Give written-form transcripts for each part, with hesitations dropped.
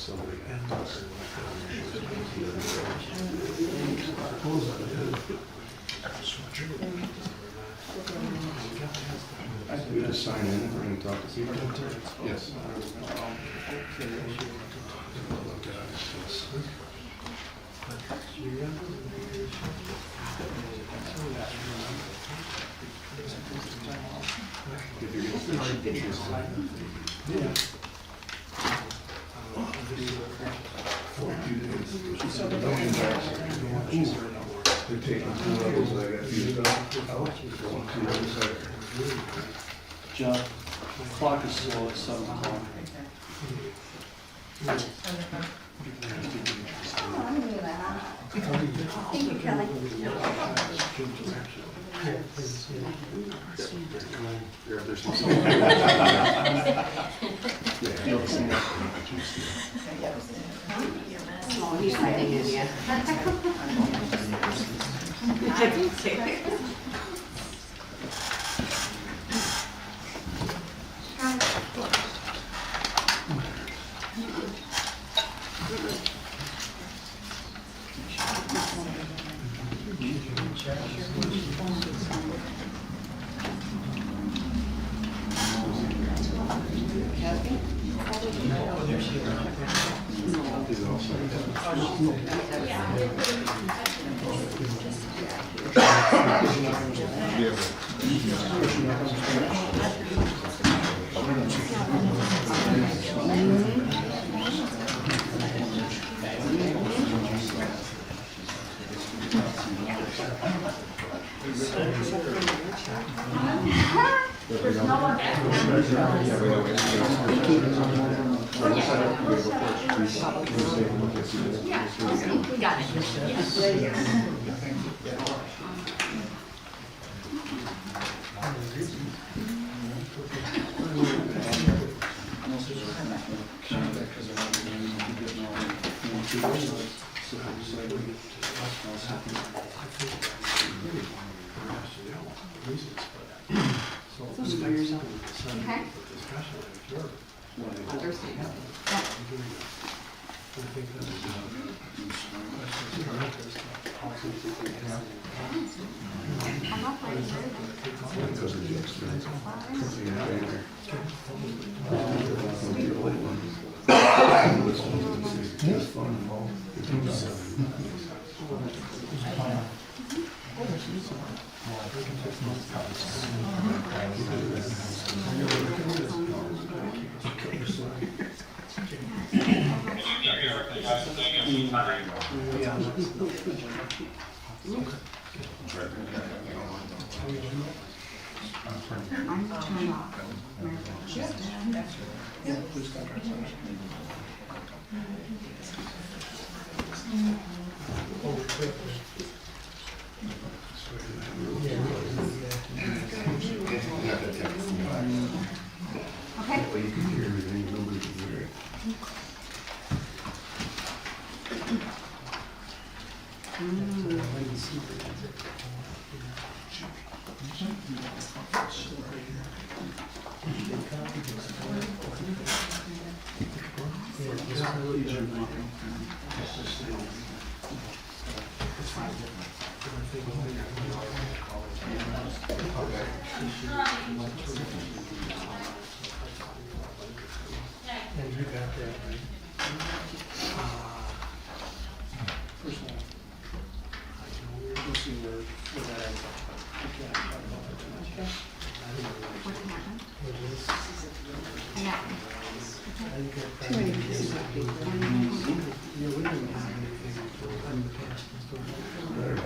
We just sign in and talk to people. Yes. They're taking 2 levels that I got used up. Going to the other side. John, clock is slow at 7 o'clock. Thank you, Kelly. Oh, he's hiding in, yeah. I didn't say that. We got it. And you got that, right? First of all, we'll see where that ends up. We can't talk about that too much. What happened? It is. Yeah. I think that probably is- Yeah, we don't have anything for in the past and stuff like that.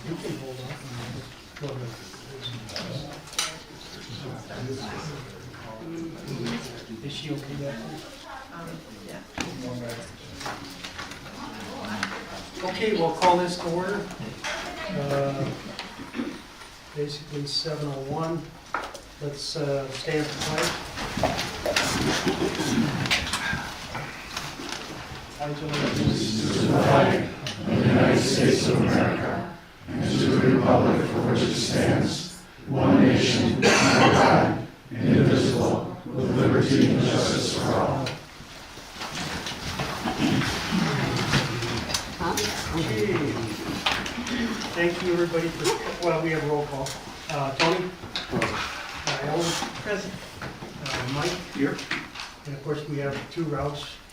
You can hold off on this. Well, is she okay with that? Okay, we'll call this to order. Basically 7:01. Let's stand for pledge. Pledge allegiance to the flag of the United States of America, and to the republic for which it stands, one nation, under God, indivisible, with liberty and justice for all. Okay. Thank you, everybody, for, well, we have roll call. Tony? Ellen? Present. Mike? Here. And of course, we have two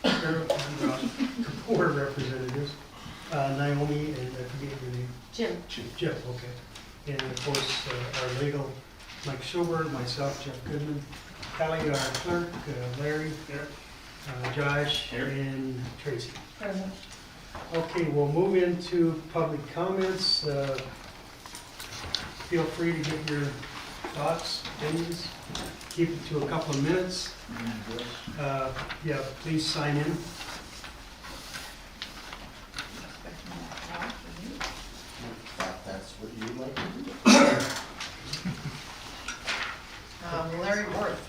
Kapur representatives, Naomi and I forget your name. Jim. Jeff, okay. And of course, our legal, Mike Silver, myself, Jeff Goodman, Callie, our clerk, Larry, Josh, and Tracy. Present. Okay, we'll move into public comments. Feel free to get your thoughts, opinions. Keep it to a couple of minutes. Yeah, please sign in. That's what you like to do. Larry Worth.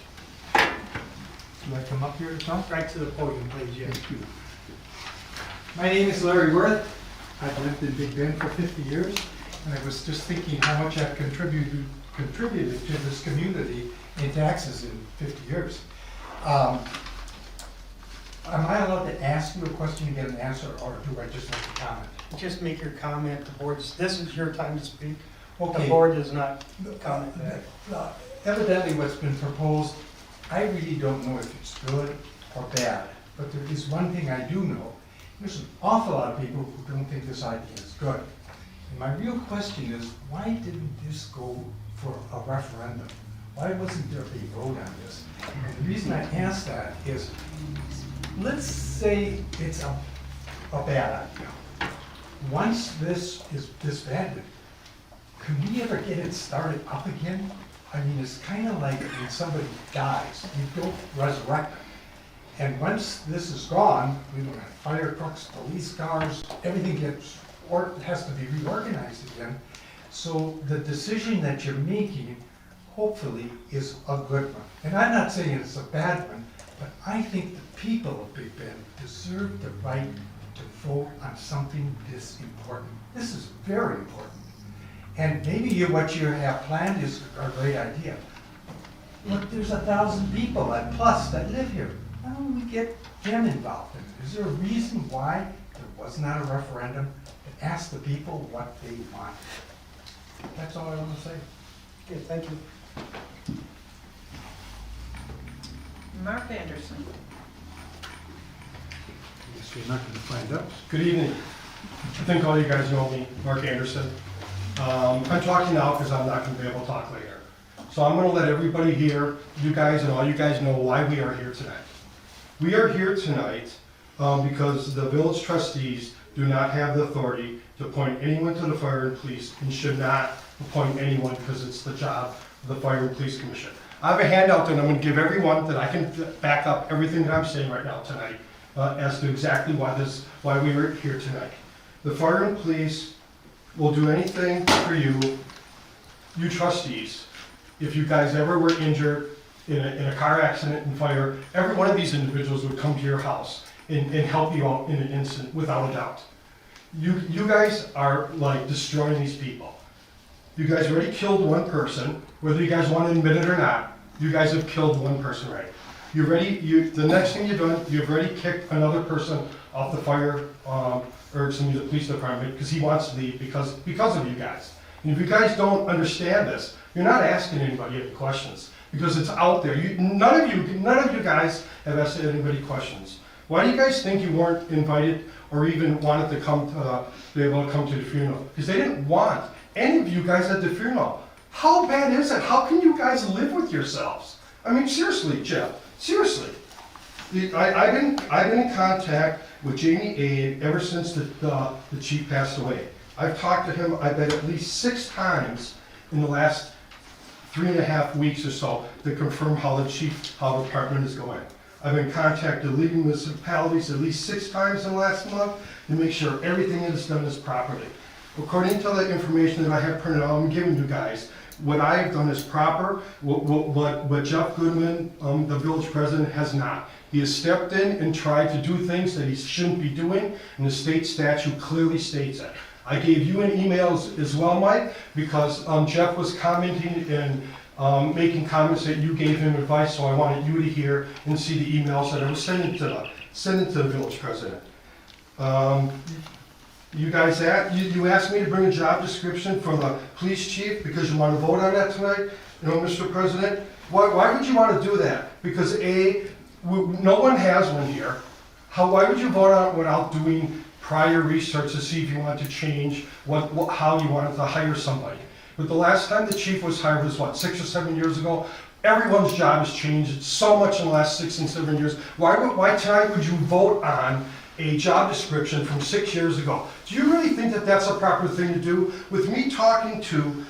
Do I come up here to talk? Right to the podium, please, yes. Thank you. My name is Larry Worth. I've lived in Big Bend for 50 years, and I was just thinking how much I've contributed to this community in taxes in 50 years. Am I allowed to ask you a question and get an answer, or do I just make a comment? Just make your comment. The board's, this is your time to speak. The Okay. board does not comment back. Evidently what's been proposed, I really don't know if it's good or bad, but there is one thing I do know. There's an awful lot of people who don't think this idea is good. And my real question is, why didn't this go for a referendum? Why wasn't there a vote on this? And the reason I ask that is, let's say it's a bad idea. Once this is disbanded, can we ever get it started up again? I mean, it's kind of like when somebody dies, you don't resurrect them. And once this is gone, we don't have fire trucks, police cars, everything gets, or has to be reorganized again. So the decision that you're making, hopefully, is a good one. And I'm not saying it's a bad one, but I think the people of Big Bend deserve the right to vote on something this important. This is very important. And maybe what you have planned is a great idea. Look, there's 1,000 people and plus that live here. Why don't we get them involved in it? Is there a reason why there was not a referendum to ask the people what they want? That's all I want to say. Okay, thank you. Mark Anderson. Guess you're not going to find out. Good evening. I think all you guys know me, Mark Anderson. I'm talking now because I'm not going to be able to talk later. So I'm going to let everybody here, you guys and all you guys know why we are here tonight. We are here tonight because the village trustees do not have the authority to appoint anyone to the fire and police and should not appoint anyone because it's the job of the Fire and Police Commission. I have a handout that I'm going to give everyone that I can back up everything that I'm saying right now tonight as to exactly why we are here tonight. The fire and police will do anything for you trustees. If you guys ever were injured in a car accident and fire, every one of these individuals would come to your house and help you out in an instant, without a doubt. You guys are like destroying these people. You guys already killed one person, whether you guys want to admit it or not. You guys have killed one person, right? The next thing you've done, you've already kicked another person off the fire, or the police department, because he wants to leave because of you guys. And if you guys don't understand this, you're not asking anybody any questions, because it's out there. None of you guys have asked anybody questions. Why do you guys think you weren't invited or even wanted to come be able to come to the funeral? Because they didn't want any of you guys at the funeral. How bad is it? How can you guys live with yourselves? I mean, seriously, Jeff, seriously. I've been in contact with Jamie Aid ever since the chief passed away. I've talked to him, I bet at least 6 times in the last 3.5 weeks or so to confirm how the department is going. I've been contacted leading municipalities at least 6 times in the last month to make sure everything is done properly. According to the information that I have printed out, I'm giving you guys, what I have done is proper, what Jeff Goodman, the village president, has not. He has stepped in and tried to do things that he shouldn't be doing, and the state statute clearly states it. I gave you an email as well, Mike, because Jeff was commenting and making comments that you gave him advice, so I wanted you to hear and see the emails that I was sending to the village president. You guys, you asked me to bring a job description for the police chief because you want to vote on that tonight, Mr. President. Why would you want to do that? Because no one has one here. Why would you vote on it without doing prior research to see if you want to change how you wanted to hire somebody? But the last time the chief was hired was what, 6 or 7 years ago? Everyone's job has changed so much in the last 6 and 7 years. Why tonight would you vote on a job description from 6 years ago? Do you really think that that's a proper thing to do? With me talking to,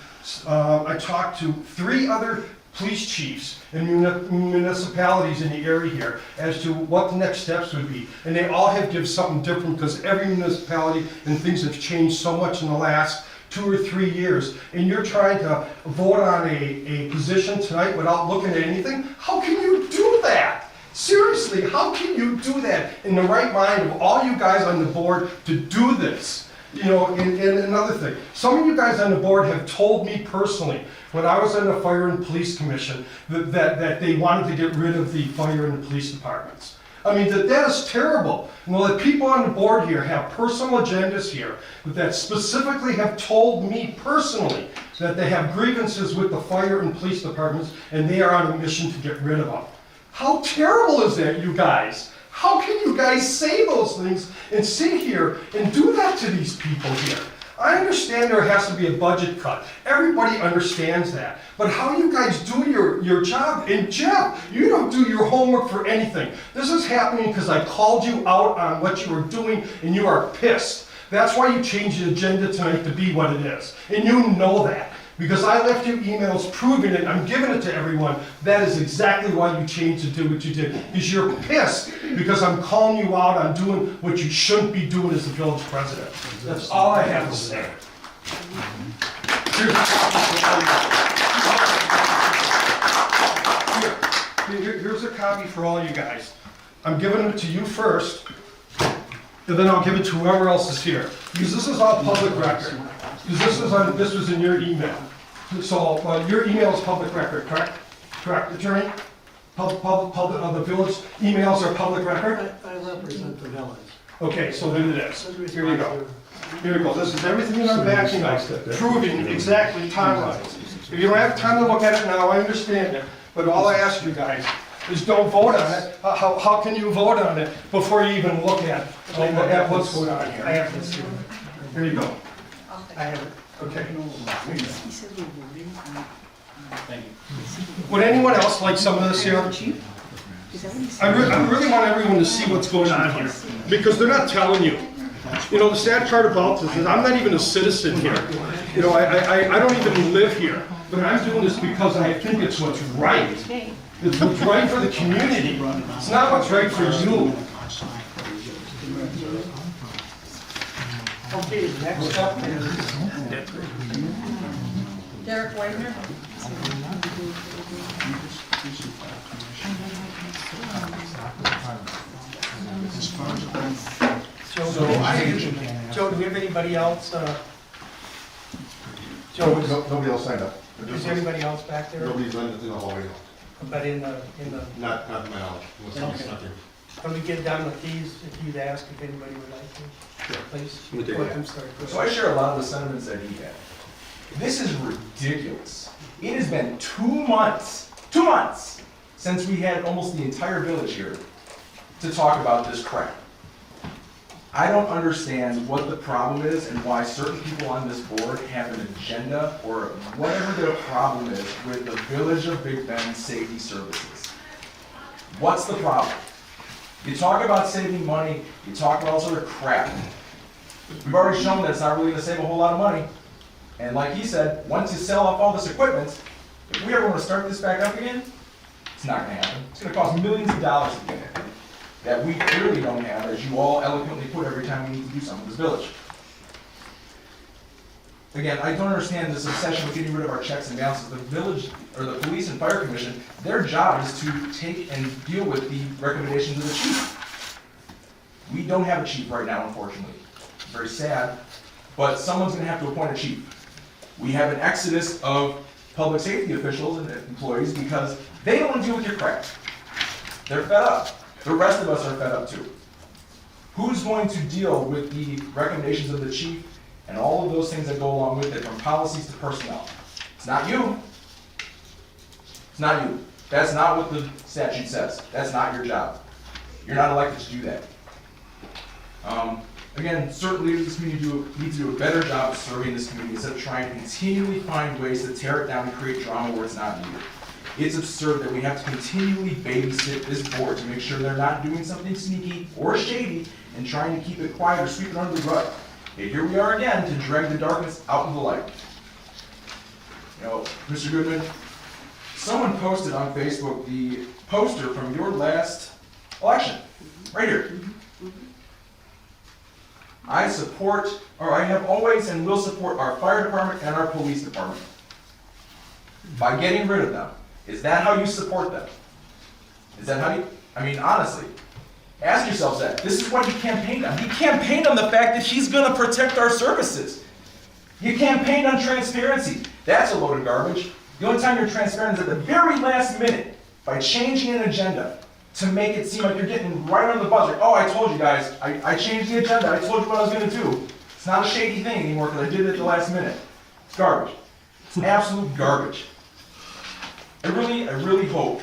I talked to 3 other police chiefs and municipalities in the area here as to what the next steps would be. And they all have given something different because every municipality and things have changed so much in the last 2 or 3 years. And you're trying to vote on a position tonight without looking at anything? How can you do that? Seriously, how can you do that in the right mind of all you guys on the board to do this? And another thing, some of you guys on the board have told me personally, when I was on the Fire and Police Commission, that they wanted to get rid of the fire and the police departments. I mean, that is terrible. The people on the board here have personal agendas here that specifically have told me personally that they have grievances with the fire and police departments and they are on a mission to get rid of them. How terrible is that, you guys? How can you guys say those things and sit here and do that to these people here? I understand there has to be a budget cut. Everybody understands that. But how you guys do your job? And Jeff, you don't do your homework for anything. This is happening because I called you out on what you were doing and you are pissed. That's why you changed the agenda tonight to be what it is. And you know that. Because I left you emails proving it, I'm giving it to everyone. That is exactly why you changed to do what you did. Because you're pissed because I'm calling you out on doing what you shouldn't be doing as the village president. That's all I have to say. Here's a copy for all you guys. I'm giving it to you first, and then I'll give it to whoever else is here. Because this is all public record. Because this was in your email. So your email is public record, correct? Correct, attorney? The village emails are public record? I represent the village. Okay, so then it is. Here you go. Here you go. This is everything in our backing notes, proving exactly timelines. If you don't have time to look at it now, I understand it. But all I ask you guys is don't vote on it. How can you vote on it before you even look at what's going on here? I have this here. Here you go. I have it. Okay. He said we're voting on. Would anyone else like some of this here? Is that what he said? I really want everyone to see what's going on here, because they're not telling you. The sad part about this is I'm not even a citizen here. I don't even live here, but I'm doing this because I think it's what's right. It's what's right for the community. It's not what's right for you. Okay, next up is Derek Wagner. Joe, do we have anybody else? Joe, Nobody else signed up. is anybody else back there? Nobody's signed up in the hallway. But in the, Not to my knowledge. Unless it's not there. when we get done with these, if you'd ask if anybody would like to, please. We did. Go ahead, I'm sorry. So I share a lot of the sentiments that he had. This is ridiculous. It has been 2 months, since we had almost the entire village here to talk about this crap. I don't understand what the problem is and why certain people on this board have an agenda or whatever their problem is with the Village of Big Bend Safety Services. What's the problem? You talk about saving money, you talk about all sort of crap. We've already shown that it's not really gonna save a whole lot of money. And like he said, once you sell off all this equipment, if we ever wanna start this back up again, it's not gonna happen. It's gonna cost millions of dollars to get it. That we clearly don't have, as you all eloquently put every time we need to do something in this village. again, I don't understand this obsession with getting rid of our checks and balances. The village, or the police and fire commission, their job is to take and deal with the recommendations of the chief. We don't have a chief right now, unfortunately. It's very sad, but someone's gonna have to appoint a chief. We have an exodus of public safety officials and employees because they don't wanna deal with your crap. They're fed up. The rest of us are fed up too. Who's going to deal with the recommendations of the chief and all of those things that go along with it, from policies to personnel? It's not you. It's not you. That's not what the statute says. That's not your job. You're not elected to do that. Again, certainly this community needs to do a better job of serving this community instead of trying to continually find ways to tear it down and create drama where it's not needed. It's absurd that we have to continually babysit this board to make sure they're not doing something sneaky or shady and trying to keep it quiet or sweep it under the rug. And here we are again to drag the darkness out of the light. You know, Mr. Goodman, someone posted on Facebook the poster from your last election, right here. I support, or I have always and will support our fire department and our police department. By getting rid of them. Is that how you support them? Is that how you, I mean, honestly, ask yourselves that. This is what he campaigned on. He campaigned on the fact that he's gonna protect our services. He campaigned on transparency. That's a load of garbage. The only time you're transparent is at the very last minute by changing an agenda to make it seem like you're getting right on the buzzer. Oh, I told you guys, I changed the agenda, I told you what I was gonna do. It's not a shady thing anymore because I did it at the last minute. It's garbage. It's absolute garbage. I really hope,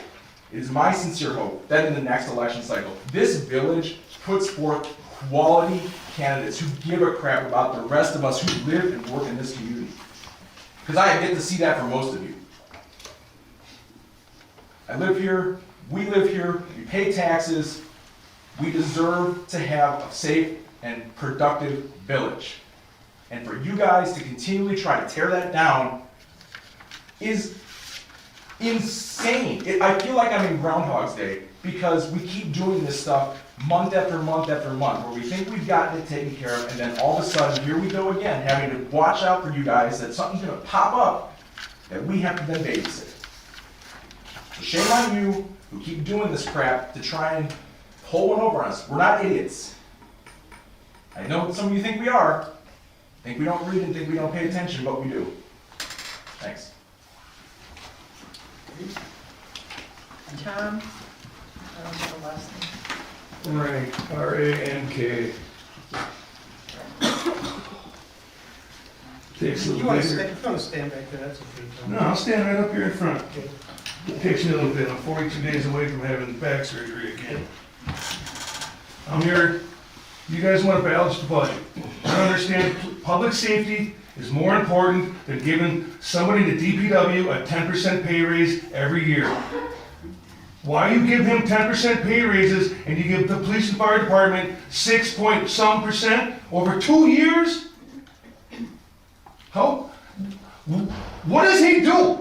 it is my sincere hope, that in the next election cycle, this village puts forth quality candidates who give a crap about the rest of us who live and work in this community. Because I get to see that for most of you. I live here, we live here, we pay taxes, we deserve to have a safe and productive village. And for you guys to continually try to tear that down is insane. I feel like I'm in Groundhog's Day because we keep doing this stuff month after month after month, where we think we've gotten it taken care of, and then all of a sudden, here we go again, having to watch out for you guys that something's gonna pop up that we have to then babysit. So shame on you who keep doing this crap to try and pull one over on us. We're not idiots. I know some of you think we are. Think we don't read and think we don't pay attention, but we do. Thanks. Tom, I don't know the last name. Right, R-A-N-K. Takes a You little want bit. to, if you want to stand back there, that's okay, Tom. No, I'll stand right up here in front. Okay. It takes me a little bit. I'm 42 days away from having back surgery again. I'm here, you guys want to balance the budget. I understand public safety is more important than giving somebody in the DPW a 10% pay raise every year. Why you give him 10% pay raises and you give the police and fire department 6-point-some% over 2 years? How? What does he do?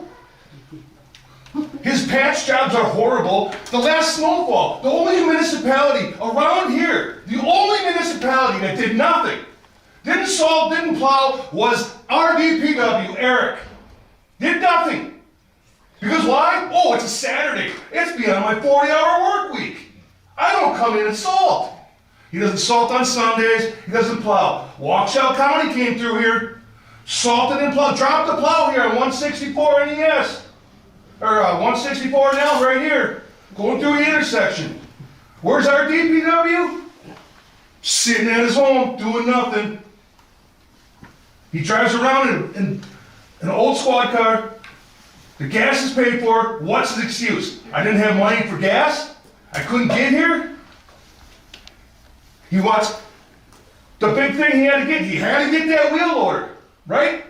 His patch jobs are horrible. The last snowfall, the only municipality around here, the only municipality that did nothing, didn't solve, didn't plow, was our DPW, Eric. Did nothing. Because why? Oh, it's a Saturday. It's beyond my 40-hour work week. I don't come in and salt. He doesn't salt on Sundays. He doesn't plow. Washoe County came through here, salted and plowed, dropped the plow here on 164 NES. Or 164 now, right here, going through the intersection. Where's our DPW? Sitting at his home, doing nothing. He drives around in an old squad car. The gas is paid for. What's his excuse? I didn't have money for gas? I couldn't get here? He wants, the big thing he had to get that wheel loader, right?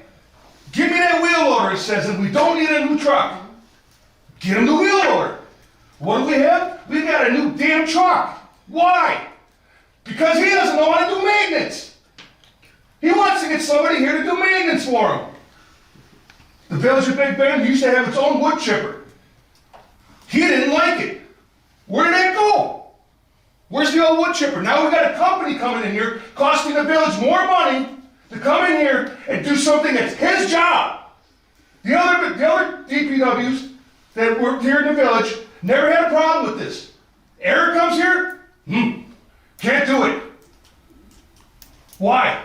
Give me that wheel loader, he says, and we don't need a new truck. Get him the wheel loader. What do we have? We got a new damn truck. Why? Because he doesn't know how to do maintenance. He wants to get somebody here to do maintenance for him. The village of Big Bend used to have its own wood chipper. He didn't like it. Where did that go? Where's the old wood chipper? Now we've got a company coming in here costing the village more money to come in here and do something that's his job. The other DPWs that worked here in the village never had a problem with this. Eric comes here, can't do it. Why?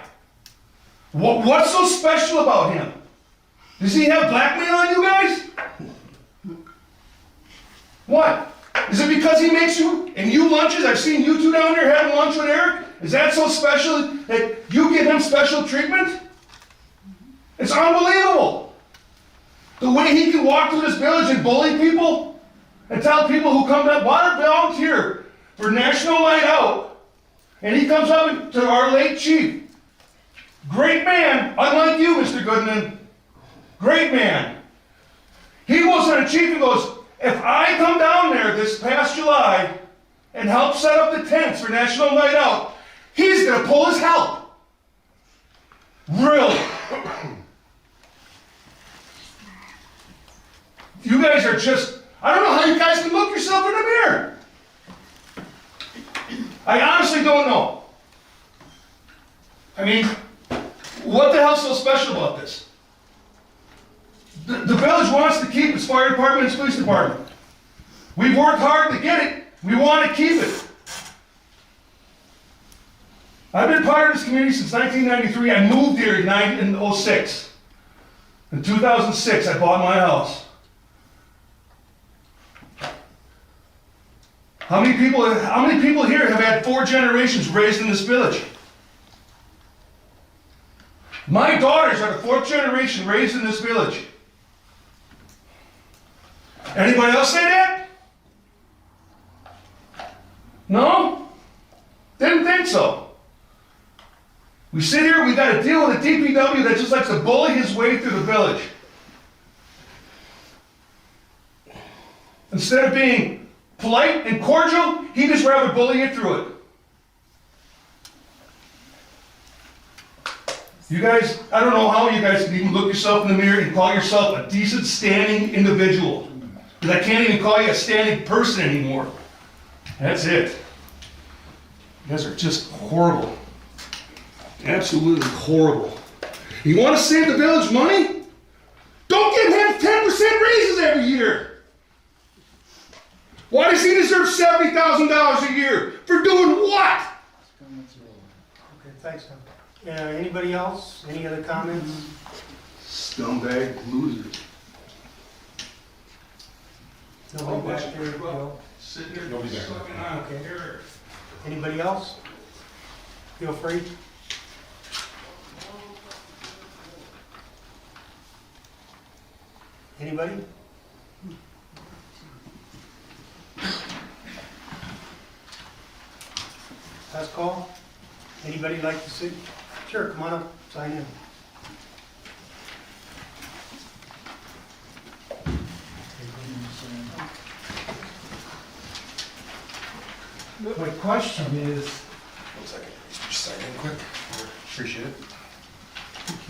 What's so special about him? Does he have blackmail on you guys? What? Is it because he makes you and you lunches? I've seen you two down there having lunch with Eric. Is that so special that you give him special treatment? It's unbelievable. The way he can walk through this village and bully people and tell people who come to want to volunteer for National Night Out, and he comes up to our late chief. Great man, unlike you, Mr. Goodman. Great man. He goes to the chief and goes, if I come down there this past July and help set up the tents for National Night Out, he's going to pull his help. Really? You guys are just, I don't know how you guys can look yourself in the mirror. I honestly don't know. I mean, what the hell's so special about this? The village wants to keep its fire department and its police department. We've worked hard to get it. We want to keep it. I've been part of this community since 1993. I moved here in 06. In 2006, I bought my house. How many people here have had 4 generations raised in this village? My daughters are the 4th generation raised in this village. Anybody else say that? No? Didn't think so. We sit here, we got to deal with a DPW that just likes to bully his way through the village. Instead of being polite and cordial, he'd just rather bully you through it. You guys, I don't know how you guys can even look yourself in the mirror and call yourself a decent standing individual. Because I can't even call you a standing person anymore. That's it. You guys are just horrible. Absolutely horrible. You want to save the village money? Don't give him 10% raises every year. Why does he deserve $70,000 a year? For doing what? Okay, thanks, Tom. Anybody else? Any other comments? Scumbag losers. Nobody back there? Joe? Sitting here, nobody sucking on Okay. here. Anybody else? Feel free. Anybody? Last call? Anybody like to see? Sure, come on up, sign in. My question is, 1 second. Just sign in quick. Appreciate it. Thank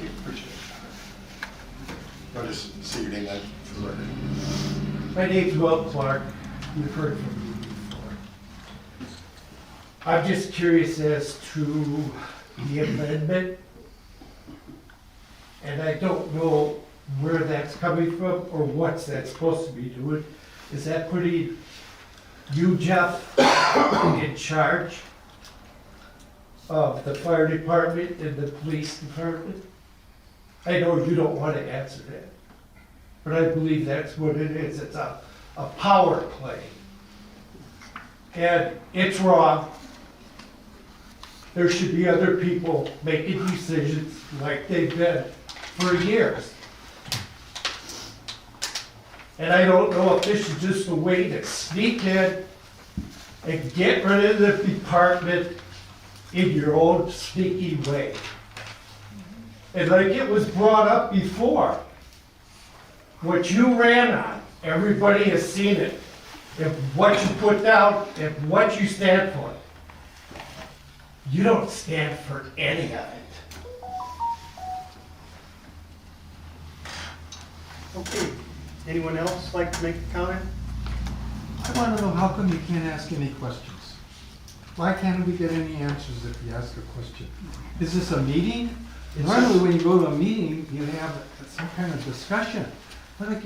you. Appreciate it. I'll just say your name then for the record. my name's Will Clark. You've heard from me before. I'm just curious as to the amendment. And I don't know where that's coming from or what that's supposed to be doing. Is that putting you, Jeff, in charge of the fire department and the police department? I know you don't want to answer that, but I believe that's what it is. It's a power play. And it's wrong. There should be other people making decisions like they've been for years. And I don't know if this is just a way to sneak in and get rid of the department in your own sneaky way. And like it was brought up before, what you ran on, everybody has seen it. If what you put down, if what you stand for. You don't stand for any of it. Okay, anyone else like to make a comment? I want to know, how come you can't ask any questions? Why can't we get any answers if you ask a question? Is this a meeting? Normally, when you go to a meeting, you have some kind of discussion. But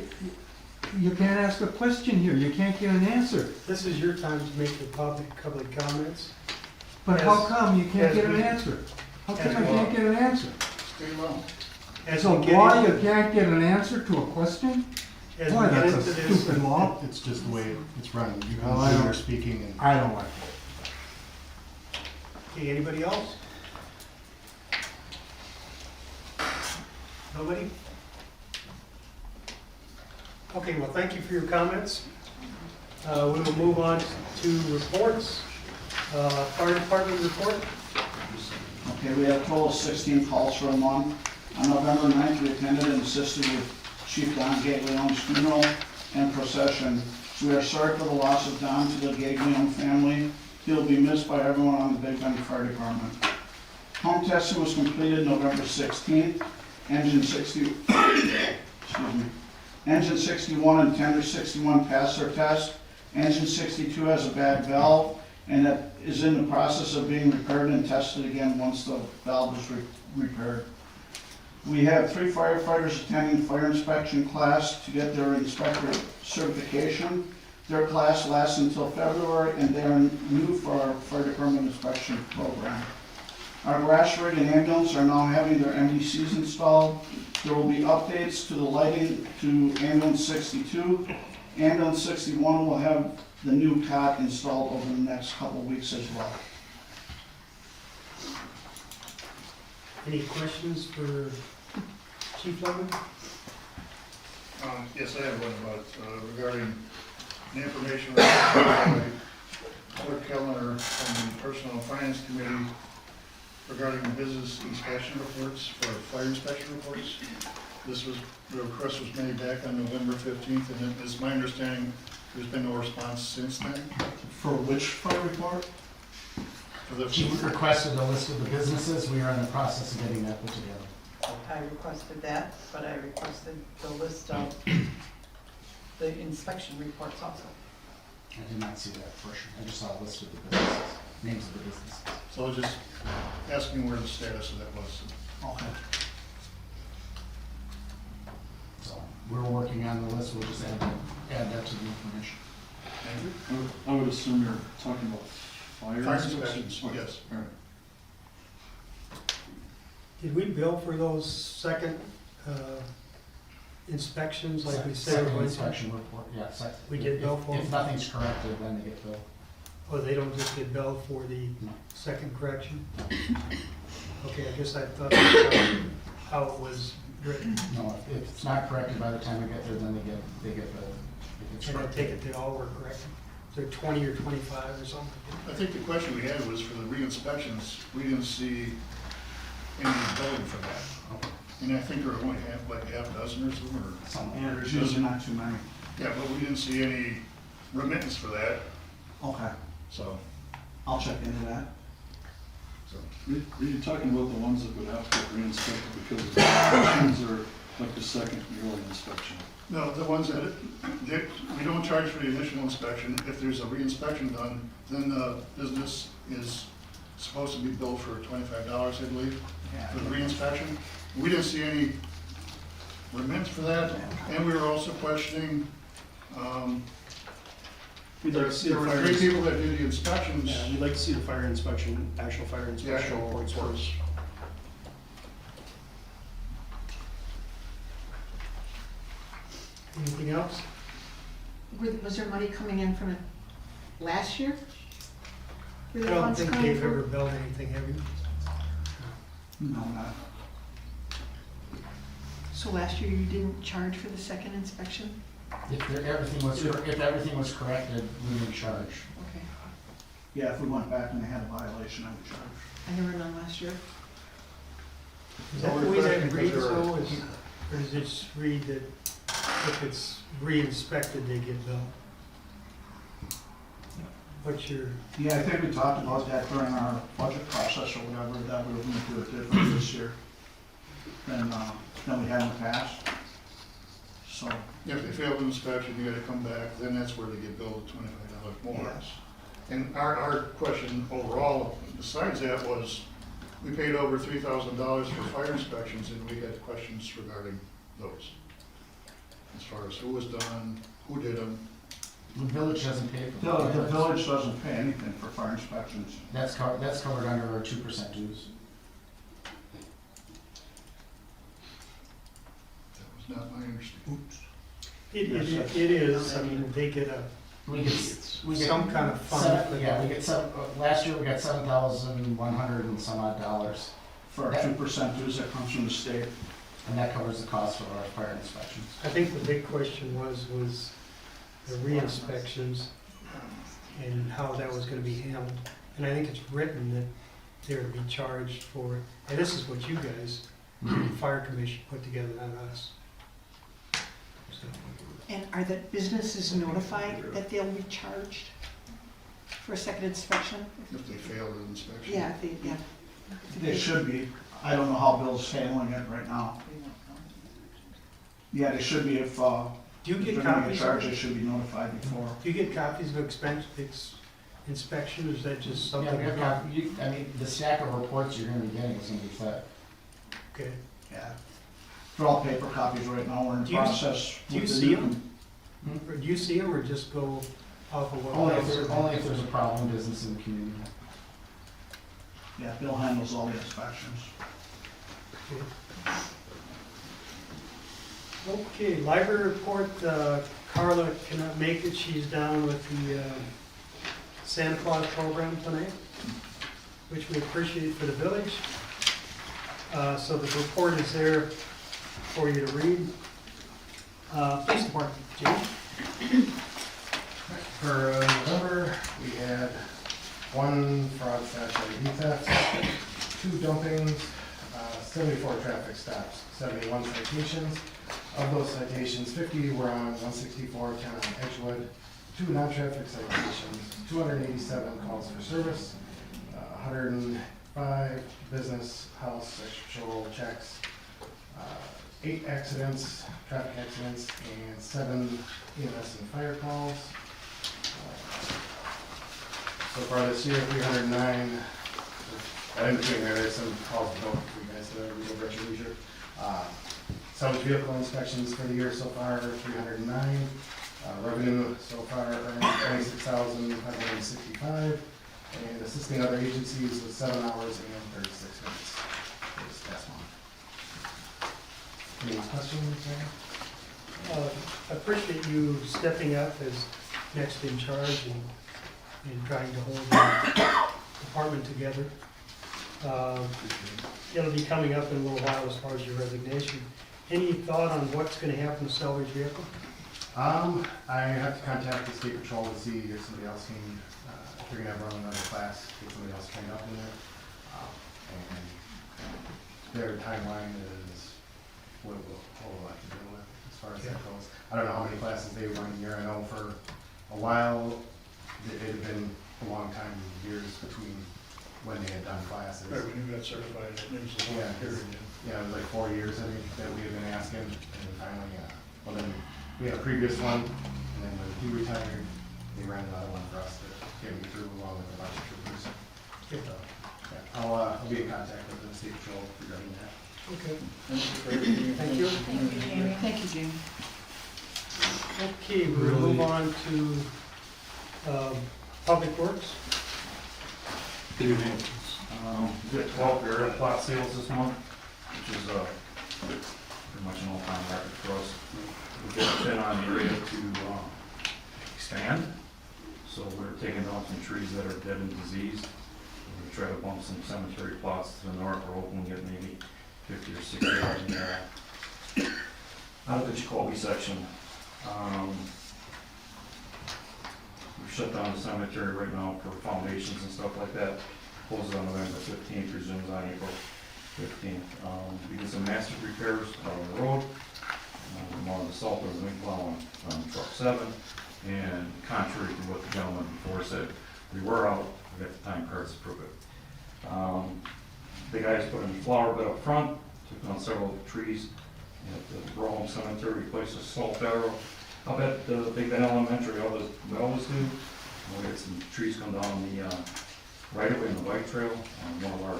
you can't ask a question here, you can't get an answer. This is your time to make the public comments. But how come you can't as get an we- answer? How as come I we- can't get an answer? As So we get why into- you can't get an answer to a question? as Boy, we get that's a into this- stupid law. It's just the way it's running. You Well, I don't- you're speaking and. I don't like it. Okay, anybody else? Nobody? Okay, well, thank you for your comments. We will move on to reports. Fire department report. Okay, we had a total of 16 calls for a month. On November 9th, we attended and assisted with Chief Don Gagliano's funeral and procession. We are sorry for the loss of Don to the Gagliano family. He'll be missed by everyone on the Big Bend Fire Department. Home testing was completed November 16th. Engine 61 and tender 61 passed their test. Engine 62 has a bad valve, and that is in the process of being repaired and tested again once the valve is repaired. We have 3 firefighters attending fire inspection class to get their inspector certification. Their class lasts until February, and they are new for our fire department inspection program. Our grass rig and ambulance are now having their MDCs installed. There will be updates to the lighting to ambulance 62. Ambulance 61 will have the new cot installed over the next couple of weeks as well. Any questions for Chief Logan? Yes, I have one about, regarding the information by Clerk Kellner from the Personnel Finance Committee regarding the business inspection reports for fire inspection reports. The request was made back on November 15th, and it is my understanding there's been no response since then. For which fire report? For the Chief requested a list of the businesses. We are in the process of getting that put together. I requested that, but I requested the list of the inspection reports also. I did not see that portion. I just saw a list of the businesses, names of the businesses. So I was just asking where the status of that was. Okay. So we're working on the list. We'll just add that to the information. Thank you. I would assume you're talking about fire Fire inspections? inspections, yes. All right. Did we bill for those second inspections like we said? Second inspection report, yeah. We get billed for If them? nothing's corrected, then they get billed. Or they don't just get billed for the No. second correction? Okay, I guess I thought that's how it was written. No, if it's not corrected by the time we get there, then they get billed. If it's And I corrected. take it they all were corrected? So 20 or 25 or something? I think the question we had was for the re-inspections, we didn't see any billing for that. Okay. And I think there were only half dozen or so, or, Something. Yeah, there's usually not too many. yeah, but we didn't see any remittance for that, Okay, so, I'll check into that. Are you talking about the ones that would have to get re-inspected because the inspections are like the second yearly inspection? no, the ones that, we don't charge for the initial inspection. If there's a re-inspection done, then the business is supposed to be billed for $25, I believe, for the re-inspection. We didn't see any remittance for that, and we were also questioning, We'd like to see there the were fire. 3 people that did the inspections. Yeah, we'd like to see the fire inspection, actual fire The inspection actual reports reports. first. Anything else? Was there money coming in from it last year? Were I there don't funds think coming they've from- ever billed anything, have you? No, not. So last year you didn't charge for the second inspection? If everything was corrected, we would charge. Okay. Yeah, if we went back and they had a violation, I would charge. I never none last year. Is that the way that reads though, or does it just read that if it's re-inspected, they get billed? what's your, Yeah, I think we talked about that during our budget process or whatever, that we were gonna do it different this year than we had in the past. So, If they failed inspection, you gotta come back, then that's where they get billed $25 more. yes. And our question overall, besides that, was we paid over $3,000 for fire inspections, and we had questions regarding those. As far as who was done, who did them. The village doesn't pay for The that. village doesn't pay anything for fire inspections. That's covered under our 2% dues. That was not my understanding. it is, I mean, they get We get some kind of fund. for Yeah, we that. get last year we got $7,100 and some odd dollars, For our 2% dues that comes from the state. and that covers the cost for our fire inspections. I think the big question was the re-inspections and how that was gonna be handled. And I think it's written that they're to be charged for, and this is what you guys, the fire commission put together, not us. So, And are the businesses notified that they'll be charged for a second inspection? If they failed an inspection. Yeah, yeah. They should be. I don't know how Bill's handling it right now. Yeah, they should be if, Do you if get they're gonna get copies? charged, they should be notified before. Do you get copies of inspection, or is that just Yeah, something? we got I mean, the stack of reports you're gonna be getting is gonna be fed. Okay. Yeah. They're all paper copies right now, we're in Do the you- process. do you with the see new 'em? Or do you see them, or just go off of what? Only if there's a problem business in the community. Yeah, Bill handles all the inspections. Okay, library report, Carla cannot make it, she's down with the Santa Claus program tonight, which we appreciate for the village. So the report is there for you to read. Police department, Jim? For November, we had 1 fraud / ID theft, 2 dumpings, 74 traffic stops, 71 citations. Of those citations, 50 were on 164, 10 on Edgewood, 2 non-traffic citations, 287 calls for service, 105 business, house, extra roll checks, 8 accidents, traffic accidents, and 7 EMS and fire calls. So far this year, 309, in between there's some calls to go for you guys to read over at your leisure. Salvage vehicle inspections for the year so far, 309. Revenue so far earned 26,565, and assisting other agencies with 7 hours and 36 minutes this past month. Any questions there? I appreciate you stepping up as next in charge and trying to hold the department together. It'll be coming up in a little while as far as your resignation. Any thought on what's gonna happen to salvage vehicle? I have to contact the state patrol to see if somebody else can, if they're gonna have run another class, get somebody else trained up in there. And their timeline is what we'll have to deal with as far as that goes. I don't know how many classes they run a year. I know for a while, it had been a long time, years between when they had done classes. Right, when you got certified, it was a long period. Yeah, it was like 4 years, I think, that we had been asking, and then finally, well then, we had a previous one, and then when he retired, they ran another one for us to get me through along with a bunch of troopers. So, yeah, I'll be in contact with the state patrol regarding that. Okay. Thank you for everything. Thank you. Thank you, Jamie. Okay, we'll move on to Public Works. Good evening. We got 12 area plot sales this month, which is pretty much an all-time record for us. We've got 10 on the area to expand, so we're taking down some trees that are dead and diseased. We're trying to bump some cemetery plots to the north. We're hoping to get maybe 50 or 60 out of the Jacoby section. We've shut down the cemetery right now for foundations and stuff like that. Closes on November 15th, resumes on April 15th. We did some massive repairs on the road, on the salt and wind plow on truck 7. And contrary to what the gentleman before said, We were out, we got the time cards to prove it. The guys put in a flower bed up front, took down several trees at the Rome Cemetery, replaced a salt barrel. Up at the Big Bend Elementary, all this, we always do. We had some trees come down the right away in the bike trail. One of our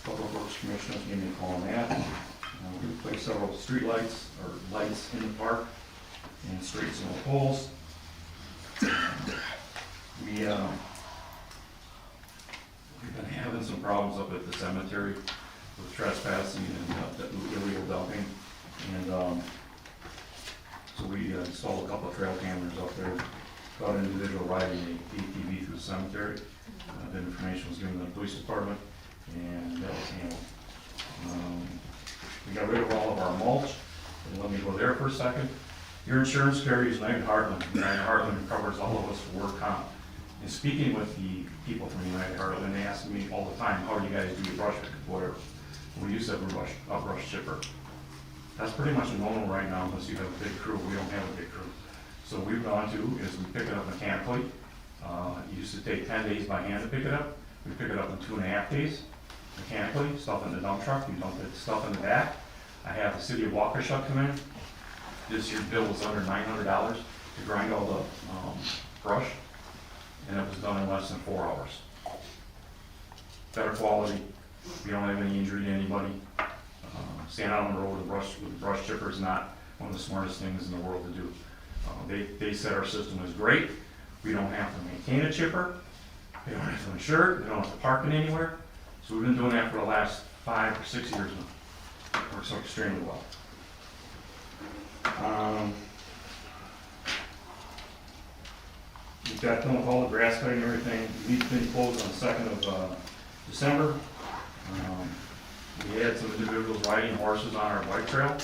public works commissioners gave me a call on that. We replaced several street lights or lights in the park and streets and poles. We've been having some problems up at the cemetery with trespassing and illegal dumping. And so we installed a couple of trail cameras up there, got an individual riding a ATV through the cemetery. The information was given to the police department, and that was handled. We got rid of all of our mulch, and let me go there for a second. Your insurance carrier is United Heartland. United Heartland covers all of us for work comp. And speaking with the people from United Heartland, they ask me all the time, how do you guys do your brush pick, whatever. We used to have a brush chipper. That's pretty much normal right now unless you have a big crew. We don't have a big crew. So what we've gone to is we pick it up mechanically. It used to take 10 days by hand to pick it up. We pick it up in 2.5 days mechanically, stuff in the dump truck. We dump the stuff in the back. I have the city of Waukesha come in. This year's bill was under $900 to grind all the brush, and it was done in less than 4 hours. Better quality. We don't have any injury to anybody. Standing out on the road with a brush chipper is not one of the smartest things in the world to do. They said our system is great. We don't have to maintain a chipper. They don't have to insure it. They don't have to park it anywhere. So we've been doing that for the last 5 or 6 years now. It works out extremely well. We've got done with all the grass cutting and everything. We've been closed on the 2nd of December. We had some individuals riding horses on our bike trail,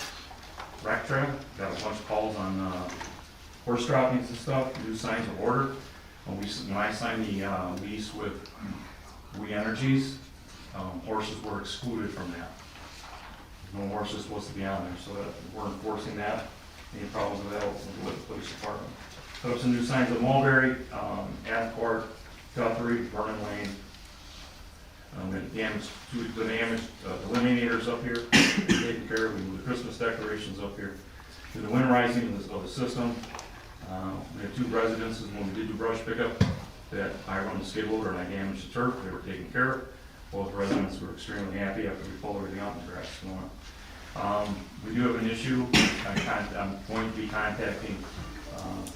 rec trail. Got a bunch of calls on horse droppings and stuff, new signs of order. When I signed the lease with We Energies, horses were excluded from that. No horses supposed to be on there, so that we're enforcing that. Any problems with that with the police department. Put up some new signs at Mulberry, Adcourt, Guthrie, Vernon Lane. The eliminators up here, taken care of. We moved the Christmas decorations up here. Do the winterizing of the system. We had 2 residences when we did the brush pickup that I run the skid loader and I damaged the turf. They were taken care of. Both residents were extremely happy after we pulled everything out and the grass is going. We do have an issue. I'm going to be contacting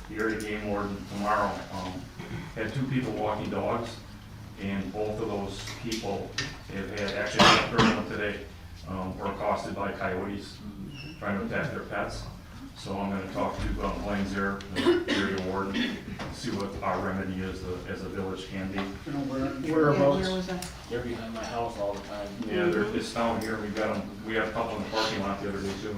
the area game warden tomorrow. Had 2 people walking dogs, and both of those people have had, actually had a today, were accosted by coyotes trying to attack their pets. So I'm going to talk to Blaine's there, the area warden, see what our remedy is as a village can be. Whereabouts? They're behind my house all the time. Yeah, it's down here. We got them. We had a couple in the parking lot the other day too.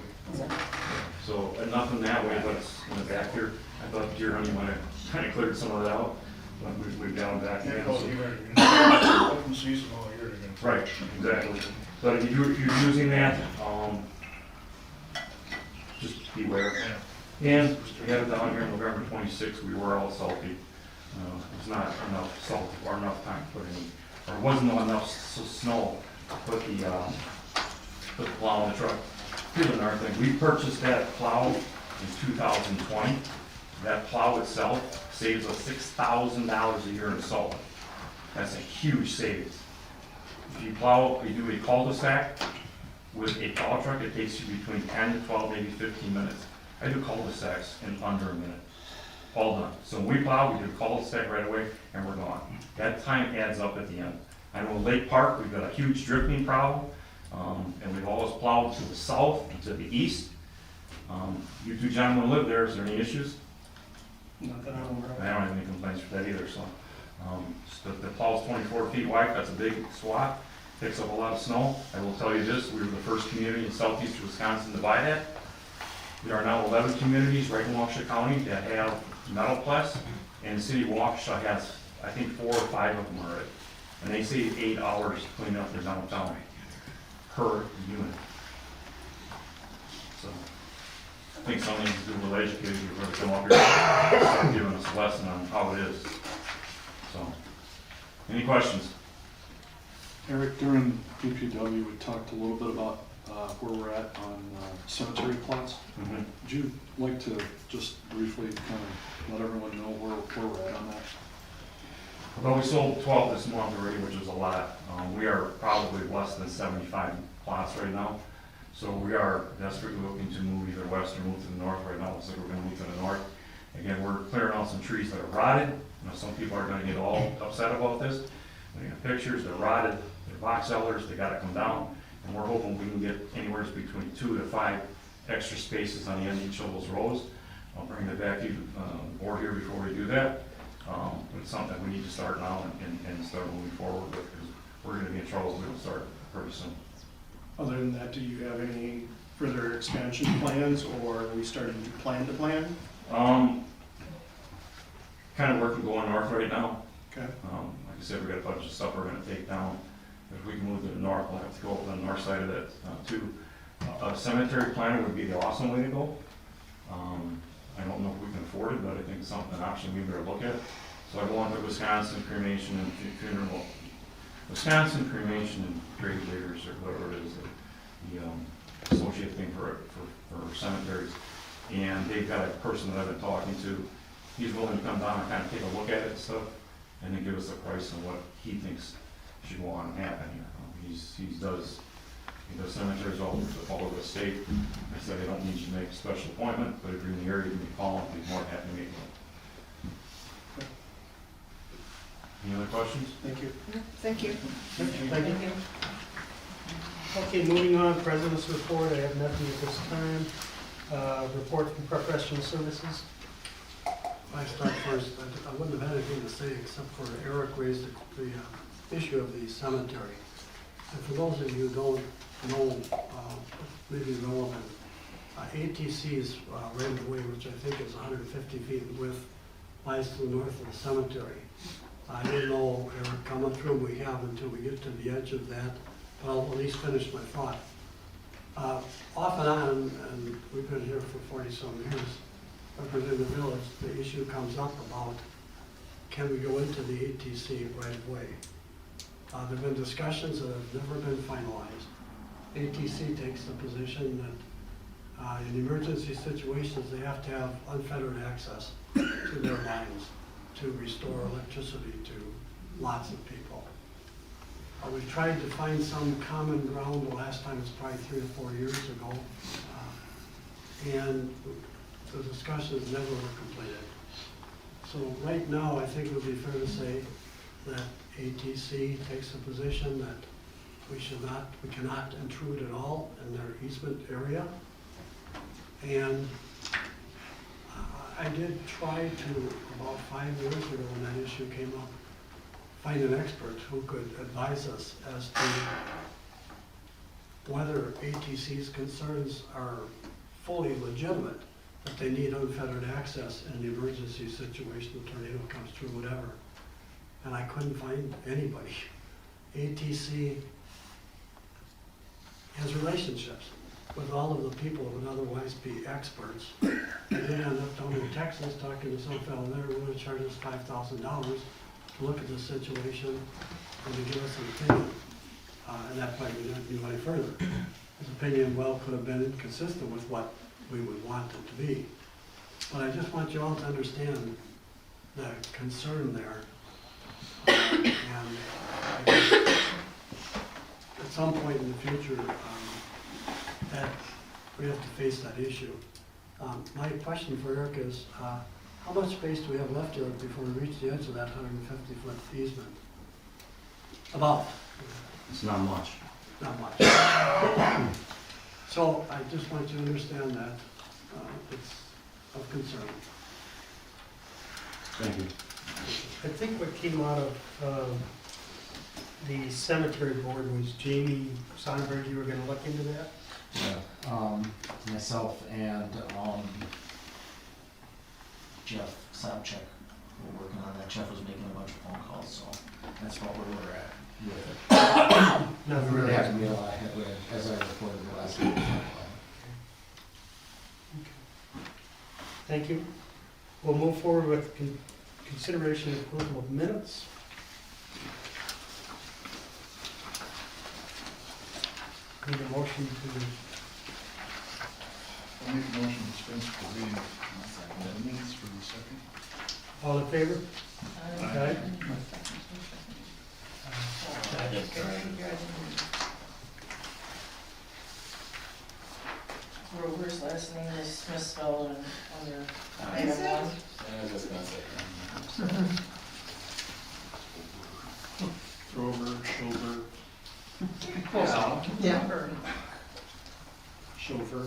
So nothing that way, but it's in the back here. I thought deer hunting might have kind of cleared some of that out, but we've got them back again. So. Open season all year again. Right, exactly. But if you're using that, just beware. And we had it down here on November 26th. We were all salty. There's not enough salt or enough time to put in, or wasn't enough snow to put the plow in the truck. Here's another thing. We purchased that plow in 2020. That plow itself saves us $6,000 a year in salt. That's a huge savings. If you plow, you do a cul-de-sac with a plow truck, it takes you between 10 to 12, maybe 15 minutes. I do cul-de-sacs in under a minute. All done. So when we plow, we do a cul-de-sac right away, and we're gone. That time adds up at the end. I know Lake Park, we've got a huge drifting problem, and we've always plowed to the south and to the east. You 2 gentlemen live there. Is there any issues? Not that I'm aware of. I don't have any complaints for that either, so. The plow's 24 feet wide, that's a big swath, picks up a lot of snow. I will tell you this, we were the first community in southeastern Wisconsin to buy that. There are now 11 communities right in Waukesha County that have metal press, and the city of Waukesha has, I think, 4 or 5 of them already. And they save 8 hours to clean up their downtown per unit. So, I think something to do with education, you're going to come up here and start giving us a lesson on how it is. So, Any questions? Eric, during DPW, we talked a little bit about where we're at on cemetery plots. Mhm. Would you like to just briefly kind of let everyone know where we're at on that? Although we sold 12 this month already, which is a lot, we are probably less than 75 plots right now. So we are desperately looking to move either west or move to the north. Right now, looks like we're gonna move to the north. Again, we're clearing out some trees that are rotted. You know, some people are gonna get all upset about this. We got pictures, they're rotted, they're box sellers, they gotta come down. And we're hoping we can get anywhere between 2 to 5 extra spaces on the end of each of those rows. I'll bring that back to you, board here before we do that. It's something that we need to start now and start moving forward with, because we're gonna be in trouble if we don't start pretty soon. Other than that, do you have any further expansion plans, or are we starting to plan? Kind of working going north right now. Okay. Like I said, we got a bunch of stuff we're gonna take down. If we can move to the north, we'll have to go over the north side of that, too. A cemetery planner would be the awesome way to go. I don't know if we can afford it, but I think it's something, an option we better look at. So I go on to Wisconsin cremation and funeral, Wisconsin cremation and grave diggers, or whatever it is, the associate thing for cemeteries. And they've got a person that I've been talking to. He's willing to come down and kind of take a look at it and stuff, and then give us a price on what he thinks should go on and happen here. He does cemeteries all over the state. I said, I don't need you to make a special appointment, but if you're in the area, you can call him, he's more than happy to meet you. Any other questions? Thank you. Thank you. Thank you. Okay, moving on, President's report, I have nothing at this time. Report from professional services. I start first. I wouldn't have had anything to say except for Eric raised the issue of the cemetery. And for those of you who don't know, maybe relevant, ATC's right of way, which I think is 150 feet in width, lies to the north of the cemetery. I don't know, Eric, how much room we have until we get to the edge of that, but I'll at least finish my thought. Off and on, and we've been here for 40-some years, but in the village, the issue comes up about, can we go into the ATC right of way? There have been discussions that have never been finalized. ATC takes the position that in emergency situations, they have to have unfettered access to their lines to restore electricity to lots of people. We've tried to find some common ground. The last time was probably 3 or 4 years ago. And the discussions never were completed. So right now, I think it would be fair to say that ATC takes a position that we cannot intrude at all in their easement area. And I did try to, about 5 years ago when that issue came up, find an expert who could advise us as to whether ATC's concerns are fully legitimate, that they need unfettered access in an emergency situation, a tornado comes through, whatever. And I couldn't find anybody. ATC has relationships with all of the people who would otherwise be experts. And they end up down in Texas talking to some fellow there who would charge us $5,000 to look at the situation and to give us an opinion. And that point, we didn't go any further. His opinion well could have been inconsistent with what we would want it to be. But I just want you all to understand the concern there. And I guess at some point in the future, that we have to face that issue. My question for Eric is, how much space do we have left, Eric, before we reach the edge of that 150-foot easement? About? It's not much. Not much. So I just want you to understand that it's of concern. Thank you. I think what came out of the cemetery board was Jamie Sonberg, you were gonna look into that? Yeah, myself and Jeff Sobchak were working on that. Jeff was making a bunch of phone calls, so that's what we're at with it. No, We really have to be a lot ahead, as I reported the last meeting. Thank you. We'll move forward with consideration and approval of minutes. Need a motion to, I'll make a motion to dispense with the reading of the minutes for the second. all in favor? Aye. Rover's last name is misspelled under item one. I was just gonna say. Rover, shoulder, Yeah. chauffeur.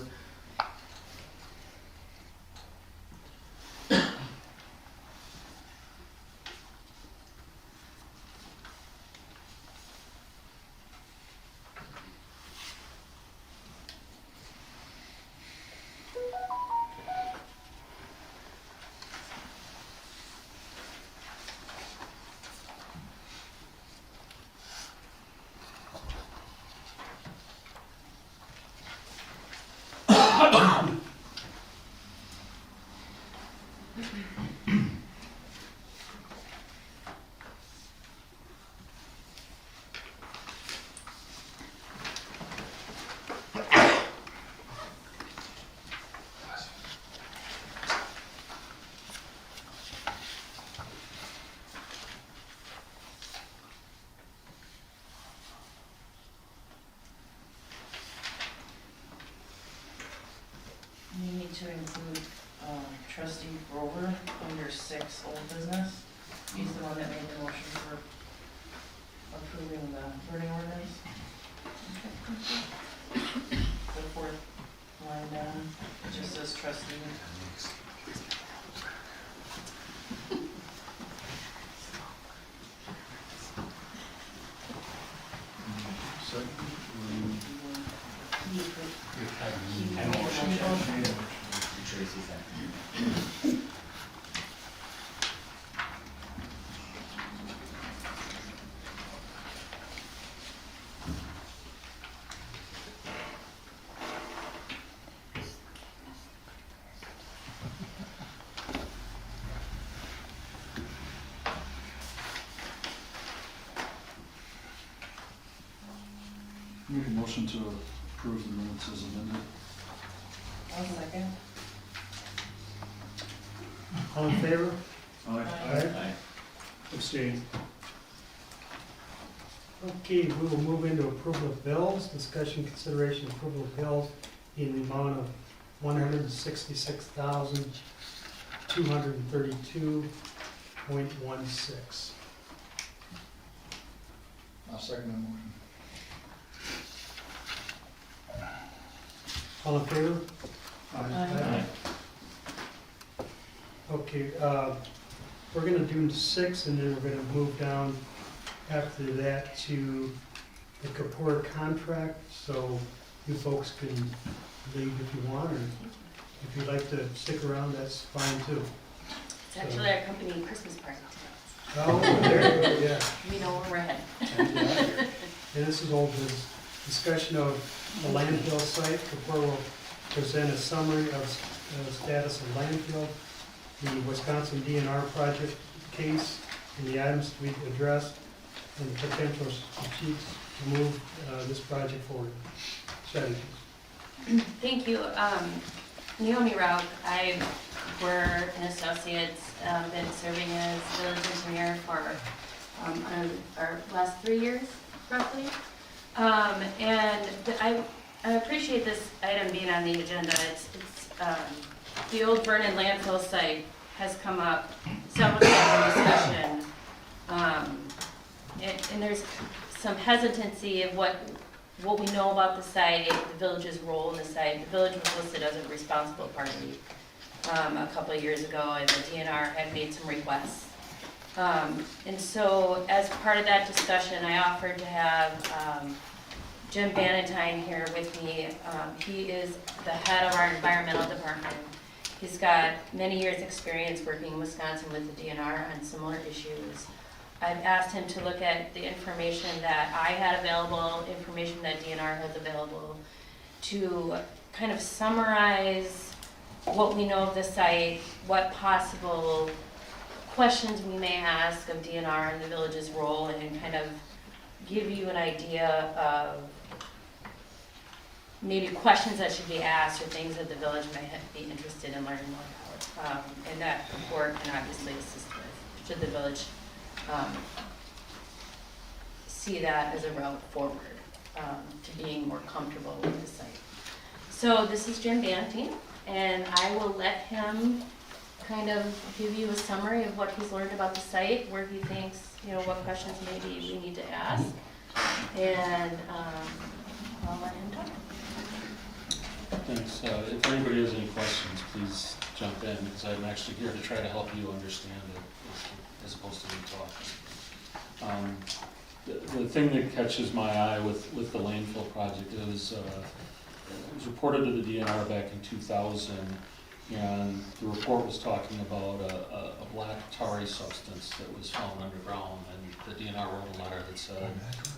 You need to include trustee Rover under 6 old business. He's the one that made the motion for approving the burning ordinance. The 4th line down, it just says trustee. Second. Tracy's that. Make a motion to approve the minutes as amended. One second. All in favor? Aye. Abstain. Okay, we will move into approval of bills, discussion, consideration, approval of bills in the amount of $166,232.16. I'll second that motion. All in favor? Aye. Okay, we're gonna do 6, and then we're gonna move down after that to the Kapur contract, so you folks can leave if you want, or if you'd like to stick around, that's fine too. It's actually our company Christmas party Oh, there you go, yeah. tonight. We know where we're headed. And this is all this discussion of the landfill site. Kapur will present a summary of status of landfill, the Wisconsin DNR project case, and the items to be addressed, and the potential strategies to move this project forward. Strategies. Thank you. Naomi Rauch, we're an associate, been serving as village engineer for our last 3 years, roughly. I appreciate this item being on the agenda. It's the old Vernon landfill site has come up several times in discussion. And there's some hesitancy of what we know about the site, the village's role in the site. The village was listed as a responsible party a couple of years ago, and the DNR had made some requests. And so as part of that discussion, I offered to have Jim Bannatyne here with me. He is the head of our environmental department. He's got many years' experience working in Wisconsin with the DNR on similar issues. I've asked him to look at the information that I had available, information that DNR has available, to kind of summarize what we know of the site, what possible questions we may ask of DNR and the village's role, and kind of give you an idea of maybe questions that should be asked or things that the village might be interested in learning more about. And that Kapur can obviously assist with, should the village see that as a route forward to being more comfortable with the site. So this is Jim Banting, and I will let him kind of give you a summary of what he's learned about the site, where he thinks, what questions maybe we need to ask, and I'll let him talk. Thanks. If anybody has any questions, please jump in, because I'm actually here to try to help you understand it as opposed to me talking. The thing that catches my eye with the landfill project is it was reported to the DNR back in 2000, and the report was talking about a black tarry substance that was found underground, and the DNR wrote a letter that said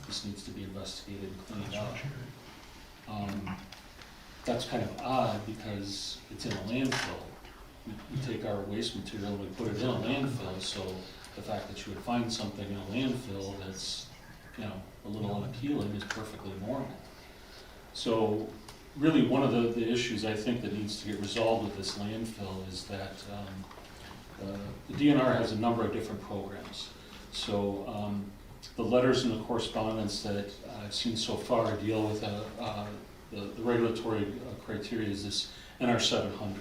this needs to be investigated and cleaned up. That's kind of odd because it's in a landfill. We take our waste material and we put it in a landfill, so the fact that you would find something in a landfill that's, a little unappealing is perfectly normal. So really one of the issues I think that needs to get resolved with this landfill is that the DNR has a number of different programs. So the letters and the correspondence that I've seen so far deal with the regulatory criteria is this NR 700,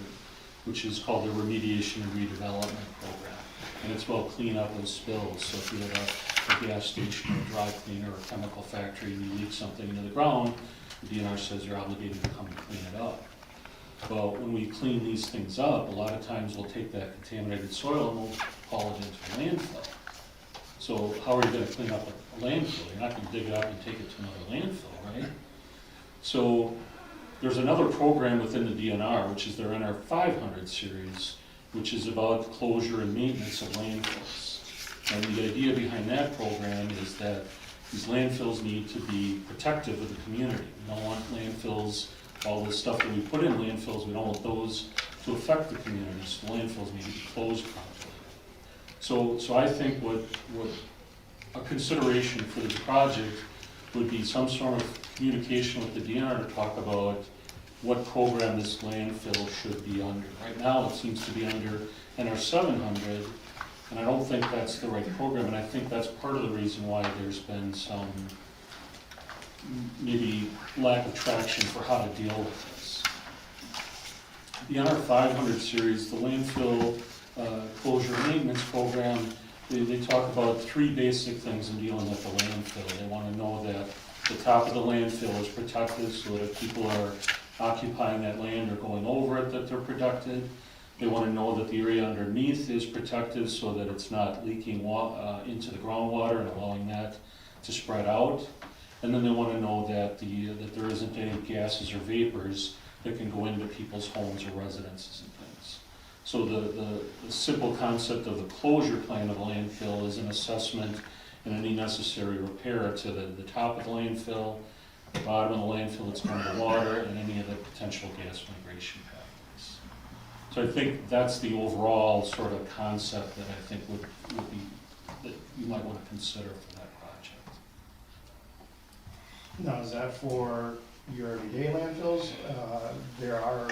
which is called the Remediation and Redevelopment Program. And it's about clean up of spills. So if you have a gas station or a dry cleaner or a chemical factory and you leak something into the ground, the DNR says you're obligated to come and clean it up. Well, when we clean these things up, a lot of times we'll take that contaminated soil and we'll haul it into a landfill. So how are you going to clean up a landfill? You're not going to dig it up and take it to another landfill, right? So there's another program within the DNR, which is their NR 500 series, which is about closure and maintenance of landfills. And the idea behind that program is that these landfills need to be protective of the community. We don't want landfills, all the stuff that we put in landfills, we don't want those to affect the community, so landfills need to be closed properly. So I think what a consideration for this project would be some sort of communication with the DNR to talk about what program this landfill should be under. Right now, it seems to be under NR 700, and I don't think that's the right program, and I think that's part of the reason why there's been some maybe lack of traction for how to deal with this. The NR 500 series, the landfill closure maintenance program, they talk about three basic things in dealing with the landfill. They want to know that the top of the landfill is protected so that if people are occupying that land or going over it, that they're protected. They want to know that the area underneath is protected so that it's not leaking into the groundwater and allowing that to spread out. And then they want to know that that there isn't any gases or vapors that can go into people's homes or residences and things. So the simple concept of the closure plan of a landfill is an assessment and any necessary repair to the top of the landfill, the bottom of the landfill that's going to water, and any of the potential gas migration pathways. So I think that's the overall sort of concept that I think would be, that you might want to consider for that project. Now, is that for your everyday landfills? There are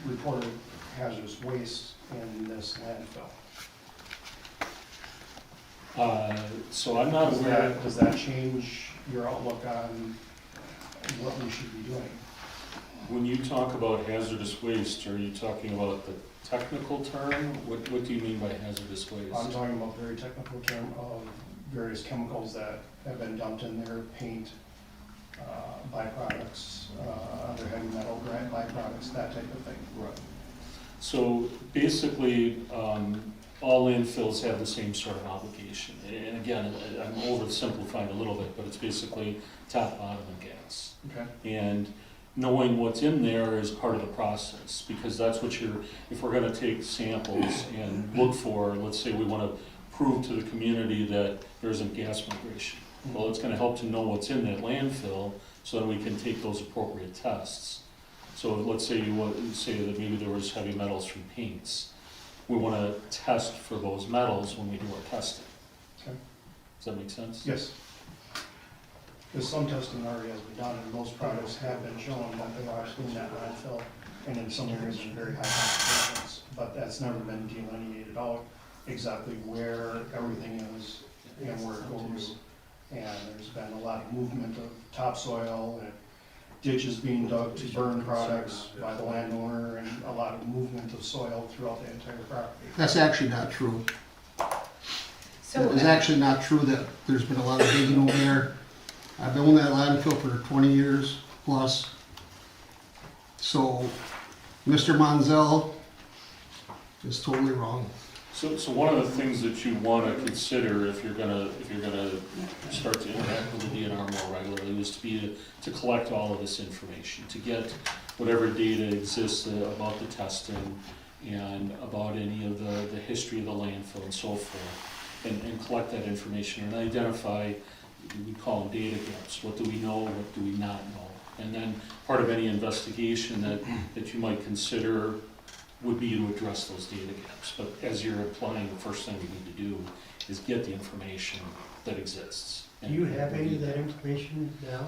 reported hazardous waste in this landfill. So I'm not aware. Does that change your outlook on what we should be doing? When you talk about hazardous waste, are you talking about the technical term? What do you mean by hazardous waste? I'm talking about very technical term of various chemicals that have been dumped in there, paint, byproducts, other heavy metal byproducts, that type of thing. Right. So basically, all landfills have the same sort of obligation. And again, I'm oversimplifying a little bit, but it's basically top, bottom, and gas. Okay. And knowing what's in there is part of the process, because that's what if we're gonna take samples and look for, let's say we wanna prove to the community that there isn't gas migration. Well, it's gonna help to know what's in that landfill, so that we can take those appropriate tests. So let's say say that maybe there was heavy metals from paints. We wanna test for those metals when we do our testing. Okay. Does that make sense? Yes. Because some testing already has been done, and most products have been shown that they are in that landfill, and in some areas in very high concentrations. But that's never been delineated out exactly where everything is and where it goes. And there's been a lot of movement of topsoil and ditches being dug to burn products by the landowner, and a lot of movement of soil throughout the entire property. That's actually not true. So, It's actually not true that there's been a lot of digging over there. I've owned that landfill for 20 years plus. So, Mr. Monzel is totally wrong. So one of the things that you want to consider if you're gonna start to interact with the DNR more regularly is to collect all of this information, to get whatever data exists about the testing and about any of the history of the landfill and so forth, and collect that information and identify, we call them data gaps. What do we know? What do we not know? And then part of any investigation that you might consider would be to address those data gaps. But as you're applying, the first thing we need to do is get the information that exists. Do you have any of that information now?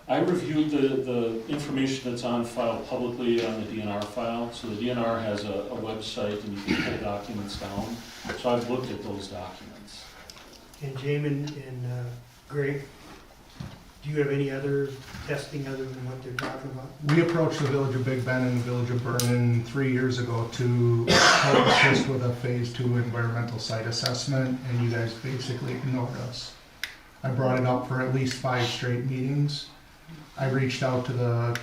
I reviewed the information that's on file publicly on the DNR file. So the DNR has a website and you can pull documents down. So I've looked at those documents. And Jamin and Greg, do you have any other testing other than what they're talking about? We approached the village of Big Bend and the village of Vernon 3 years ago to help assist with a phase 2 environmental site assessment, and you guys basically ignored us. I brought it up for at least 5 straight meetings. I reached out to the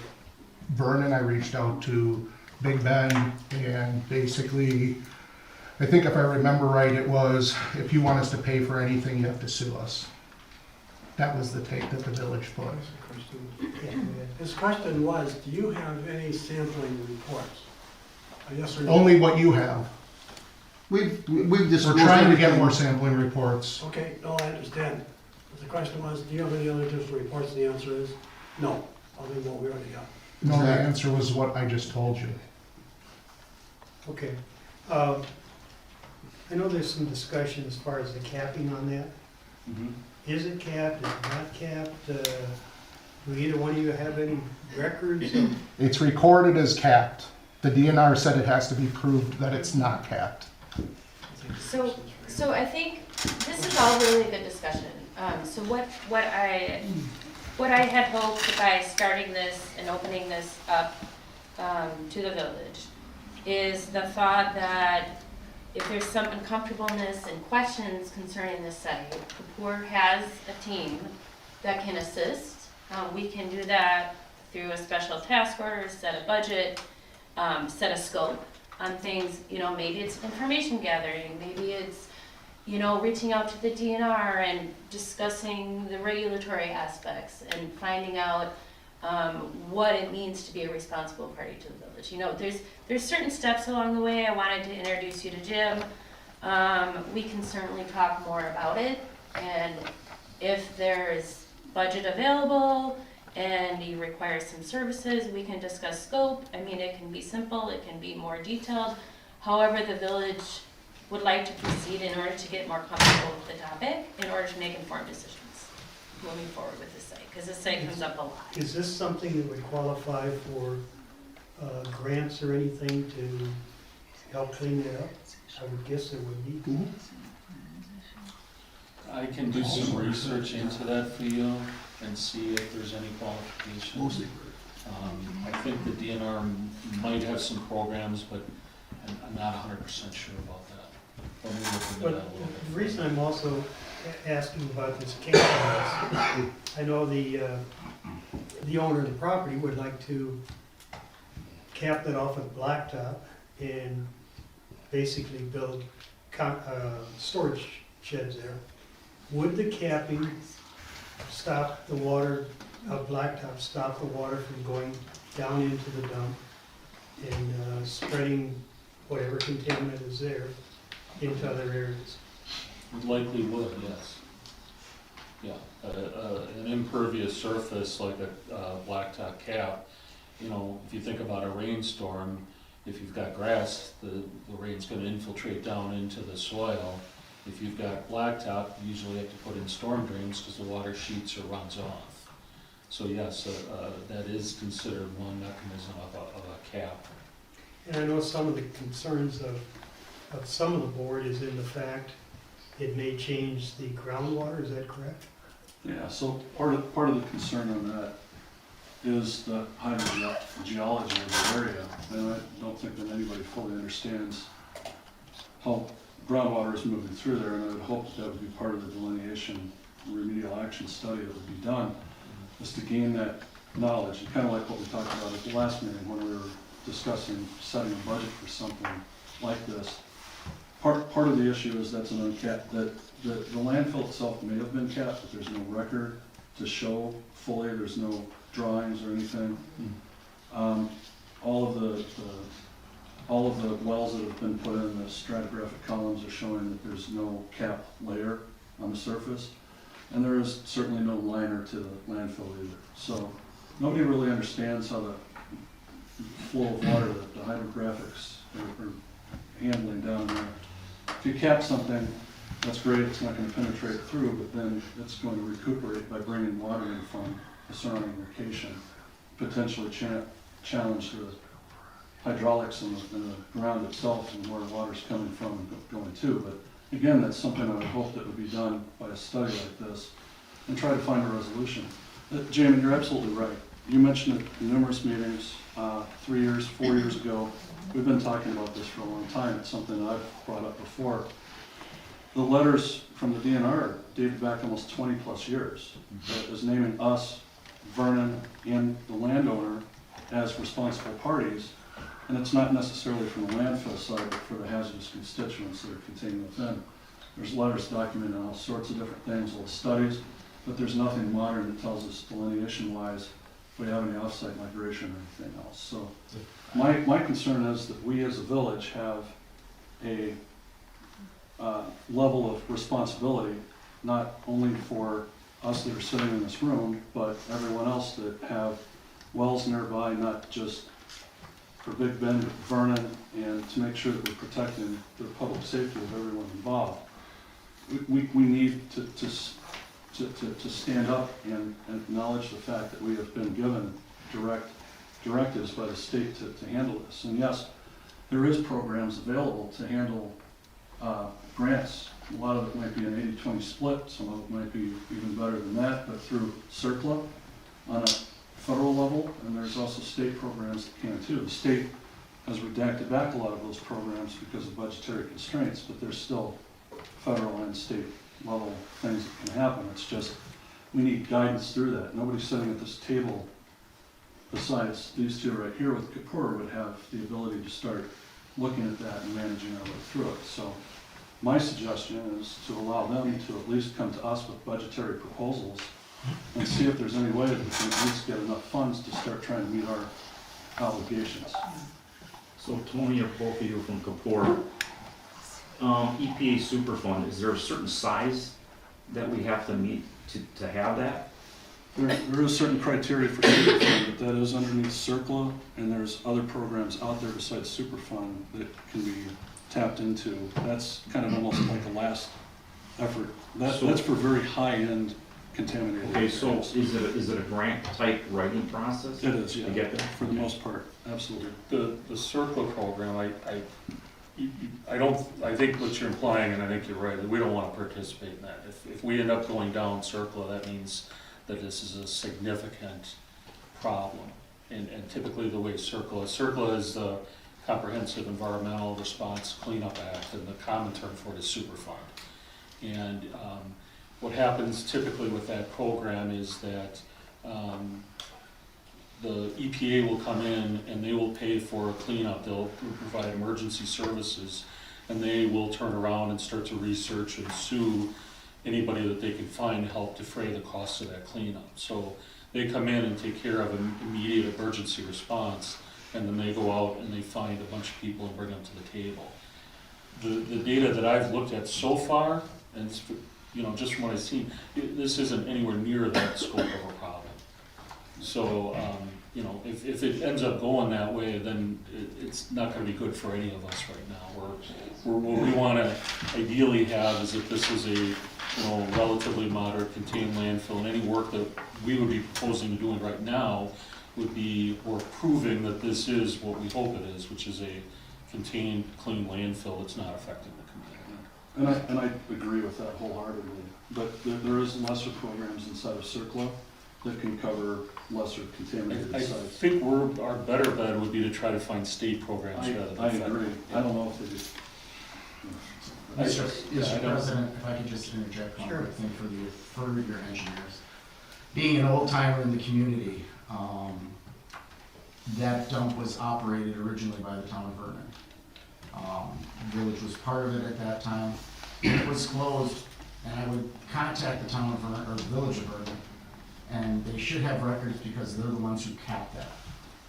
Vernon, I reached out to Big Bend, and basically, I think if I remember right, it was, if you want us to pay for anything, you have to sue us. That was the take that the village put. His question was, do you have any sampling reports? Yes or no? Only what you have. We're trying to get more sampling reports. Okay, no, I understand. But the question was, do you have any other additional reports? And the answer is no, other than what we already got. No, the answer was what I just told you. Okay. I know there's some discussion as far as the capping on that. Mm-hmm. Is it capped, is it not capped? Do either one of you have any records of? It's recorded as capped. The DNR said it has to be proved that it's not capped. so I think this is all really good discussion. So what I had hoped by starting this and opening this up to the village is the thought that if there's some uncomfortableness and questions concerning this site, Kapur has a team that can assist. We can do that through a special task order, set a budget, set a scope on things. Maybe it's information gathering, maybe it's, reaching out to the DNR and discussing the regulatory aspects and finding out what it means to be a responsible party to the village. There's certain steps along the way. I wanted to introduce you to Jim. We can certainly talk more about it, and if there's budget available and you require some services, we can discuss scope. It can be simple, it can be more detailed. However, the village would like to proceed in order to get more comfortable with the topic, in order to make informed decisions moving forward with this site, because this site comes up a lot. Is this something that would qualify for grants or anything to help clean it up? I would guess it would be. I can do some research into that for you and see if there's any qualifications. I think the DNR might have some programs, but I'm not 100% sure about that. Let me look into that a little bit. The reason I'm also asking about this case is, I know the owner of the property would like to cap that off with blacktop and basically build storage sheds there. Would the capping stop the water, blacktop stop the water from going down into the dump and spreading whatever contaminant is there into other areas? It likely would, yes. Yeah, an impervious surface like a blacktop cap, if you think about a rainstorm, if you've got grass, the rain's going to infiltrate down into the soil. If you've got blacktop, you usually have to put in storm drains because the water sheets or runs off. So yes, that is considered one mechanism of a cap. And I know some of the concerns of some of the board is in the fact it may change the groundwater, is that correct? Yeah, so part of the concern on that is the hydrogeology of the area. And I don't think that anybody fully understands how groundwater is moving through there, and I would hope that would be part of the delineation remedial action study that would be done, is to gain that knowledge. And kind of like what we talked about at the last meeting when we were discussing setting a budget for something like this. Part of the issue is that's an uncapped, that the landfill itself may have been capped, but there's no record to show fully, there's no drawings or anything. All of the wells that have been put in, the stratigraphic columns are showing that there's no cap layer on the surface. And there is certainly no liner to the landfill either. So nobody really understands how the flow of water, the hydrographics are handling down there. If you cap something, that's great, it's not going to penetrate through, but then it's going to recuperate by bringing water in from the surrounding location, potentially challenge the hydraulics in the ground itself and where water's coming from and going to. But again, that's something I would hope that would be done by a study like this and try to find a resolution. Jamie, you're absolutely right. You mentioned it in numerous meetings, 3 years, 4 years ago. We've been talking about this for a long time. It's something that I've brought up before. The letters from the DNR dated back almost 20 plus years. That is naming us, Vernon, and the landowner as responsible parties. And it's not necessarily from the landfill side, but for the hazardous constituents that are contained within. There's letters documenting all sorts of different things, little studies, but there's nothing modern that tells us delineation-wise if we have any off-site migration or anything else. So my concern is that we as a village have a level of responsibility, not only for us that are sitting in this room, but everyone else that have wells nearby, not just for Big Bend, but Vernon, and to make sure that we're protecting the public safety of everyone involved. We need to stand up and acknowledge the fact that we have been given directives by the state to handle this. And yes, there is programs available to handle grants. A lot of it might be an 80-20 split, some of it might be even better than that, but through CERCLA on a federal level, and there's also state programs that can too. The state has redacted back a lot of those programs because of budgetary constraints, but there's still federal and state level things that can happen. It's just, we need guidance through that. Nobody sitting at this table besides these two right here with Kapur would have the ability to start looking at that and managing our way through it. So my suggestion is to allow them to at least come to us with budgetary proposals and see if there's any way that we can at least get enough funds to start trying to meet our obligations. So Tony, or both of you from Kapur, EPA Superfund, is there a certain size that we have to meet to have that? There is certain criteria for Superfund, but that is underneath CERCLA, and there's other programs out there besides Superfund that can be tapped into. That's kind of almost like the last effort. That's for very high-end contaminated. Okay, so is it a grant type writing process? It is, yeah. To get there? For the most part, absolutely. The CERCLA program, I think what you're implying, and I think you're right, that we don't want to participate in that. If we end up going down CERCLA, that means that this is a significant problem. And typically the way CERCLA is the Comprehensive Environmental Response Cleanup Act, and the common term for it is Superfund. And what happens typically with that program is that the EPA will come in and they will pay for a cleanup. They'll provide emergency services, and they will turn around and start to research and sue anybody that they can find to help defray the costs of that cleanup. So they come in and take care of an immediate emergency response, and then they go out and they find a bunch of people and bring them to the table. The data that I've looked at so far, and it's, just from what I've seen, this isn't anywhere near that scope of a problem. So, if it ends up going that way, then it's not going to be good for any of us right now. What we want to ideally have is that this is a relatively moderate contained landfill, and any work that we would be proposing to doing right now would be, or proving that this is what we hope it is, which is a contained, clean landfill that's not affecting the community. And I agree with that wholeheartedly, but there is lesser programs inside of CERCLA that can cover lesser contaminated I sites. think our better bet would be to try to find state programs rather than I federal. agree. I don't know if they do. Mr. President, if I could just interject one quick thing for your engineers. Being an old timer in the community, that dump was operated originally by the town of Vernon. The village was part of it at that time. It was closed, and I would contact the town of Vernon, or the village of Vernon, and they should have records because they're the ones who capped that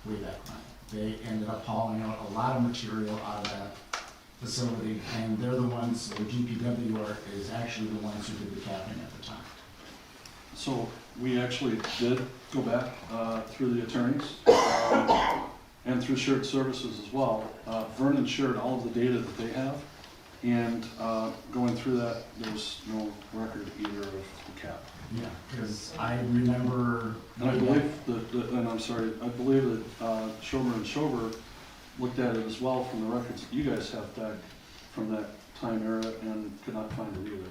way back when. They ended up hauling out a lot of material out of that facility, and they're the ones, the DPW is actually the ones who did the capping at the time. So we actually did go back through the attorneys and through shared services as well. Vernon shared all of the data that they have, and going through that, there's no record either of the cap. Yeah, because I remember. And I believe and I'm sorry, I believe that Schober and Schober looked at it as well from the records that you guys have back from that time era and could not find it either.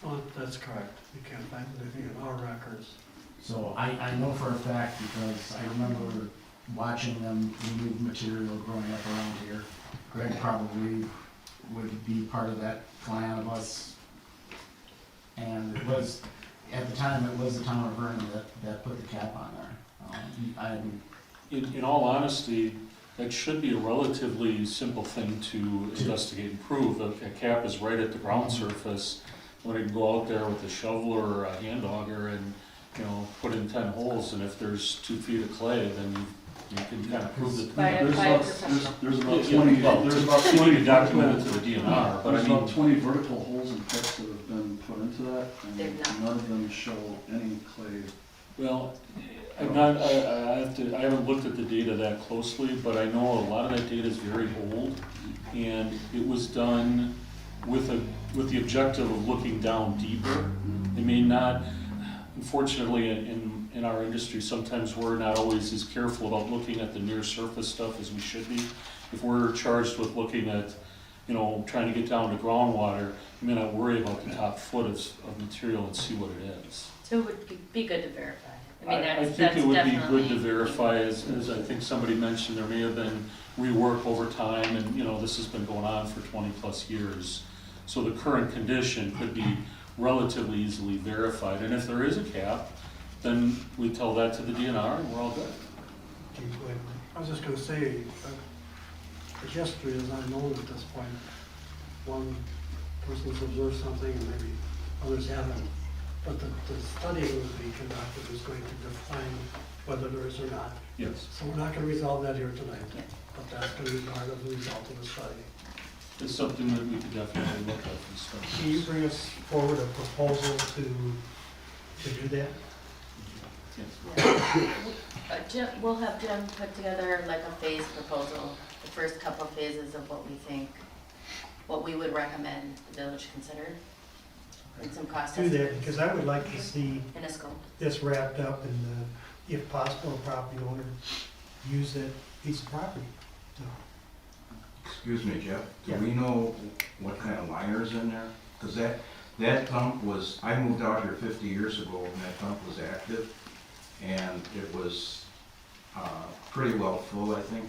Oh, that's correct. You can't find anything in our records. So I know for a fact because I remember watching them remove material growing up around here. Greg probably would be part of that clan of us. And it was, at the time, it was the town of Vernon that put the cap on there. In all honesty, that should be a relatively simple thing to investigate and prove. A cap is right at the ground surface. Somebody can go out there with a shovel or a hand auger and, put in 10 holes, and if there's 2 feet of clay, then you can kind of prove that. There's about 20 documented to the DNR, but there's about 20 vertical holes and pits that have been put into that, and none of them show any clay. Well, I haven't looked at the data that closely, but I know a lot of that data is very old, and it was done with the objective of looking down deeper. It may not, unfortunately, in our industry, sometimes we're not always as careful about looking at the near surface stuff as we should be. If we're charged with looking at, trying to get down to groundwater, we may not worry about the top foot of material and see what it is. So it would be good to verify. I think it would be good to verify, as I think somebody mentioned, there may have been rework over time, and this has been going on for 20+ years. So the current condition could be relatively easily verified, and if there is a cap, then we tell that to the DNR and we're all good. I was just going to say, the history is unknown at this point. One person's observed something and maybe others haven't. But the study would be conducted is going to define whether there is or not. Yes. So we're not going to resolve that here tonight, but that's going to be part of the result of the study. It's something that we could definitely look at and stuff. Can you bring us forward a proposal to do that? We'll have Jim put together like a phase proposal, the first couple phases of what we would recommend the village consider. And some cost Do that, estimates. because I would like to see In a scope. this wrapped up and, if possible, a property owner use that piece of property. Excuse me, Jeff, Yeah. do we know what kind of liner's in there? Because that dump was, I moved out here 50 years ago when that dump was active, and it was pretty well full, I think,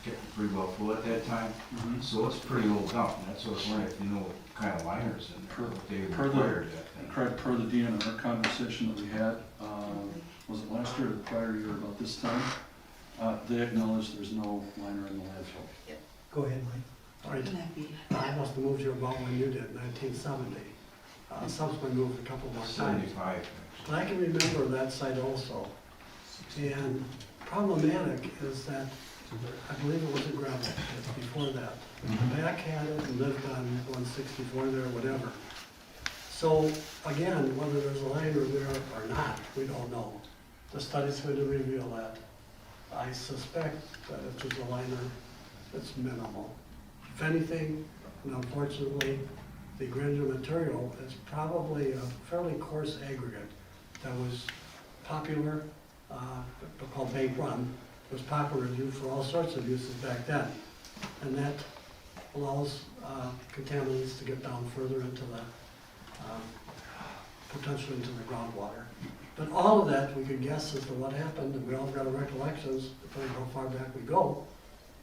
getting pretty well full at that time. So it's a pretty old dump, and that's what I was wondering if you know what kind of liners in there, what they required that thing. Correct, per the DNR conversation that we had, was it last year or the prior year about this time? They acknowledged there's no liner in the landfill. Go ahead, Mike. All right. I must have moved here about when you did, 1970. Subsequently moved a couple more times. 75. But I can remember that site also. And problematic is that I believe it was a gravel pit before that. The back had it and lived on 164 there, whatever. So again, whether there's a liner there or not, we don't know. The study's going to reveal that. I suspect that if there's a liner, it's minimal. If anything, and unfortunately, the granular material is probably a fairly coarse aggregate that was popular, called bank run, was popular used for all sorts of uses back then. And that allows contaminants to get down further into the, potentially into the groundwater. But all of that, we could guess as to what happened, and we all got our recollections, depending on how far back we go,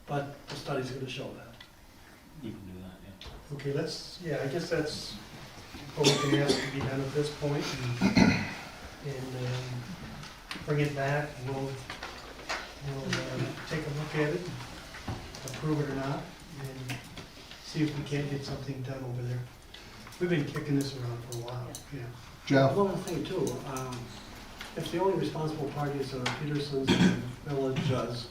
but the study's gonna show that. We can do that, yeah. Okay, I guess that's what we can ask to be done at this point, and bring it back, and we'll take a look at it, approve it or not, and see if we can't get something done over there. We've been kicking this around for a while, yeah. Jeff? One other thing too, if the only responsible parties are Peterson's and the village does,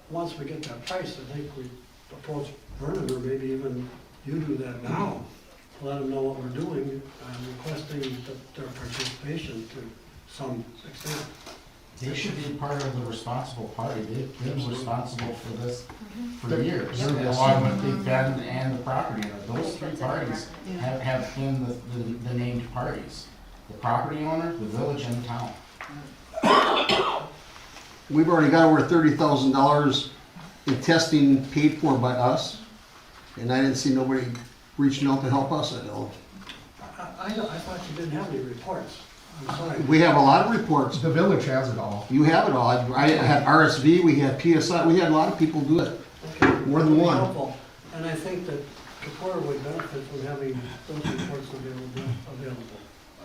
once we get that price, I think we approach Vernon, or maybe even you do that now. Let them know what we're doing, requesting their participation to some extent. They should be part of the responsible party. They've been responsible for this for years, Yep. along with Big Ben and the property owner. Those three parties have been the named parties. The property owner, the village, and the town. We've already got over $30,000 in testing paid for by us, and I didn't see nobody reaching out to help us at all. I thought you didn't have any reports. I'm sorry. We have a lot of reports. The village has it all. You have it all. I had RSV, we had PSI, we had a lot of people do it. Okay. More than one. Helpful. And I think that Kapur would benefit from having those reports available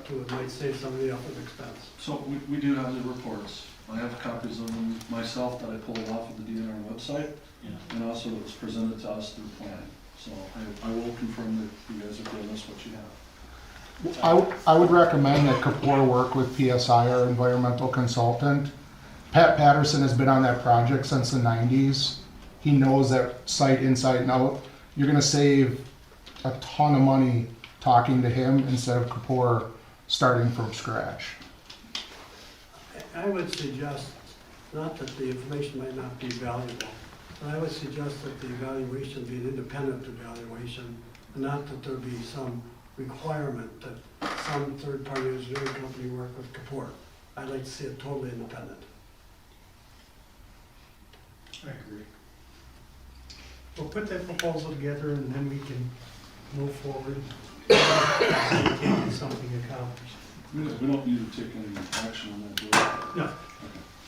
too. It might save some of the effort expense. So we do have the reports. I have copies of them myself that I pulled off of the DNR website, Yeah. and also it was presented to us through planning. So I will confirm that you guys are giving us what you have. I would recommend that Kapur work with PSI, our environmental consultant. Pat Patterson has been on that project since the 90s. He knows that site inside and out. You're gonna save a ton of money talking to him instead of Kapur starting from scratch. I would suggest, not that the information might not be valuable, but I would suggest that the evaluation be an independent evaluation, and not that there be some requirement that some third-party engineering company work with Kapur. I'd like to see it totally independent. I agree. We'll put that proposal together and then we can move forward. So we can get something accomplished. We don't need to take any action on that, do we? No.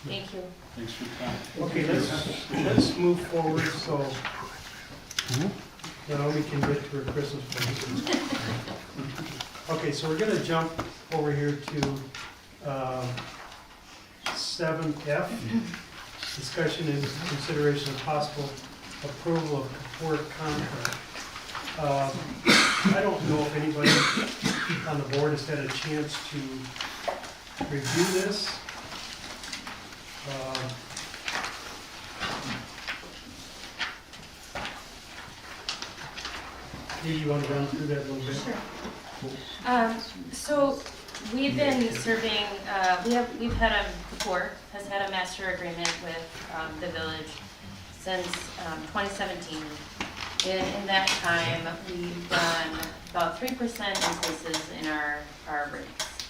Thank you. Thanks for your time. Okay, let's move forward so now we can get to our Christmas present. Okay, so we're gonna jump over here to 7F, discussion and consideration of possible approval of Kapur contract. I don't know if anybody on the board has had a chance to review this. Dee, you want to run through that a little bit? Sure. So we've been serving, we've had Kapur has had a master agreement with the village since 2017. In that time, we've done about 3% increases in our rates.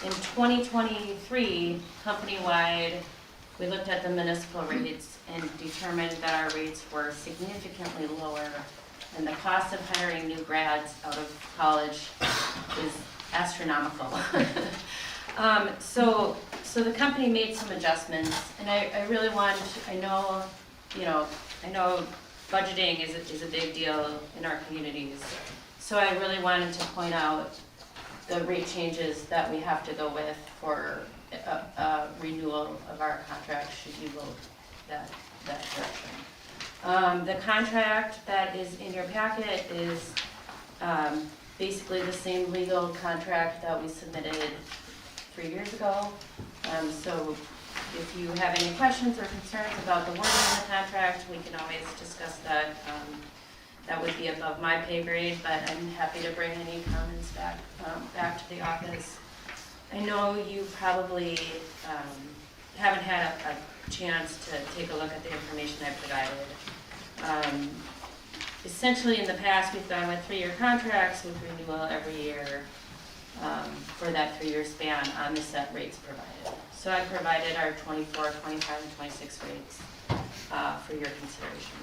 In 2023, company-wide, we looked at the municipal rates and determined that our rates were significantly lower, and the cost of hiring new grads out of college is astronomical. So the company made some adjustments, and I really want, I know budgeting is a big deal in our communities. So I really wanted to point out the rate changes that we have to go with for a renewal of our contract should you vote that direction. The contract that is in your packet is basically the same legal contract that we submitted 3 years ago. So if you have any questions or concerns about the wording of the contract, we can always discuss that. That would be above my pay grade, but I'm happy to bring any comments back to the office. I know you probably haven't had a chance to take a look at the information I provided. essentially in the past, we've gone with 3-year contracts with renewal every year for that 3-year span on the set rates provided. So I provided our 24, 25, and 26 rates for your consideration.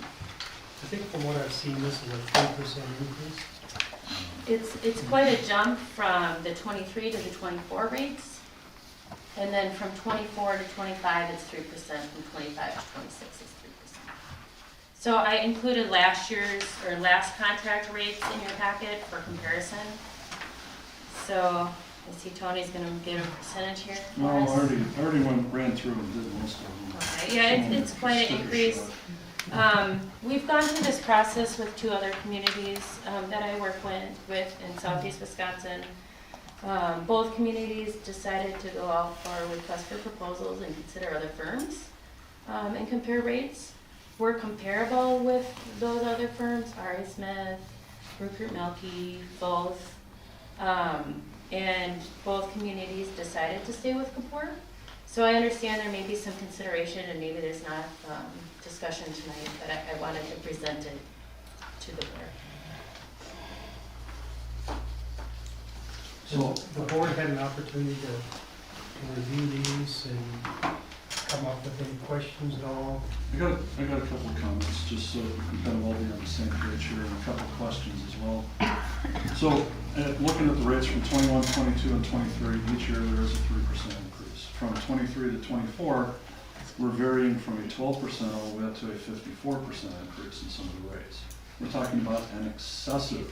I think from what I've seen, this is a 3% increase. It's quite a jump from the 23 to the 24 rates. And then from 24 to 25, it's 3%. From 25 to 26, it's 3%. So I included last contract rates in your packet for comparison. So I see Tony's gonna get a percentage here for No, I us. already ran through and did most of them. Okay, yeah, it's quite an increase. We've gone through this process with 2 other communities that I work with in southeast Wisconsin. Both communities decided to go out for request for proposals and consider other firms and compare rates. We're comparable with those other firms, R.A. Smith, Rupert Melke, both. And both communities decided to stay with Kapur. So I understand there may be some consideration and maybe there's not discussion tonight, but I wanted to present it to the board. So the board had an opportunity to review these and come up with any questions at all? I got a couple of comments, just so we can kind of all be on the same page here, and a couple of questions as well. So, looking at the rates from 21, 22, and 23, each year there is a 3% increase. From 23 to 24, we're varying from a 12% all the way up to a 54% increase in some of the rates. We're talking about an excessive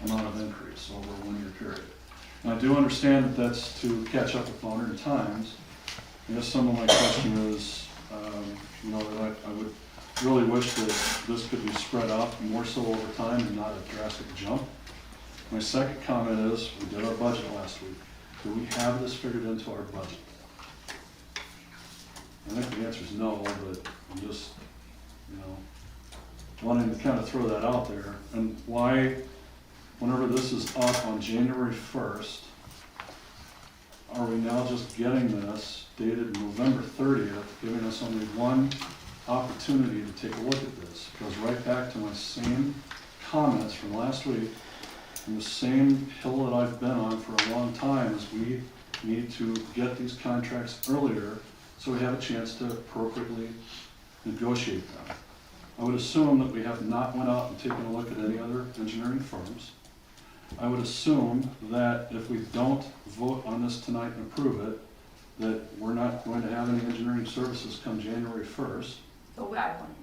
amount of increase over a 1-year period. And I do understand that that's to catch up with modern times. I guess some of my question is, that I would really wish that this could be spread out more so over time and not a drastic jump. My second comment is, we did our budget last week. Do we have this figured into our budget? I think the answer is no, but I'm just, wanting to kind of throw that out there. And why, whenever this is up on January 1st, are we now just getting this dated November 30th, giving us only one opportunity to take a look at this? It goes right back to my same comments from last week, and the same hill that I've been on for a long time is we need to get these contracts earlier so we have a chance to appropriately negotiate them. I would assume that we have not went out and taken a look at any other engineering firms. I would assume that if we don't vote on this tonight and approve it, that we're not going to have any engineering services come January 1st. But I wouldn't.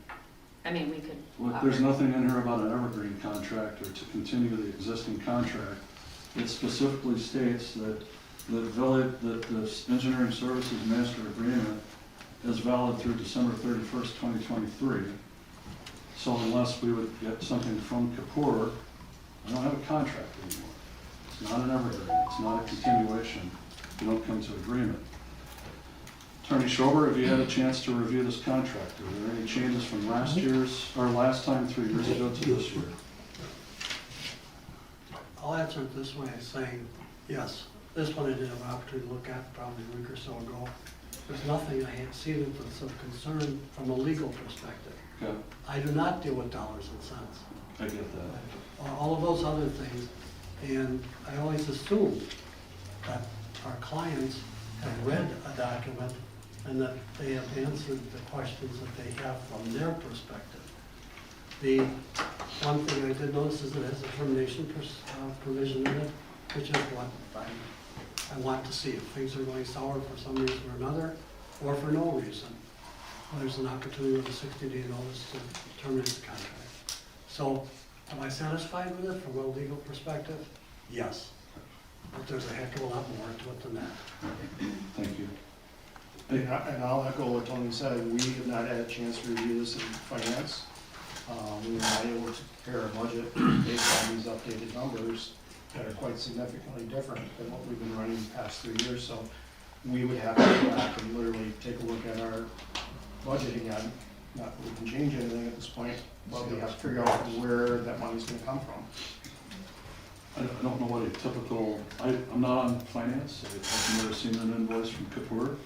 I mean, we could. Well, there's nothing in here about an evergreen contract or to continue the existing contract. It specifically states that this engineering services master agreement is valid through December 31st, 2023. So unless we would get something from Kapur, I don't have a contract anymore. It's not an evergreen, it's not a continuation. We don't come to agreement. Attorney Schober, have you had a chance to review this contract? Are there any changes from last time 3 years ago to this year? I'll answer it this way, saying, yes, this one I did have an opportunity to look at probably a week or so ago. There's nothing I had seen that's of concern from a legal perspective. Okay. I do not deal with dollars and cents. I get that. All of those other things, and I always assume that our clients have read a document and that they have answered the questions that they have from their perspective. The one thing I did notice is it has a termination provision in it, which is what I want to see. If things are going sour for some reason or another, or for no reason, there's an opportunity with a 60-day notice to terminate the contract. So, am I satisfied with it from a legal perspective? Yes. But there's a heck of a lot more to it than that. Thank you. And I'll echo what Tony said. We have not had a chance to review this in finance. We were not able to prepare a budget based on these updated numbers that are quite significantly different than what we've been running the past 3 years. So we would have to go back and literally take a look at our budget again. Not that we can change anything at this point, but we have to figure out where that money's going to come from. I don't know what a typical, I'm not on finance. I've never seen an invoice from Kapur.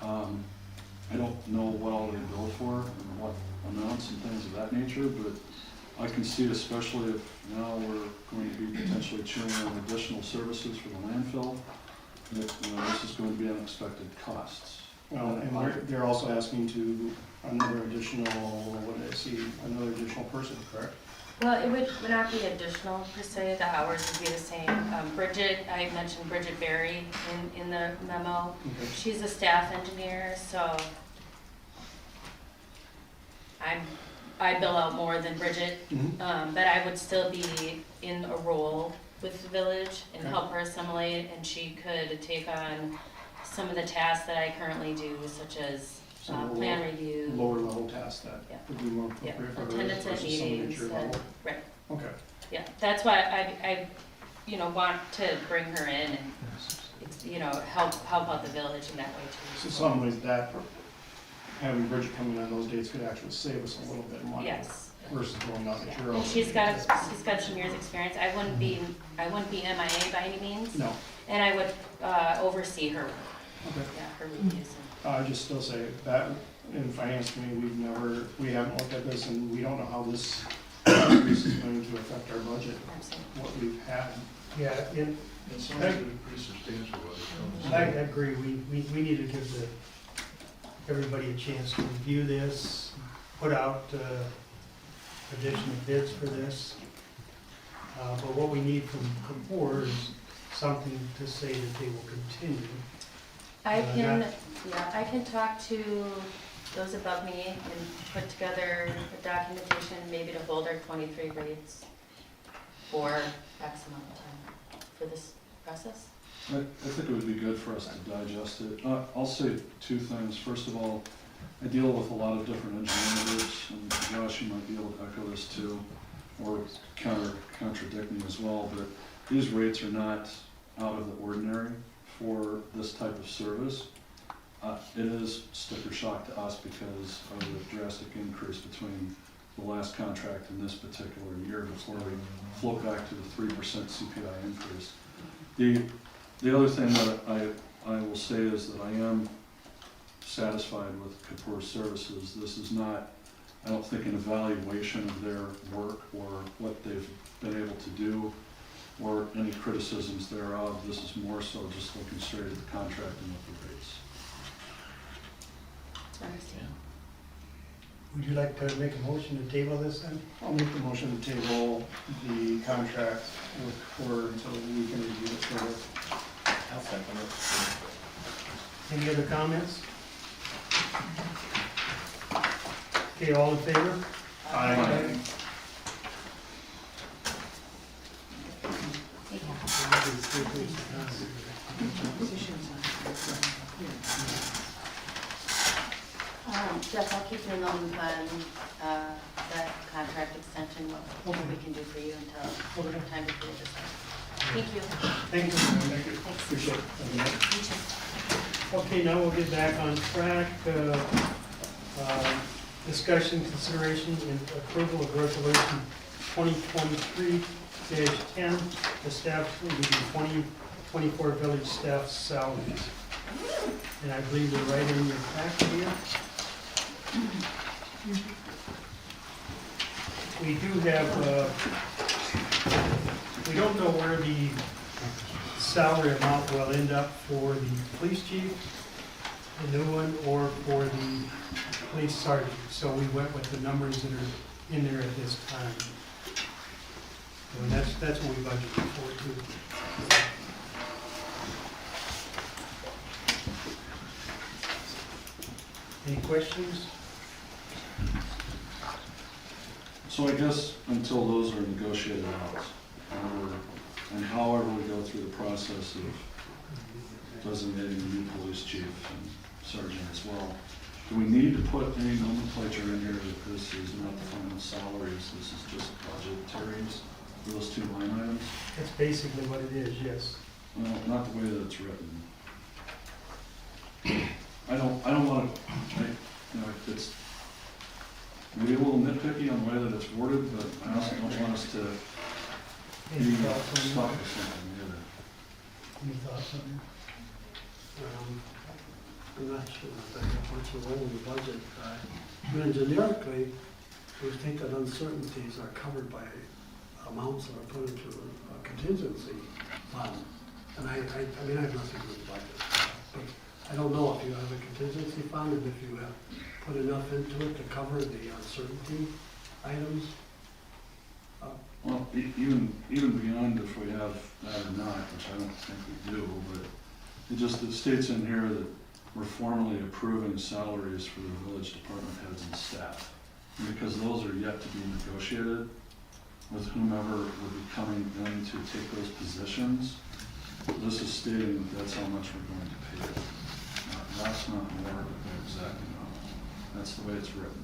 I don't know what all they bill for and what amounts and things of that nature, but I can see, especially if now we're going to be potentially chewing on additional services for the landfill, that, this is going to be unexpected costs. Well, and they're also asking to another additional, what did I see, another additional person, correct? Well, it would not be additional per se, the hours would be the same. Bridget, I mentioned Bridget Berry in the memo. Okay. She's a staff engineer, so I bill out more than Bridget, but I would still be in a role with the village and help her assimilate, and she could take on some of the tasks that I currently do, such as plan review. Lower level tasks that Yeah. would be more appropriate for her Attendance at versus somebody at meetings, your level. right. Okay. Yeah, that's why I want to bring her in and, help out the village in that way So too. some ways that, having Bridget come in on those dates could actually save us a little bit of money. Yes. Versus going out at your own. And she's got some years' experience. I wouldn't be MIA by any means. No. And I would oversee her work. Okay. Yeah, her reviews. I just still say that in finance committee, we haven't looked at this and we don't know how this increase is going to affect our budget, what we've had. Yeah, and It sounds to be pretty substantial. I agree, we need to give everybody a chance to review this, put out additional bids for this. But what we need from Kapur is something to say that they will continue. I can talk to those above me and put together a documentation, maybe to hold our 23 rates for X amount of time for this process. I think it would be good for us to digest it. I'll say two things. First of all, I deal with a lot of different engineering groups, and Josh, you might be able to echo this too, or contradict me as well, but these rates are not out of the ordinary for this type of service. It is sticker shock to us because of the drastic increase between the last contract and this particular year before we float back to the 3% CPI increase. The other thing that I will say is that I am satisfied with Kapur's services. This is not, I don't think, an evaluation of their work or what they've been able to do or any criticisms thereof. This is more so just looking straight at the contract and at the rates. I understand. Would you like to make a motion to table this then? I'll make the motion to table the contract with Kapur until we can review it further. I'll second it. Any other comments? Okay, all in favor? Aye. Jeff, I'll keep you in the loop on that contract extension, what we can do for you until time to figure this out. Thank you. Thank you. Thank you. Thanks. Appreciate it. Okay, now we'll get back on track. Discussion, consideration, and approval of resolution 2023-10, establishing the 2024 village staff salaries. And I believe they're right in your packet here. We do have, we don't know where the salary amount will end up for the police chief, the new one, or for the police sergeant. So we went with the numbers that are in there at this time. And that's what we budgeted for too. Any questions? So I guess until those are negotiated out, and however we go through the process of designating the new police chief and sergeant as well, do we need to put any nomenclature in here that this is not the final salaries, this is just budgetaries for those two line items? That's basically what it is, yes. Well, not the way that it's written. I don't want to, it's maybe a little nitpicky on the way that it's worded, but I also don't want us to be stuck with something either. Any thoughts on that? I'm not sure if that much a role in the budget. I mean, generically, we think that uncertainties are covered by amounts that are put into a contingency fund. And I mean, I have nothing to do with budget, but I don't know if you have a contingency fund and if you have put enough into it to cover the uncertainty items. Well, even beyond if we have that or not, which I don't think we do, but it states in here that we're formally approving salaries for the village department heads and staff. And because those are yet to be negotiated with whomever would be coming in to take those positions, this is stating that that's how much we're going to pay. That's not more, but the exact amount. That's the way it's written.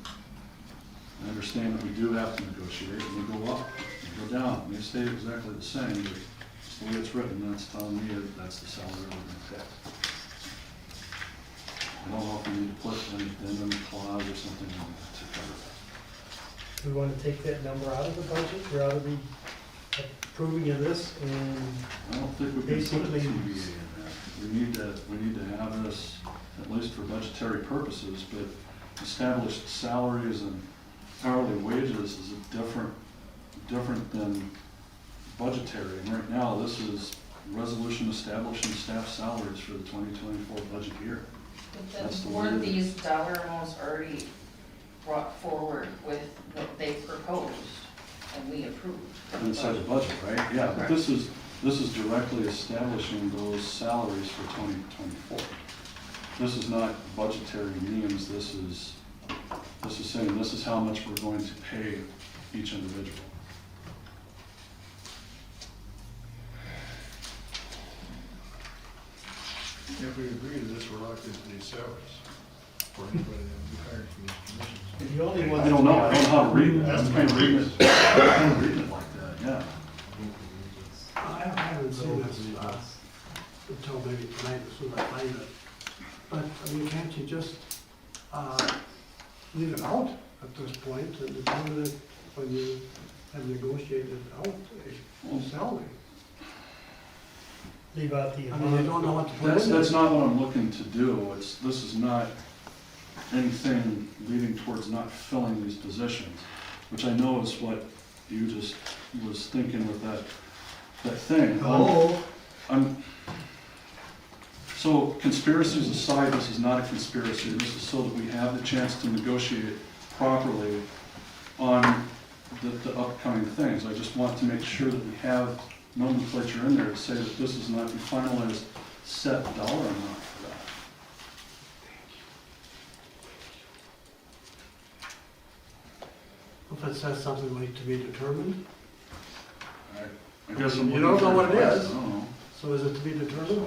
I understand that we do have to negotiate, and we go up, we go down, and they stay exactly the same, but it's the way it's written, that's telling me that that's the salary we're gonna pay. I don't know if we need to put an addendum clause or something in that to cover that. We want to take that number out of the budget, or out of the approving of this, and I don't think we can put a basically, TVA in there. We need to have this, at least for budgetary purposes, but established salaries and hourly wages is different than budgetary. And right now, this is resolution establishing staff salaries for the 2024 budget year. That's the way Weren't it is. these dollar amounts already brought forward with what they proposed and we approved? Inside the budget, right? Yeah, but this is directly establishing those salaries for 2024. This is not budgetary means, this is saying this is how much we're going to pay each individual. If we agree to this, we're locked into these salaries for anybody that we hire for these positions. the only one. I don't know how to read that. I'm kind of reading it like that, yeah. I haven't seen this until maybe tonight, as soon as I find it. But, I mean, can't you just leave it out at this point and determine it when you have negotiated out a salary? Leave out the I mean, you don't know what to put in there. That's not what I'm looking to do. This is not anything leading towards not filling these positions, which I know is what you just was thinking with that thing. So conspiracies aside, this is not a conspiracy. This is so that we have the chance to negotiate properly on the upcoming things. I just want to make sure that we have nomenclature in there to say that this is not the finalized set dollar amount for that. If it says something like to be determined, I guess I'm you don't know what it looking for is. advice. I don't know. So is it to be determined?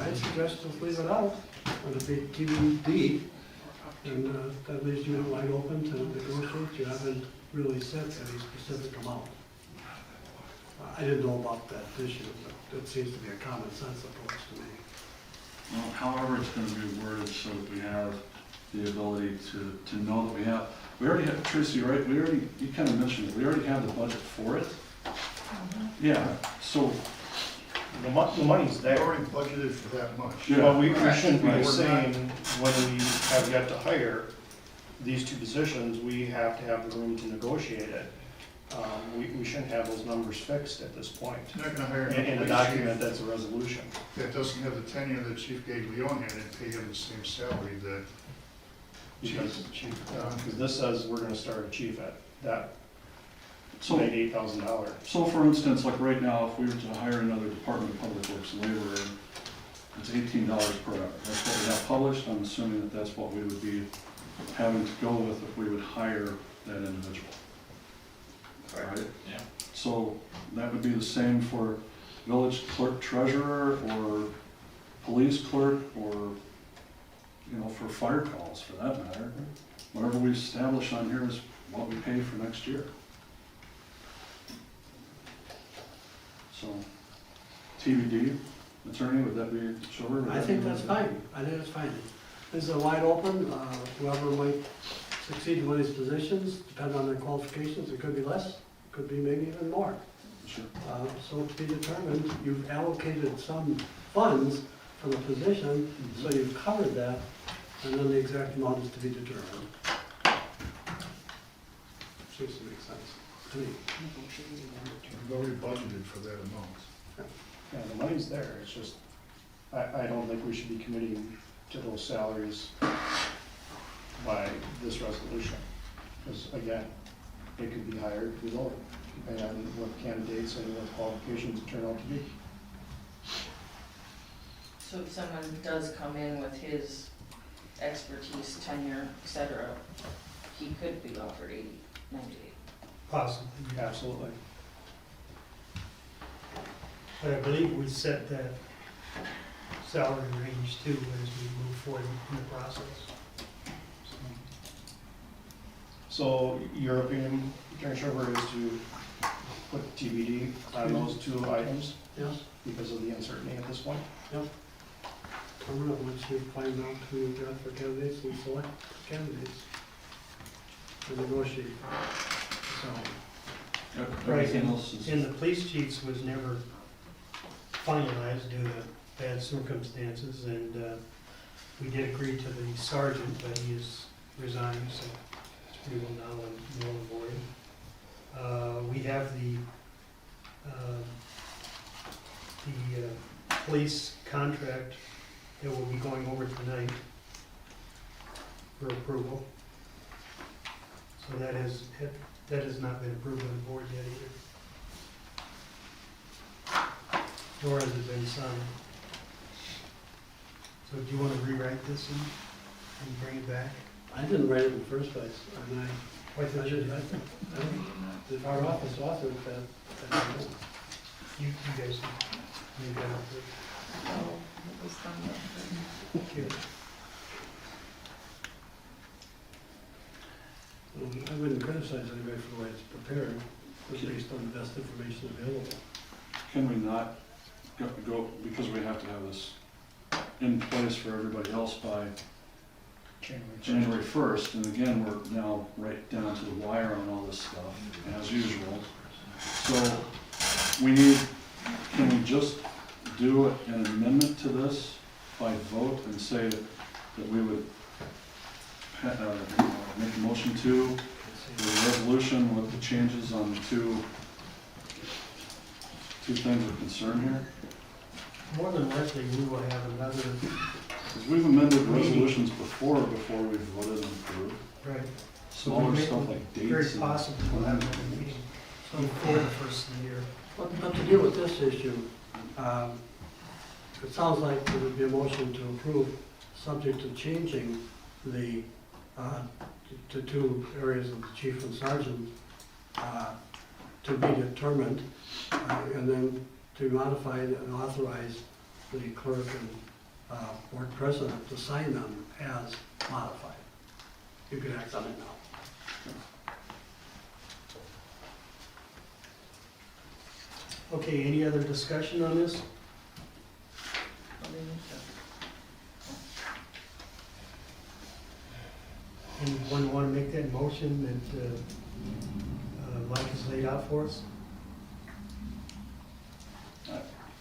I'd suggest just leave it out, and if it be TBD, and that leaves you wide open to negotiate. You haven't really set any specific amount. I didn't know about that issue, but it seems to be a common sense approach to me. Well, however it's gonna be worded so that we have the ability to know that we already have, Tracy, right, you kind of mentioned it, we already have the budget for it. Yeah, so. The money's They there. already budgeted for that much. Yeah. Well, we shouldn't be Right. saying, when we have yet to hire these two positions, we have to have the room to negotiate it. We shouldn't have those numbers fixed at this point. You're not gonna hire In a a police document, chief that's a resolution. that doesn't have the tenure that Chief Gaglione had and pay him the same salary that Because this says we're gonna start a chief at that, So- make $8,000. So for instance, like right now, if we were to hire another Department of Public Works laborer, it's $18 per hour. That's what we have published. I'm assuming that that's what we would be having to go with if we would hire that individual. Right? Yeah. So that would be the same for village clerk treasurer or police clerk or, for fire calls for that matter. Whatever we establish on here is what we pay for next year. So, TBD, attorney, would that be shorter? I think that's fine. I think it's fine. It's a wide open, whoever might succeed in one of these positions, depending on their qualifications, it could be less, could be maybe even more. Sure. So to be determined, you've allocated some funds for the position, so you've covered that, and then the exact amount is to be determined. Seems to make sense to me. We've already budgeted for that amount. Yeah, the money's there, it's just, I don't think we should be committing to those salaries by this resolution. Because again, it could be higher, it could be lower, depending on what candidates and what qualifications turn out to be. So if someone does come in with his expertise, tenure, et cetera, he could be offered 80, 90. Possibly. Absolutely. But I believe we set that salary range too as we move forward in the process. So your opinion, Attorney Sherber, is to put TBD on those two items Yes, because of the uncertainty at this point? yep. Turn it once you find out who you've got for candidates and select candidates. And negotiate. So, Right, Everything else is. and the police chiefs was never finalized due to bad circumstances, and we did agree to the sergeant, but he is resigned, so it's pretty well now and null and void. We have the police contract that will be going over tonight for approval. So that has not been approved by the board yet either. Nor has it been signed. So do you want to rewrite this and bring it back? I didn't write it in the first place, and Why thought you did? if our office authored that, You guys, you got it. Oh, it was done. Okay. I wouldn't criticize anybody for the way it's prepared, it's based on the best information available. Can we not go, because we have to have this in place for everybody else by January 1st, and again, we're now right down to the wire on all this stuff, as usual. So, can we just do an amendment to this by vote and say that we would make a motion to the resolution with the changes on the two things of concern here? More than likely, we will have another. Because we've amended resolutions before we've voted and approved. Right. Smaller stuff like dates. Very and- possible we'll have another meeting before the first of the year. But to deal with this issue, it sounds like there would be a motion to approve, subject to changing the, to two areas of the chief and sergeant, to be determined, and then to modify and authorize the clerk and board president to sign them as modified. You can act on it now. Okay, any other discussion on this? Anyone want to make that motion that Mike has laid out for us?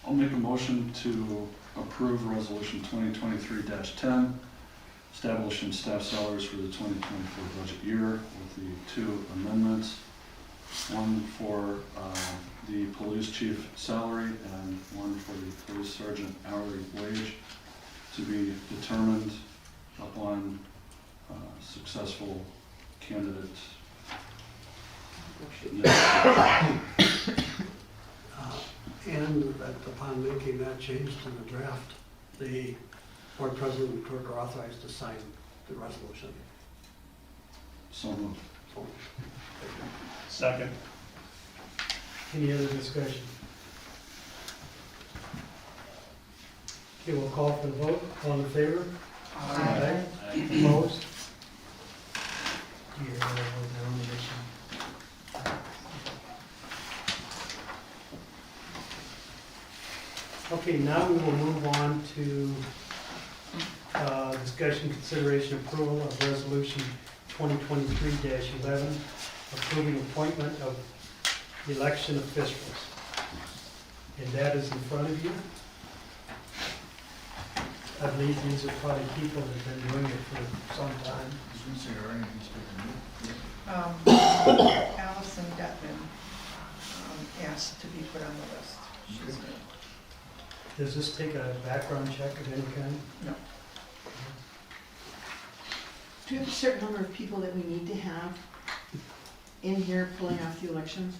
I'll make a motion to approve resolution 2023-10, establishing staff salaries for the 2024 budget year with the two amendments. One for the police chief salary and one for the police sergeant hourly wage to be determined upon successful candidate. And that upon making that change to the draft, the board president and clerk are authorized to sign the resolution. So moved. Second. Any other discussion? Okay, we'll call for the vote. All in favor? Aye. Opposed? You're gonna vote down the issue. Okay, now we will move on to discussion, consideration, approval of resolution 2023-11, approving appointment of election officials. And that is in front of you. I believe these are probably people that have been doing it for some time. Allison Detman asked to be put on the list. She's new. Does this take a background check of any kind? No. Do you have a certain number of people that we need to have in here pulling off the elections?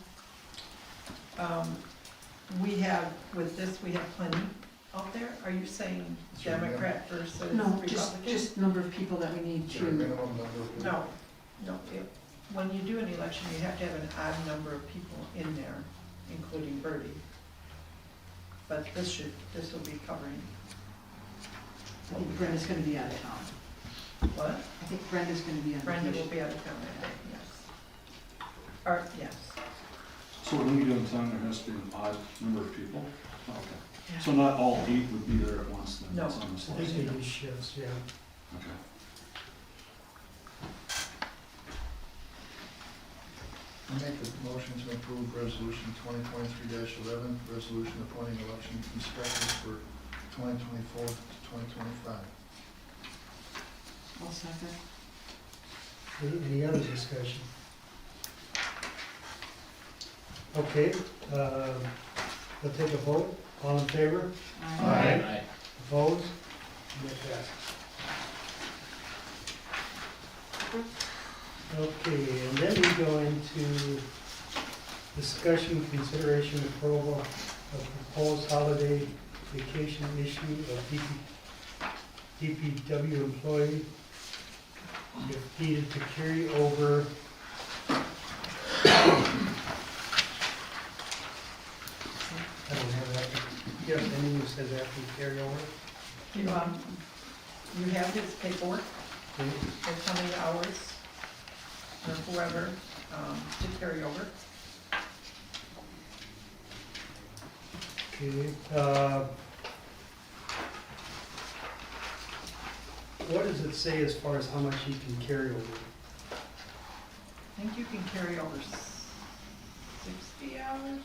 We have, with this, we have plenty out there. Are you saying Democrat versus No, Republican? just number of people that we need to. No, no. When you do an election, you have to have an odd number of people in there, including Bertie. But this will be covering. I think Brenda's gonna be out of town. What? I think Brenda's gonna be on Brenda will vacation. be out of town that day, yes. Or, yes. So at any given time, there has to be an odd number of people? Okay. Yeah. So not all 8 would be there at once then? No. That's on the I slide. think they use shifts, yeah. Okay. I make the motion to approve resolution 2023-11, resolution appointing election inspectors for 2024 to 2025. I'll second. Any other discussion? Okay, we'll take a vote. All in favor? Aye. Opposed? And it passes. Okay, and then we go into discussion, consideration, approval of proposed holiday vacation issue of DPW employee if needed to carry over I don't have that. You have anything that says after carry over? You have his paperwork, Okay. and how many hours, or whoever, to carry over. Okay, what does it say as far as how much you can carry over? I think you can carry over 60 hours.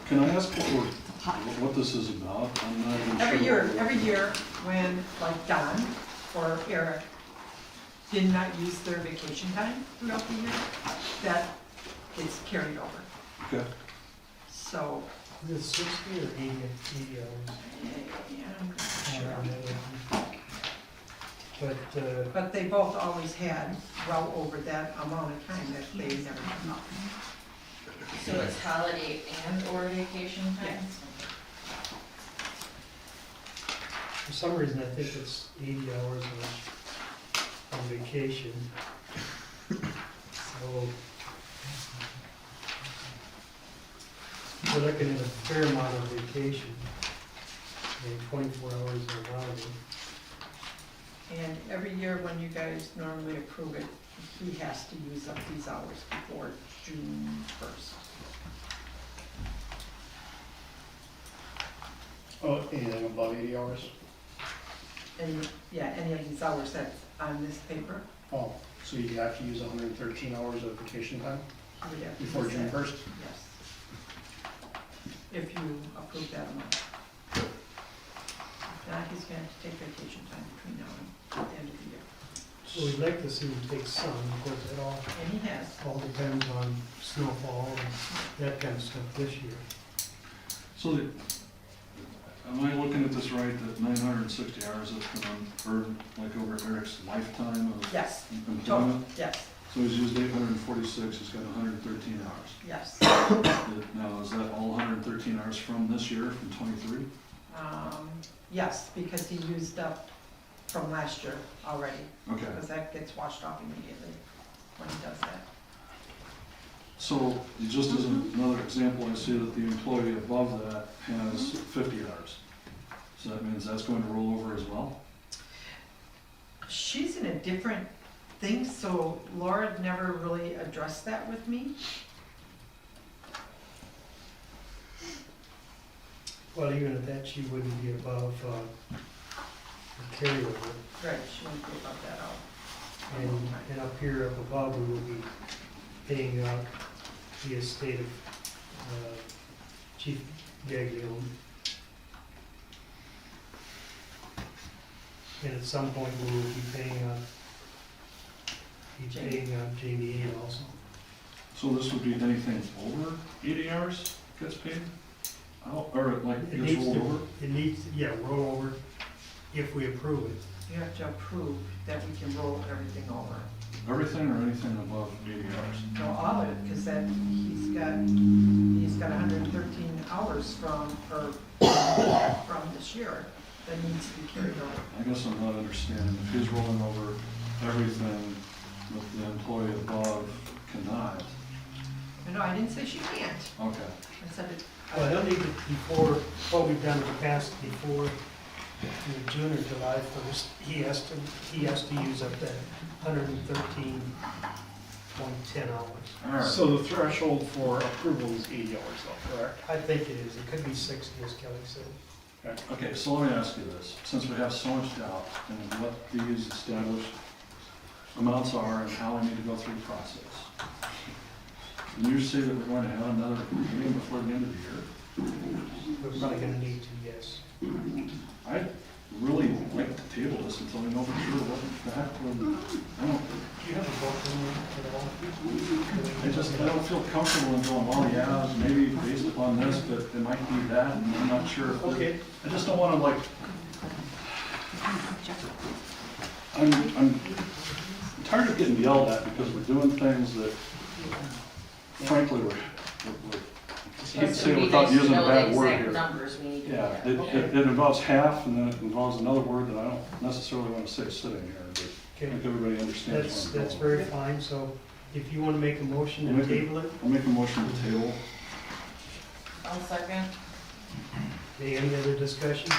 Can I ask what this is about? I'm not even sure. Every year, when like Don or Eric did not use their vacation time throughout the year, that gets carried over. Okay. So, Is it 60 or 80 hours? yeah, I'm not sure. But, But they both always had well over that amount of time that they never took off. So it's holiday and or vacation time? Yes. for some reason, I think it's 80 hours on vacation. So, we're looking at a fair amount of vacation, and 24 hours of holiday. And every year when you guys normally approve it, he has to use up these hours before June 1st. Oh, anything above 80 hours? And, yeah, any of these hours that's on this paper, Oh, so you have to use 113 hours of vacation time he would have to before use June that. 1st? Yes. If you approve that amount. If not, he's gonna have to take vacation time between now and the end of the year. So we'd like to see him take some, of course, it all, And he has. all depends on snowfall and that kind of stuff this year. So am I looking at this right, that 960 hours has been earned, like over Eric's lifetime of Yes. employment? Yes, So he's used 846, he's got 113 hours. yes. Now, is that all 113 hours from this year, from '23? Yes, because he used up from last year already. Okay. Because that gets washed off immediately when he does that. So, just as another example, I see that the employee above that has 50 hours. So that means that's going to roll over as well? She's in a different thing, so Laura never really addressed that with me. Well, even at that, she wouldn't be above the carryover. Right, she won't be above that out. And up here, up above, we will be paying out the estate of Chief Gaglione. And at some point, we will be paying, Jamie Aid also. So this would be anything over 80 hours gets paid? Oh, or like It gets needs rolled to, over? it needs, yeah, roll over if we approve it. You have to approve that we can roll everything over. Everything or anything above 80 hours? No, all of it, because then he's got 113 hours from this year that needs to be carried over. I guess I'm not understanding. If he's rolling over everything that the employee above cannot, No, I didn't say she can't. okay. I said it. Well, he'll need it before, what we've done in the past, before June or July 1st, he has to use up that 113.10 hours. All right. So the threshold for approval is 80 hours though, correct? I think it is, it could be 60, as Kelly said. Okay, so let me ask you this. Since we have so much doubt in what these established amounts are and how we need to go through the process, and you say that we're going to have another meeting before the end of the year, We're probably gonna need to, yes. I'd really like to table this until we know for sure what the heck we're, I don't, Do you have a vote in there at all? I don't feel comfortable in going, well, yeah, maybe based upon this, but it might be that, and I'm not sure. if it- Okay. I just don't wanna like, I'm tired of getting yelled at because we're doing things that frankly we're I hate to say it without using a bad word here. Numbers we need to. Yeah, Okay. it involves half, and then it involves another word that I don't necessarily want to say sitting here, but I Okay, think everybody understands. that's where I'm very fine, so if you wanna make a motion to table it, I'll make a motion to table. I'll second. any other discussion?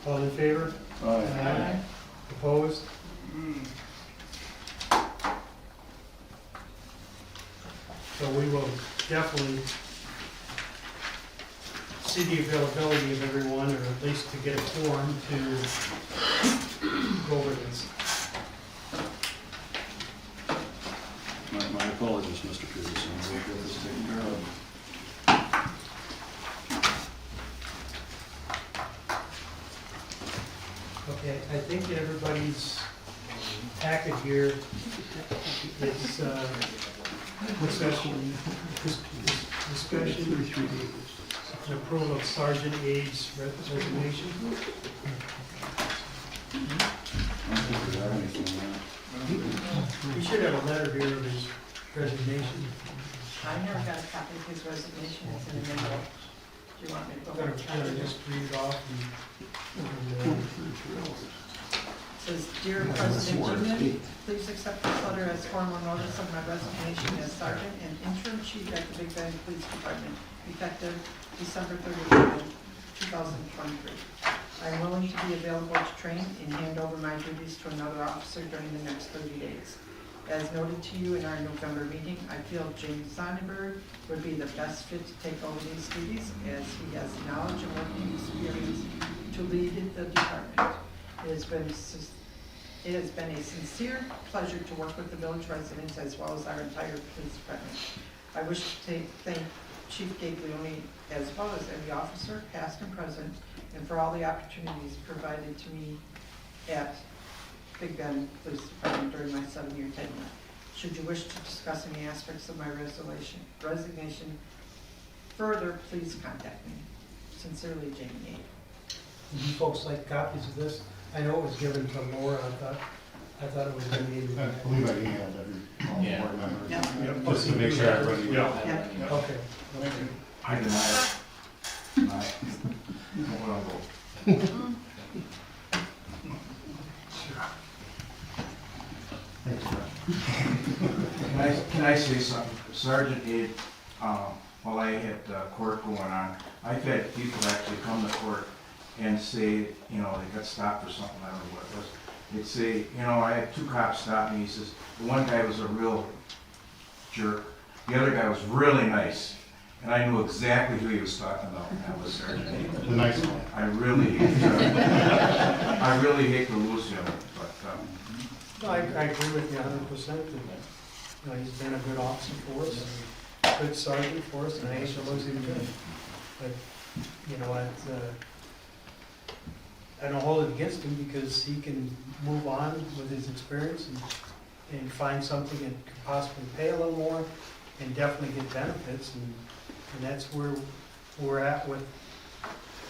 All in favor? Aye. Opposed? So we will definitely see the availability of everyone, or at least to get a quorum to go over this. My apologies, Mr. Peterson, we'll get this taken care of. Okay, I think everybody's packet here is, discussion, and approval of Sergeant Ade's resignation. I don't think we have anything on that. We should have a letter here of his resignation. I never got a copy of his resignation, it's in the envelope. Do you want me to go? I'm gonna just read it off and Says, "Dear President Jim, please accept this letter as formal notice of my resignation as Sergeant and Interim Chief at the Big Bend Police Department, effective December 31, 2023. I am willing to be available to train and hand over my duties to another officer during the next 30 days. As noted to you in our November meeting, I feel James Sonnenberg would be the best fit to take over these duties, as he has knowledge and working experience to lead the department. It has been a sincere pleasure to work with the village residents as well as our entire police department. I wish to thank Chief Gaglione as well as every officer, past and present, and for all the opportunities provided to me at Big Bend Police Department during my 7-year tenure. Should you wish to discuss any aspects of my resignation further, please contact me. Sincerely, Jamie Aid." would you folks like copies of this? I know it was given to Laura, I thought it was gonna be. I believe I emailed all the board members. Yeah. Just to make sure everybody. Yeah. Okay. I deny it. Deny it. No, I'll vote. Can I say something? Sergeant Aid, while I had court going on, I've had people actually come to court and say, you know, they got stopped for something, I don't know what it was. They'd say, you know, I had 2 cops stop me. He says, the one guy was a real jerk. The other guy was really nice. And I knew exactly who he was talking about. That was Sergeant Aid. The nice one. I really hate to lose him, but, No, I agree with you 100%. He's been a good officer for us. good sergeant for us, and I hate to lose him too. But, you know, I don't hold it against him because he can move on with his experience and find something that could possibly pay a little more and definitely get benefits, and that's where we're at with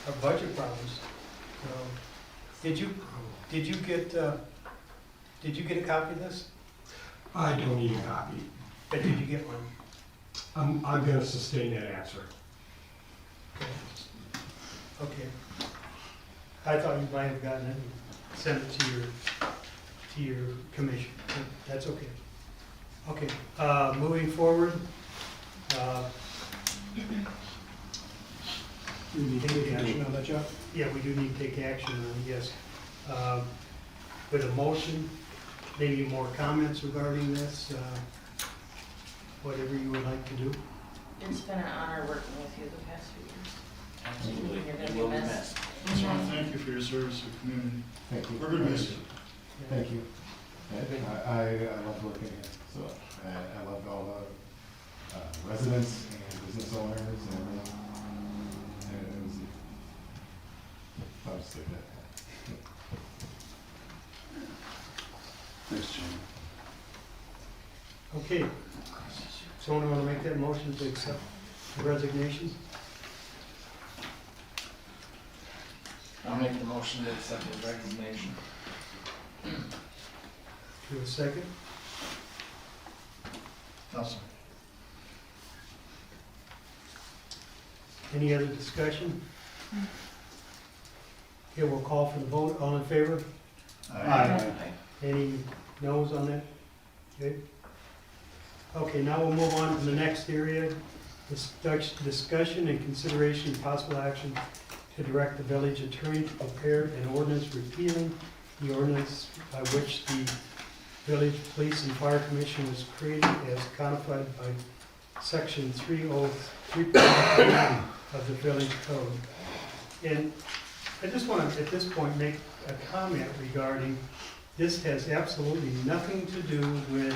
our budget problems. So, did you get a copy of this? I don't need a copy. But did you get one? I'm gonna sustain that answer. Okay. I thought you might have gotten it and sent it to your commission, but that's okay. Okay, moving forward. Do we need to take action on that, Jeff? Yeah, we do need to take action on it, yes. With a motion, maybe more comments regarding this, whatever you would like to do. It's been an honor working with you the past few years. Absolutely. You're You gonna will be be missed. missed. Just want to thank you for your service to the community. Thank you. We're gonna miss you. Thank you. I love working here, so I loved all the residents and business owners and everything. And it was, I'll just like that. Thanks, Jim. Okay. Someone want to make that motion to accept the resignation? I'll make the motion to accept his resignation. Do a second? Awesome. Any other discussion? Okay, we'll call for the vote. All in favor? Aye. Any no's on that? Okay. Okay, now we'll move on to the next area. Discussion and consideration of possible action to direct the village attorney to prepare an ordinance repealing the ordinance by which the village police and fire commission was created as codified by section 303.3 of the village code. And I just want to, at this point, make a comment regarding, this has absolutely nothing to do with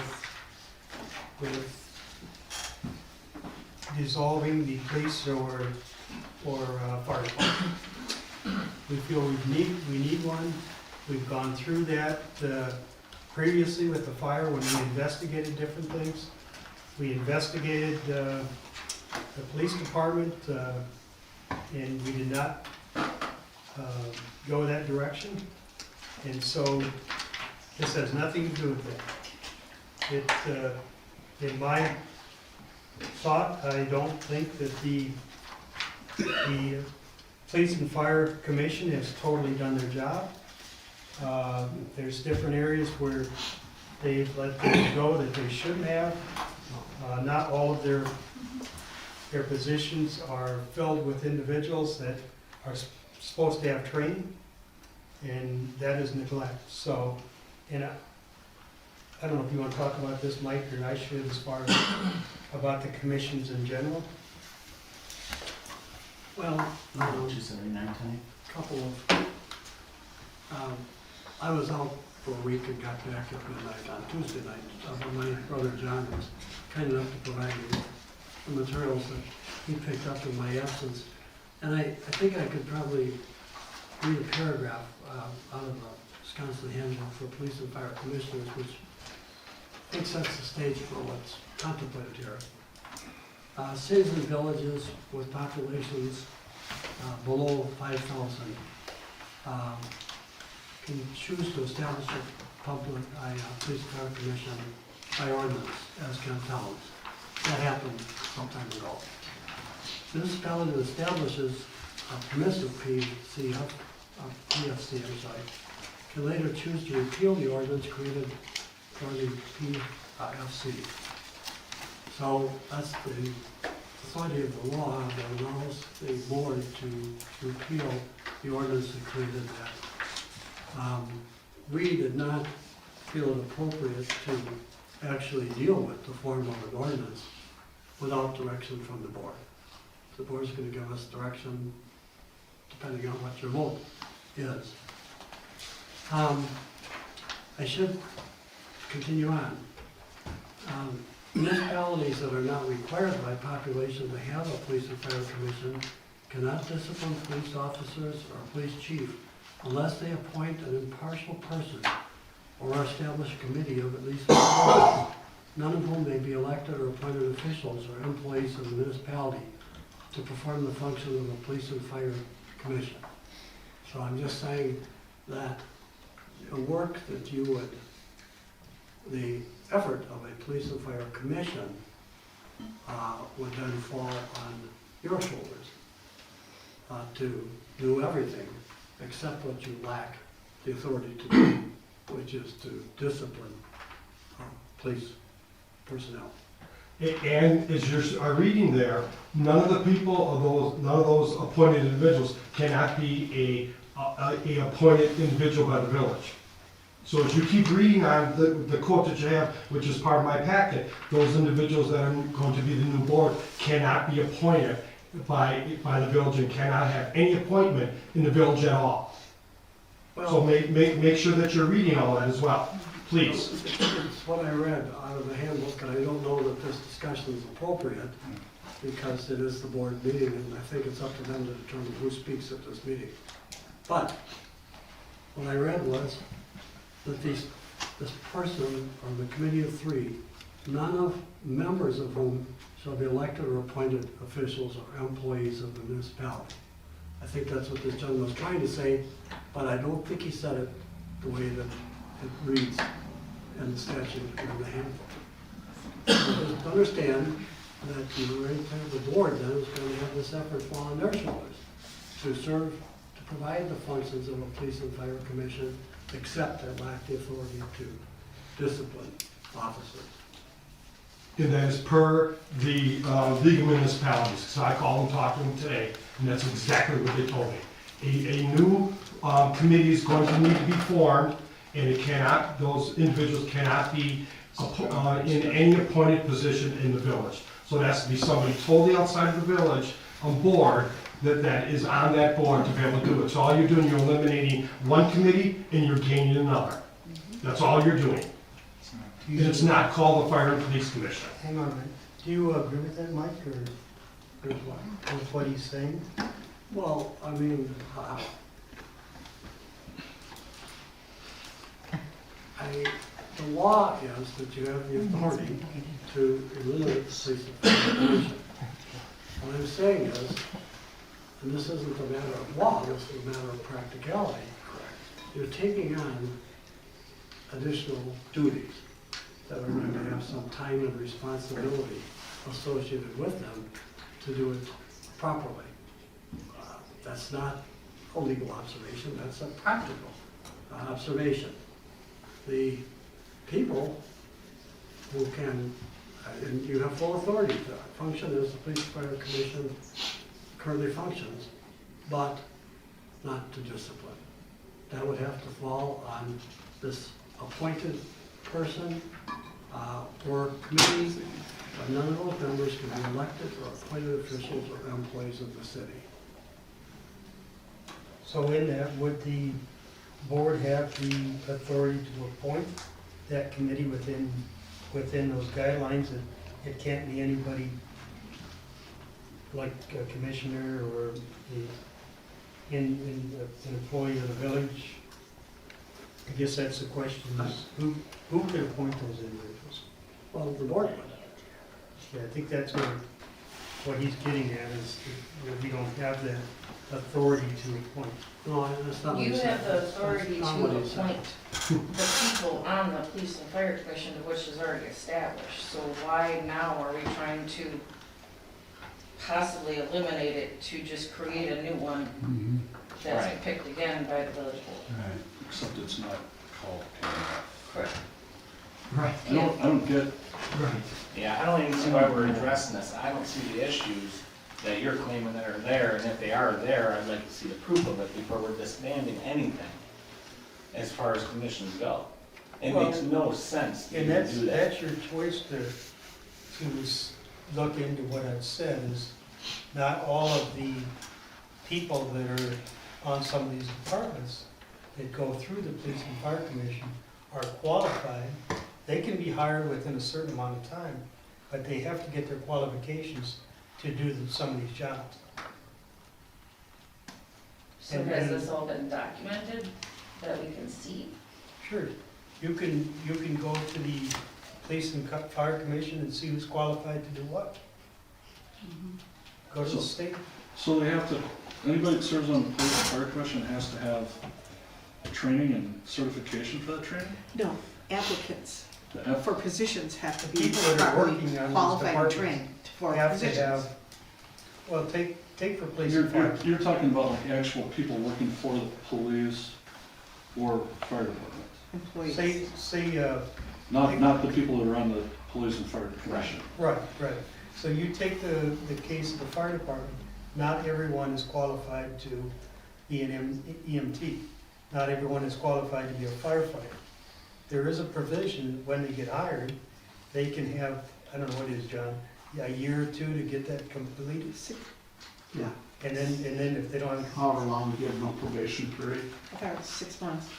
dissolving the police or fire department. We feel we need one. We've gone through that previously with the fire when we investigated different things. We investigated the police department and we did not go that direction. And so this has nothing to do with that. In my thought, I don't think that the police and fire commission has totally done their job. There's different areas where they've let things go that they shouldn't have. Not all of their positions are filled with individuals that are supposed to have training, and that is neglect. So, and I don't know if you want to talk about this, Mike, or I should, as far as about the commissions in general. Well, Which is 79 tonight? couple of, I was out for a week and got back at midnight on Tuesday night. My brother John was kind enough to provide me with the materials that he picked up in my absence. And I think I could probably read a paragraph out of the Wisconsin Handbook for Police and Fire Commissioners, which I think sets the stage for what's contemplated here. Cities and villages with populations below 5,000 can choose to establish a public police and fire commission by ordinance, as can towns. That happened some time ago. Municipality that establishes a permissive PFC, can later choose to repeal the ordinance created for the PFC. So that's the authority of the law that allows the board to repeal the ordinance that created that. We did not feel it appropriate to actually deal with the form of an ordinance without direction from the board. The board's going to give us direction depending on what your vote is. I should continue on. municipalities that are not required by population to have a police and fire commission cannot discipline police officers or police chief unless they appoint an impartial person or establish a committee of at least 4 members, none of whom may be elected or appointed officials or employees of the municipality to perform the function of a police and fire commission. So I'm just saying that the work that you would, the effort of a police and fire commission would then fall on your shoulders to do everything except what you lack the authority to do, which is to discipline police personnel. And as you're reading there, none of those appointed individuals cannot be a appointed individual by the village. So as you keep reading on the quote that you have, which is part of my packet, those individuals that are going to be the new board cannot be appointed by the village and cannot have any appointment in the village at all. So make sure that you're reading all that as well, please. It's what I read out of the handbook, and I don't know that this discussion is appropriate because it is the board meeting, and I think it's up to them to determine who speaks at this meeting. But what I read was that this person on the committee of 3, none of members of whom shall be elected or appointed officials or employees of the municipality. I think that's what this gentleman was trying to say, but I don't think he said it the way that it reads in the statute and the handbook. So just understand that the board then is going to have this effort fall on their shoulders to serve, to provide the functions of a police and fire commission, except that lack the authority to discipline officers. And that is per the League of Municipalities, so I called and talked to them today, and that's exactly what they told me. A new committee is going to need to be formed, and it cannot, those individuals cannot be in any appointed position in the village. So it has to be somebody totally outside of the village on board that is on that board to be able to do it. So all you're doing, you're eliminating one committee and you're gaining another. That's all you're doing. And it's not called the Fire and Police Commission. Hang on a minute. Do you agree with that, Mike, or with what he's saying? Well, I mean, the law is that you have the authority to eliminate the police and fire commission. What I'm saying is, and this isn't a matter of law, this is a matter of practicality, you're taking on additional duties that are going to have some time and responsibility associated with them to do it properly. That's not a legal observation, that's a practical observation. The people who can, and you have full authority to function as the Police and Fire Commission currently functions, but not to discipline. That would have to fall on this appointed person or committee, but none of those members can be elected or appointed officials or employees of the city. So in that, would the board have the authority to appoint that committee within those guidelines, and it can't be anybody like a commissioner or an employee of the village? I guess that's the question, is who could appoint those individuals? Well, the board would. Yeah, I think that's what he's getting at, is that we don't have that authority to appoint. No, that's not what You he have said. the authority That's to not what he said. appoint the people on the Police and Fire Commission, which is already established. So why now are we trying to possibly eliminate it to just create a new one that's Right. picked again by the village board? Right. Except it's not called. Correct. Right. I don't get. Right. Yeah, I don't even see why we're addressing this. I don't see the issues that you're claiming that are there, and if they are there, I'd like to see the proof of it before we're disbanding anything as far as commissions go. It makes no sense to And even do that. that's your choice to look into what I've said, is not all of the people that are on some of these departments that go through the Police and Fire Commission are qualified. They can be hired within a certain amount of time, but they have to get their qualifications to do some of these jobs. So has this all been documented that we can see? Sure, you can go to the police and fire commission and see who's qualified to do what. Go to the state. So they have to, anybody that serves on the police and fire commission has to have training and certification for that training? No, applicants The for positions have to be People that are properly working on these qualified and departments trained for have to positions. have, well, take for police You're, and fire. you're talking about like actual people working for the police or fire department? Employees. Say, Not the people that are on the police and fire commission? right. So you take the case of the fire department, not everyone is qualified to be an EMT. Not everyone is qualified to be a firefighter. There is a provision that when they get hired, they can have, I don't know what it is, John, a year or two to get that completed. Yeah. And then if they don't have. However long we give them a probation period. I thought it was 6 months.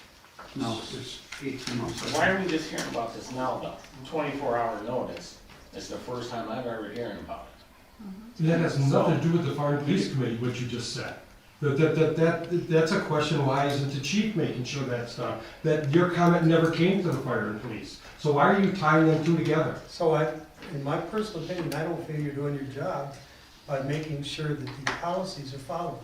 No, it's 18 months. Why are we just hearing about this now, though? 24-hour notice. It's the first time I've ever hearing about it. That has nothing to do with the fire and police committee, what you just said. That's a question, why isn't the chief making sure that's done? That your comment never came to the fire and police. So why are you tying them two together? So in my personal opinion, I don't feel you're doing your job by making sure that the policies are followed.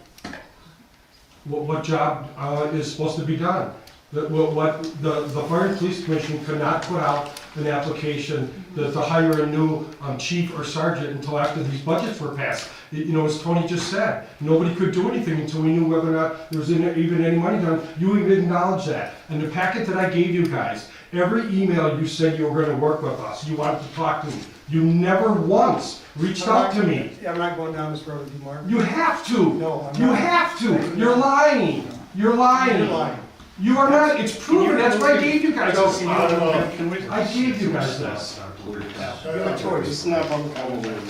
What job is supposed to be done? The fire and police commission could not put out an application to hire a new chief or sergeant until after these budgets were passed. As Tony just said, nobody could do anything until we knew whether or not there was even any money done. You even acknowledged that. And the packet that I gave you guys, every email you said you were gonna work with us, you wanted to talk to me. You never once reached out to me. I'm not going down this road with you, Mark. You have to. No, I'm You not. have to. You're lying. You're lying. You're lying. You are not. It's proven. That's why I gave you guys this. Can we? I gave you guys this. You have a choice. It's not public comment.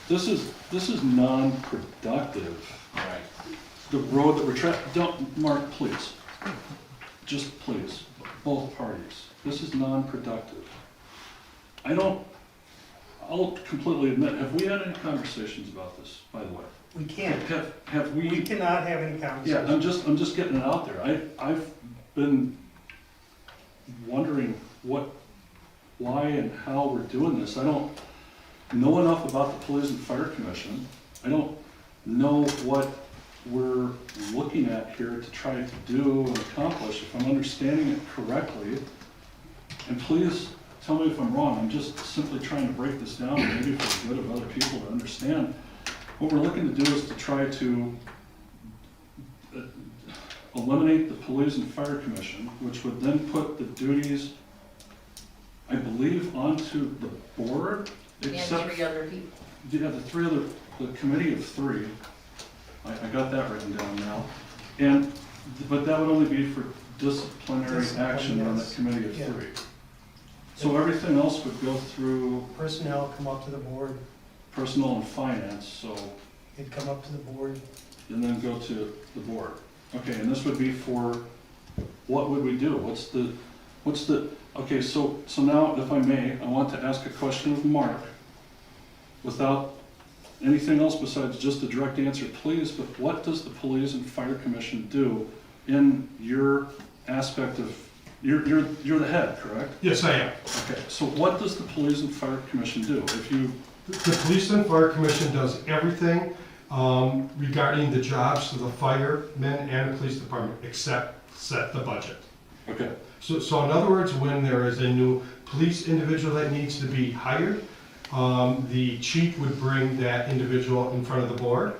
This is non-productive. Right. The road that we're trying, don't, Mark, please. Just please, both parties. This is non-productive. I'll completely admit, have we had any conversations about this, by the way? We can't. Have we? We cannot have any Yeah, conversation. I'm just getting it out there. I've been wondering why and how we're doing this. I don't know enough about the police and fire commission. I don't know what we're looking at here to try to do and accomplish, if I'm understanding it correctly. And please tell me if I'm wrong. I'm just simply trying to break this down, maybe for the good of other people to understand. What we're looking to do is to try to eliminate the police and fire commission, which would then put the duties, I believe, onto the board, And except, 3 other people. yeah, the committee of 3. I got that written down now. But that would only be for disciplinary action on the yes. committee of Yeah. 3. So everything else would go through Personnel come up to the board, personnel and finance, so, it'd come up to the board. and then go to the board. Okay, and this would be for, what would we do? Okay, so now, if I may, I want to ask a question of Mark, without anything else besides just a direct answer, please, but what does the police and fire commission do in your aspect of, you're the head, correct? Yes, I am. Okay, so what does the police and fire commission do? If you, The police and fire commission does everything regarding the jobs to the firemen and the police department, except set the budget. okay, So in other words, when there is a new police individual that needs to be hired, the chief would bring that individual in front of the board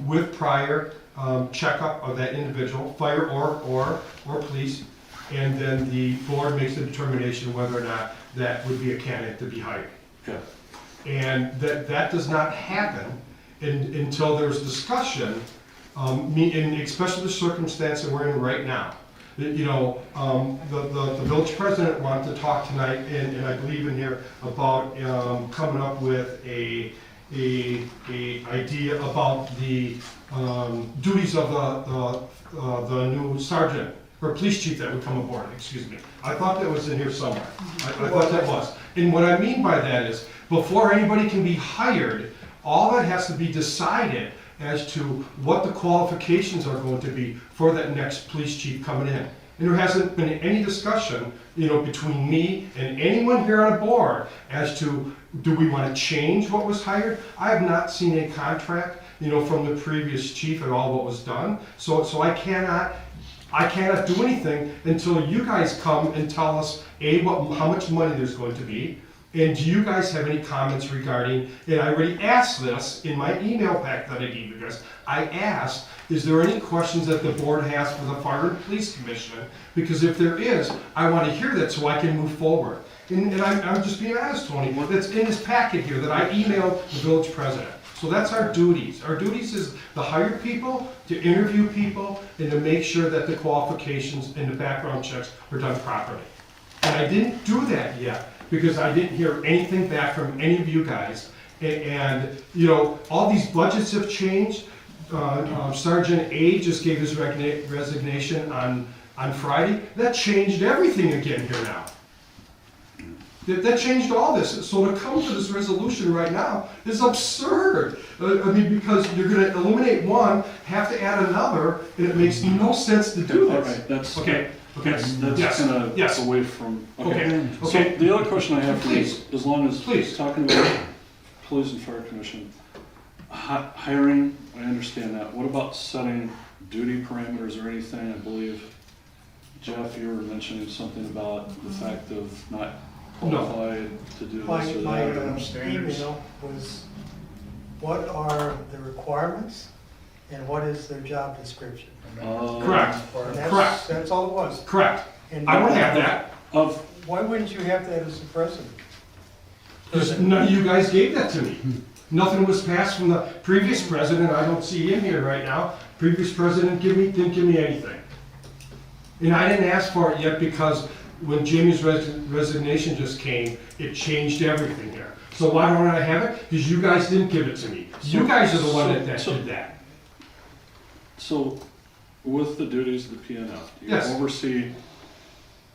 with prior checkup of that individual, fire or police, and then the board makes the determination whether or not that would be a candidate to be hired. okay. And that does not happen until there's discussion, and especially the circumstance that we're in right now. The village president wanted to talk tonight, and I believe in here, about coming up with a idea about the duties of the new sergeant, or police chief that would come aboard, excuse me. I thought that was in here somewhere. I thought that was. And what I mean by that is, before anybody can be hired, all that has to be decided as to what the qualifications are going to be for that next police chief coming in. And there hasn't been any discussion, between me and anyone here on the board as to, do we want to change what was hired? I have not seen a contract, from the previous chief at all what was done. So I cannot do anything until you guys come and tell us, how much money there's going to be. And do you guys have any comments regarding, and I already asked this in my email pack that I gave you guys, I asked, is there any questions that the board has for the Fire and Police Commission? Because if there is, I want to hear that so I can move forward. And I'm just being honest, Tony, that's in this packet here that I emailed the village president. So that's our duties. Our duties is to hire people, to interview people, and to make sure that the qualifications and the background checks are done properly. And I didn't do that yet, because I didn't hear anything back from any of you guys. And all these budgets have changed. Sergeant A just gave his resignation on Friday. That changed everything again here now. That changed all this. So to come to this resolution right now is absurd. Because you're going to eliminate one, have to add another, and it makes no sense to do this. All right, that's okay. That's Yes. kind of Yes. away from. Okay. So the other question I have for you Please. is, as long as Please. talking about police and fire commission, hiring, I understand that. What about setting duty parameters or anything? I believe, Jeff, you were mentioning something about the fact of not qualified to do My this or that. email was, what are the requirements and what is their job description? Correct. And Correct. That's all it was. Correct. And I don't have that. why wouldn't you have that as the president? Because none of you guys gave that to me. Nothing was passed from the previous president. I don't see him here right now. Previous president didn't give me anything. And I didn't ask for it yet because when Jamie's resignation just came, it changed everything here. So why don't I have it? Because you guys didn't give it to me. You guys are the one that did that. So, with the duties of the PNF, do you Yes. oversee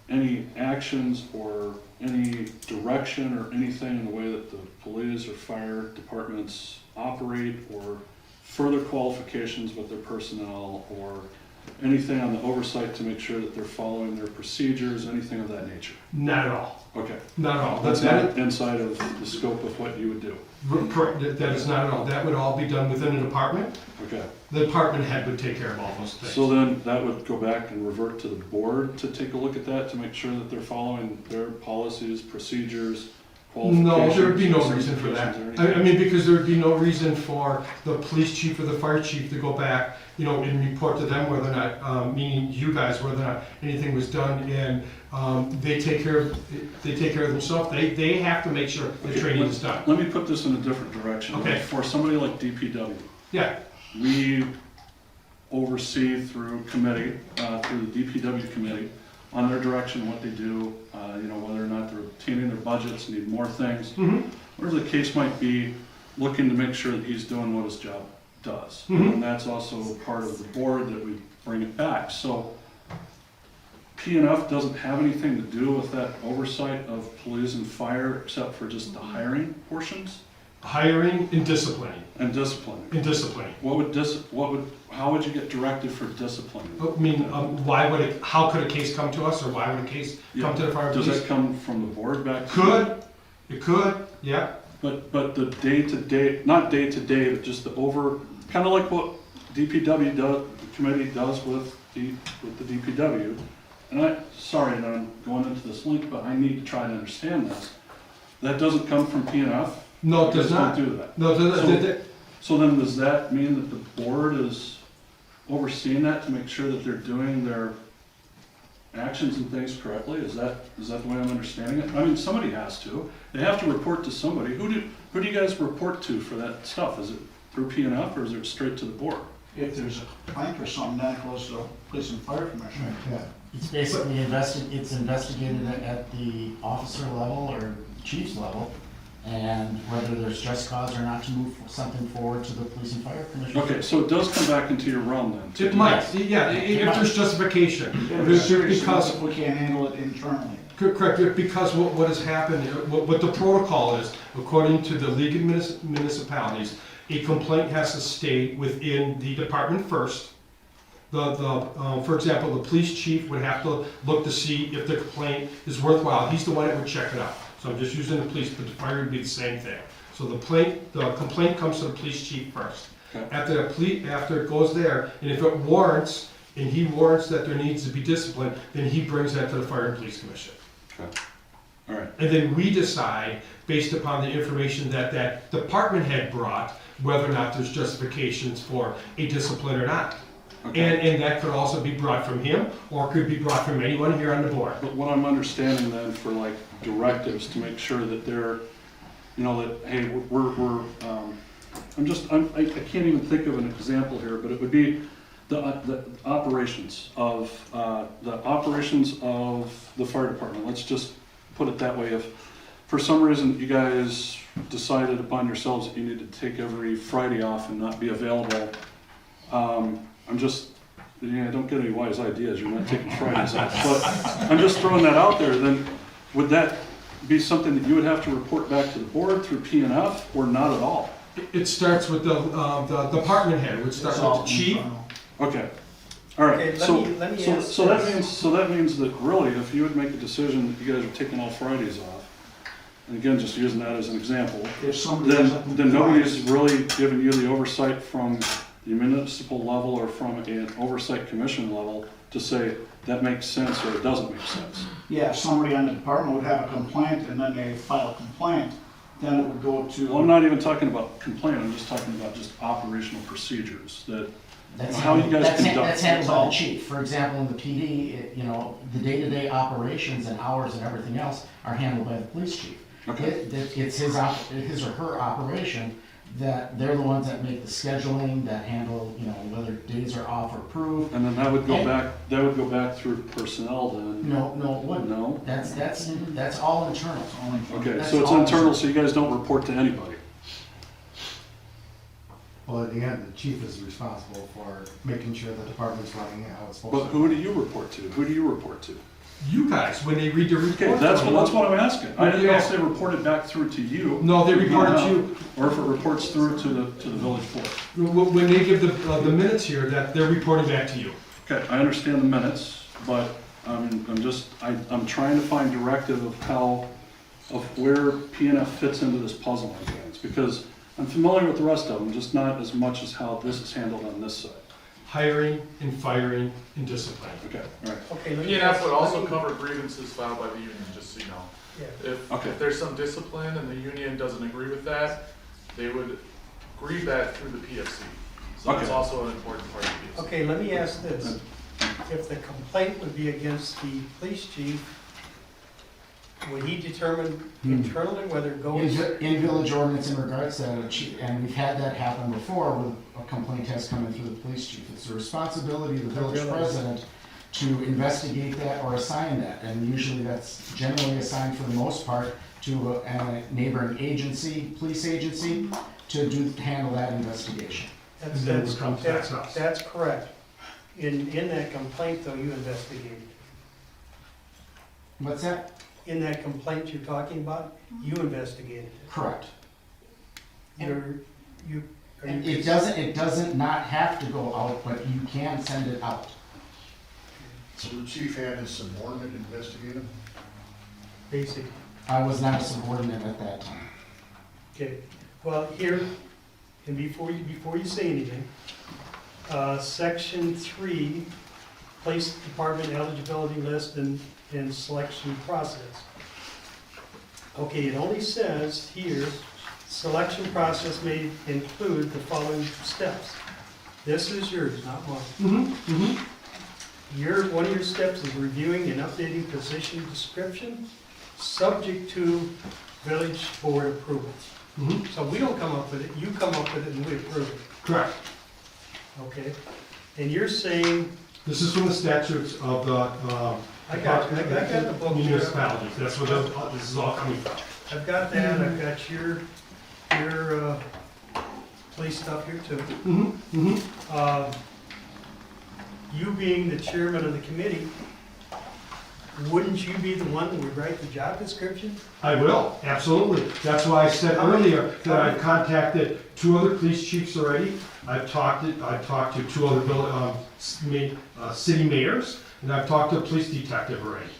any actions or any direction or anything in the way that the police or fire departments operate, or further qualifications with their personnel, or anything on the oversight to make sure that they're following their procedures, anything of that nature? Not at all. Okay. Not at all. That's not inside of the scope of what you would do? Correct. That is not at all. That would all be done within the department. Okay. The department head would take care of all those things. So then that would go back and revert to the board to take a look at that, to make sure that they're following their policies, procedures, qualifications? No, there would be no reason for that. certifications, or anything? Because there would be no reason for the police chief or the fire chief to go back, and report to them whether or not, meaning you guys, whether or not anything was done, and they take care of themselves. They have to make sure the training is done. Let me put this in a different direction. Okay. For somebody like DPW, Yeah. we oversee through committee, through the DPW committee, on their direction, what they do, whether or not they're obtaining their budgets, need more things, whatever the case might be, looking to make sure that he's doing what his job does. And that's also part of the board that we bring it back. So PNF doesn't have anything to do with that oversight of police and fire, except for just the hiring portions? Hiring and disciplining. And disciplining. And disciplining. How would you get directed for disciplining? I mean, how could a case come to us, or why would a case come to the fire Does police? that come from the board back to you? It could, yeah. But the day-to-day, not day-to-day, but just the kind of like what DPW does, the committee does with the DPW. And sorry that I'm going into this link, but I need to try to understand this. That doesn't come from PNF? No, it does not. Don't do that. No, it doesn't. So then does that mean that the board is overseeing that to make sure that they're doing their actions and things correctly? Is that the way I'm understanding it? I mean, somebody has to. They have to report to somebody. Who do you guys report to for that stuff? Is it through PNF, or is it straight to the board? If there's a complaint or something, then it goes to the police and fire commission. Yeah. It's basically it's investigated at the officer level or chief's level, and whether there's just cause or not to move something forward to the police and fire commission. Okay, so it does come back into your realm then? It might, yeah, if there's justification. If it's serious enough, if we can't handle it internally. Correct, because what has happened, what the protocol is, according to the League of Municipalities, a complaint has to stay within the department first. For example, the police chief would have to look to see if the complaint is worthwhile. He's the one that would check it out. So I'm just using the police, but the fire would be the same thing. So the complaint comes to the police chief first. Okay. After it goes there, and if it warrants, and he warrants that there needs to be discipline, then he brings that to the Fire and Police Commission. Okay. All right. And then we decide, based upon the information that department head brought, whether or not there's justifications for a discipline or not. Okay. And that could also be brought from him, or could be brought from anyone here on the board. But what I'm understanding then for like directives to make sure that they're, that, hey, I can't even think of an example here, but it would be the operations of the fire department. Let's just put it that way. If for some reason you guys decided upon yourselves that you need to take every Friday off and not be available, don't get any wise ideas, you're not taking Fridays off, but I'm just throwing that out there, then would that be something that you would have to report back to the board through P&F, or not at all? It starts with the department head, it would start with the chief. Okay, all right, Okay, so let me ask that means that really, if you would make a decision that you guys are taking all Fridays off, and again, just using that as an example, If somebody doesn't then nobody's really giving you the oversight from the municipal level or from an oversight commission level to say that makes sense or it doesn't make sense. Yeah, if somebody on the department would have a complaint and then they file a complaint, then it would go to. Well, I'm not even talking about complaint, I'm just talking about just operational procedures that, how you guys conduct. That's handled by the chief. For example, in the PD, the day-to-day operations and hours and everything else are handled by the police chief. Okay. It's his or her operation, that they're the ones that make the scheduling, that handle, whether days are off or approved. And then that would go back through personnel then? No, it wouldn't. No? That's all internal. Okay, That's so it's all internal, so you guys don't report to anybody? Well, at the end, the chief is responsible for making sure the department's running how it's supposed to. But who do you report to? Who do you report to? You guys, when they read the report. Okay, that's what I'm asking. I didn't know if they reported back through to you. No, they reported to you. Or if it reports through to the village board. When they give the minutes here, that they're reporting back to you. Okay, I understand the minutes, but I'm trying to find directive of where P&F fits into this puzzle on things, because I'm familiar with the rest of them, just not as much as how this is handled on this side. Hiring and firing and discipline. Okay, all right. Okay, P&F would also cover grievances filed by the union, just so you know. Yeah. If there's some discipline and the union doesn't agree with that, they would grieve that through the PFC. So that's also an important part of the PFC. Okay, let me ask this. If the complaint would be against the police chief, would he determine internally whether it goes? In village ordinance in regards to that, and we've had that happen before with a complaint has come in through the police chief. It's the responsibility of the village president to investigate that or assign that. And usually that's generally assigned for the most part to a neighboring agency, police agency, to handle that investigation. That's correct. In that complaint though, you investigated. What's that? In that complaint you're talking about, you investigated it. Correct. It doesn't not have to go out, but you can send it out. So the chief had his subordinate investigate him? Basically. I was not a subordinate at that time. Okay, well, here, and before you say anything, section 3, police department eligibility list and selection process. Okay, it only says here, selection process may include the following steps. This is yours, not mine. One of your steps is reviewing and updating position description, subject to village board approvals. So we don't come up with it, you come up with it and we approve it. Correct. Okay, and you're saying. This is from the statutes of the I got the book here. municipalities. That's where this is all coming from. I've got that, I've got your police stuff here too. You being the chairman of the committee, wouldn't you be the one that would write the job description? I will, absolutely. That's why I said earlier that I've contacted 2 other police chiefs already. I've talked to 2 other city mayors, and I've talked to a police detective already.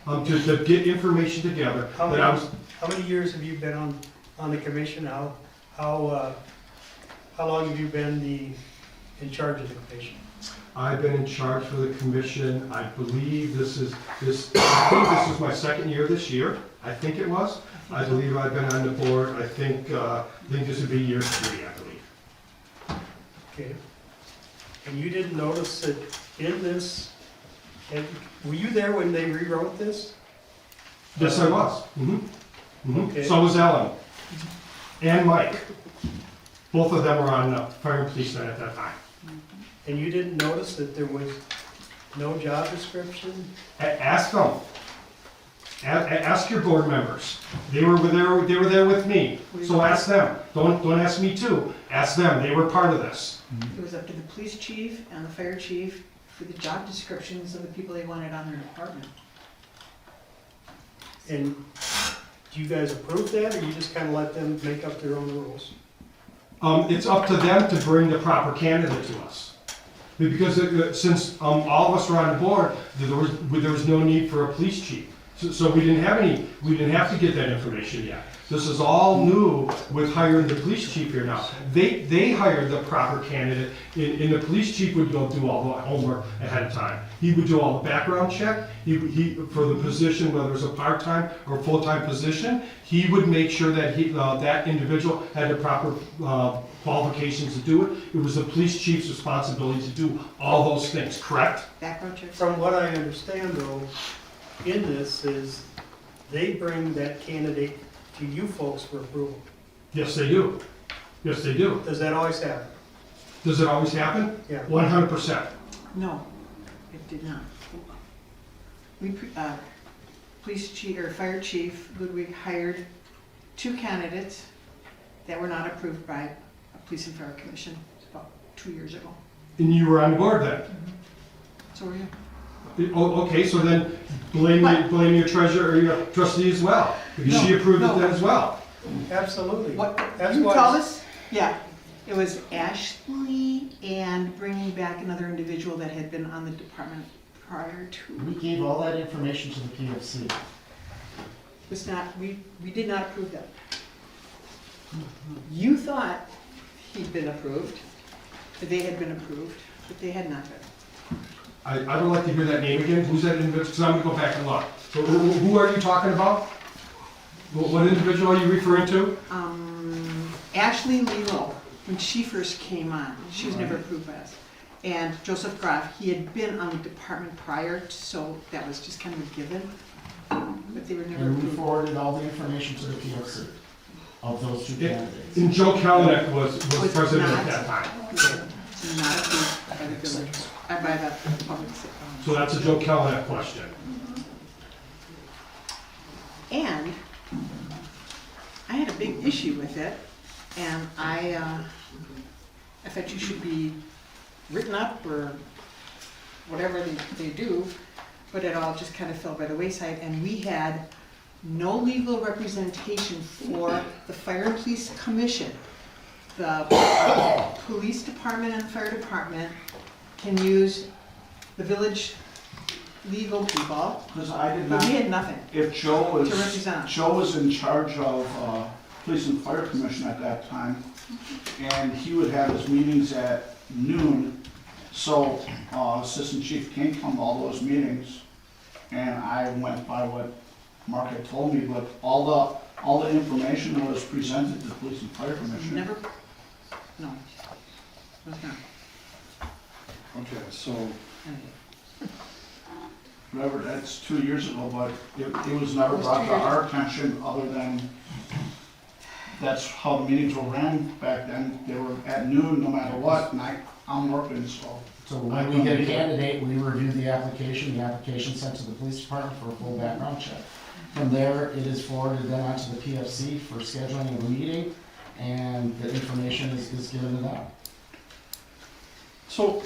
To get information together. How that how many years have you been on the commission? How long have you been in charge of the commission? I've been in charge for the commission, I believe I think this was my 2nd year this year. I think it was. I believe I've been on the board, I think this would be year 3, I believe. Okay. And you didn't notice that in this, were you there when they rewrote this? Yes, I was. Okay. So was Ellen. And Mike. Both of them were on fire and police at that time. And you didn't notice that there was no job description? Ask them. Ask your board members. They were there with me. So ask them. Don't ask me too. Ask them. They were part of this. It was up to the police chief and the fire chief for the job descriptions of the people they wanted on their department. And do you guys approve that, or you just kind of let them make up their own rules? It's up to them to bring the proper candidate to us. Because since all of us were on the board, there was no need for a police chief. So we didn't have to get that information yet. This is all new with hiring the police chief here now. They hired the proper candidate, and the police chief would go do all the homework ahead of time. He would do all the background check. He for the position, whether it was a part-time or full-time position, he would make sure that that individual had the proper qualifications to do it. It was the police chief's responsibility to do all those things, correct? Background checks? From what I understand, though, in this is they bring that candidate to you folks for approval. Yes, they do. Yes, they do. Does that always happen? Does it always happen? Yeah. 100%. No, it did not. Police chief, or fire chief Ludwig hired 2 candidates that were not approved by a police and fire commission about 2 years ago. And you were on the board then? So were you. Okay, so then blame your treasurer or your trustee as well, because she approved it then as well. Absolutely. What, That's you why- call this? Yeah, it was Ashley and bringing back another individual that had been on the department prior to. We gave all that information to the PFC. Was not, we did not approve that. You thought he'd been approved, that they had been approved, but they had not been. I would like to hear that name again. Who's that individual? Because I'm going to go back and look. So who are you talking about? What individual are you referring to? Ashley Lilo, when she first came on, she was never approved by us. And Joseph Groff, he had been on the department prior, so that was just kind of a given, but they were never And we approved. forwarded all the information to the PFC of those 2 candidates. And Joe Kalanick was president at not- that time. Not approved by the village, by the public. So that's a Joe Kalanick question. And I had a big issue with it, and I thought you should be written up or whatever they do, but it all just kind of fell by the wayside, and we had no legal representation for the Fire and Police Commission. The police department and fire department can use the village legal people, Because I did but not, we had nothing if Joe to represent. was in charge of Police and Fire Commission at that time, and he would have his meetings at noon, so Assistant Chief King come to all those meetings, and I went by what Mark had told me, but all the information was presented to the Police and Fire Commission. Never, no, it was not. Okay, so Whatever, that's 2 years ago, but it was never brought to our attention other than that's how the meetings were ran back then. They were at noon no matter what, and I'm working, so. So when we get a candidate, we review the application sent to the police department for a full background check. From there, it is forwarded then onto the PFC for scheduling of a meeting, and the information is given to them. So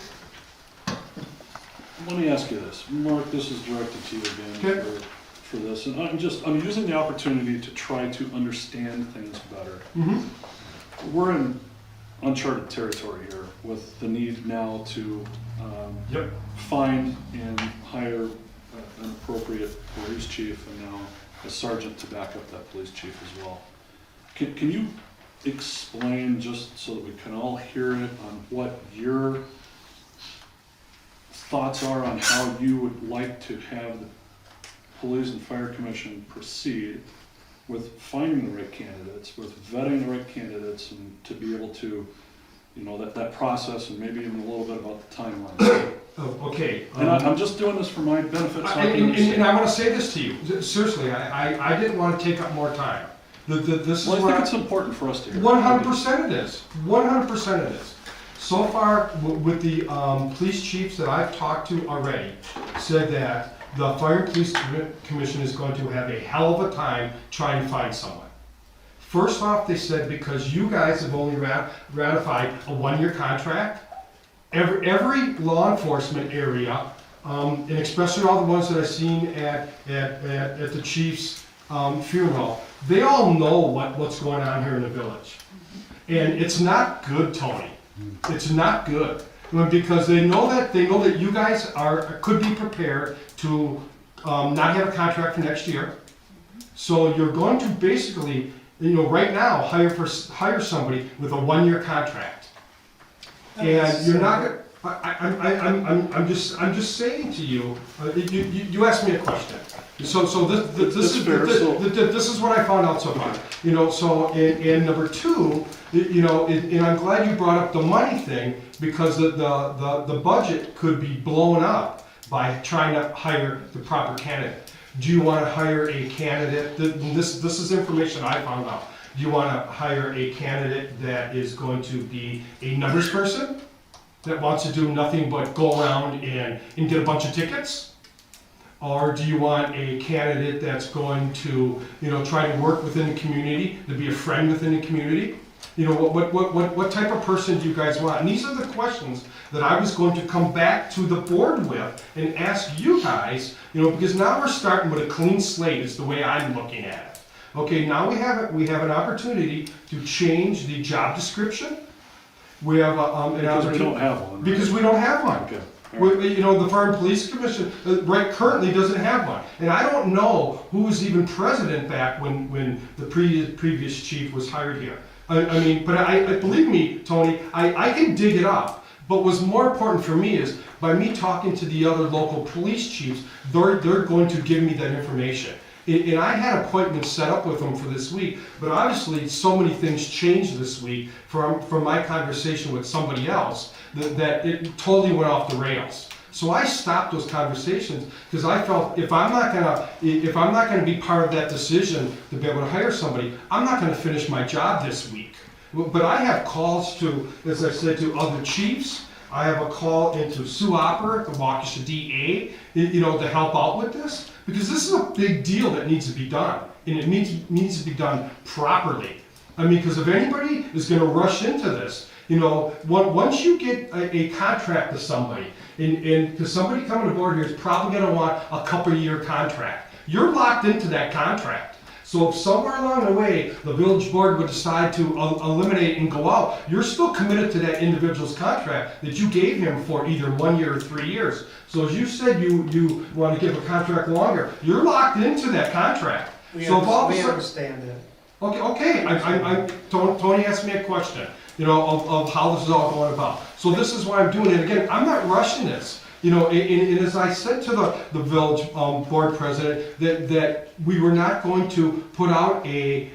let me ask you this, Mark, this is directed to you again Okay. for this, and I'm using the opportunity to try to understand things better. Mm-hmm. We're in uncharted territory here with the need now to find and hire an appropriate police chief and now a sergeant to back up that police chief as well. Can you explain, just so that we can all hear it, on what your thoughts are on how you would like to have the Police and Fire Commission proceed with finding the right candidates, with vetting the right candidates, and to be able to, that process, and maybe even a little bit about the timeline. Oh, okay. And I'm just doing this for my benefit. So And I want to say this to you, seriously, I didn't want to take up more time. This is I think it's important for us to hear. 100% it is, 100% it is. So far, with the police chiefs that I've talked to already, said that the Fire and Police Commission is going to have a hell of a time trying to find someone. First off, they said because you guys have only ratified a 1-year contract, every law enforcement area, and especially all the ones that I've seen at the chief's funeral, they all know what's going on here in the village. And it's not good, Tony. It's not good. Because they know that you guys could be prepared to not have a contract for next year. So you're going to basically, right now, hire somebody with a 1-year contract. And you're not gonna, I'm just saying to you, you asked me a question. So this is what I found out so far. So and number two, and I'm glad you brought up the money thing, because the budget could be blown up by trying to hire the proper candidate. Do you want to hire a candidate? This is information I found out. Do you want to hire a candidate that is going to be a numbers person, that wants to do nothing but go around and get a bunch of tickets? Or do you want a candidate that's going to, try to work within the community, to be a friend within the community? What type of person do you guys want? And these are the questions that I was going to come back to the board with and ask you guys, because now we're starting with a clean slate is the way I'm looking at it. Okay, now we have an opportunity to change the job description. We have because we don't have one. Because we don't have one. Okay. The Fire and Police Commission currently doesn't have one. And I don't know who was even president back when the previous chief was hired here. But believe me, Tony, I can dig it up. But what's more important for me is, by me talking to the other local police chiefs, they're going to give me that information. And I had appointments set up with them for this week, but obviously so many things changed this week from my conversation with somebody else that it totally went off the rails. So I stopped those conversations because I felt if I'm not gonna be part of that decision to be able to hire somebody, I'm not gonna finish my job this week. But I have calls to, as I said, to other chiefs. I have a call into Sue Opper, the Waukesha DA, to help out with this, because this is a big deal that needs to be done, and it needs to be done properly. Because if anybody is going to rush into this, once you get a contract to somebody, and because somebody coming aboard here is probably going to want a couple-year contract, you're locked into that contract. So if somewhere along the way, the village board would decide to eliminate and go out, you're still committed to that individual's contract that you gave him for either 1 year or 3 years. So as you said, you want to give a contract longer, you're locked into that contract. We understand that. Okay. Tony asked me a question, of how this is all going about. So this is why I'm doing it. Again, I'm not rushing this. And as I said to the village board president, that we were not going to put out a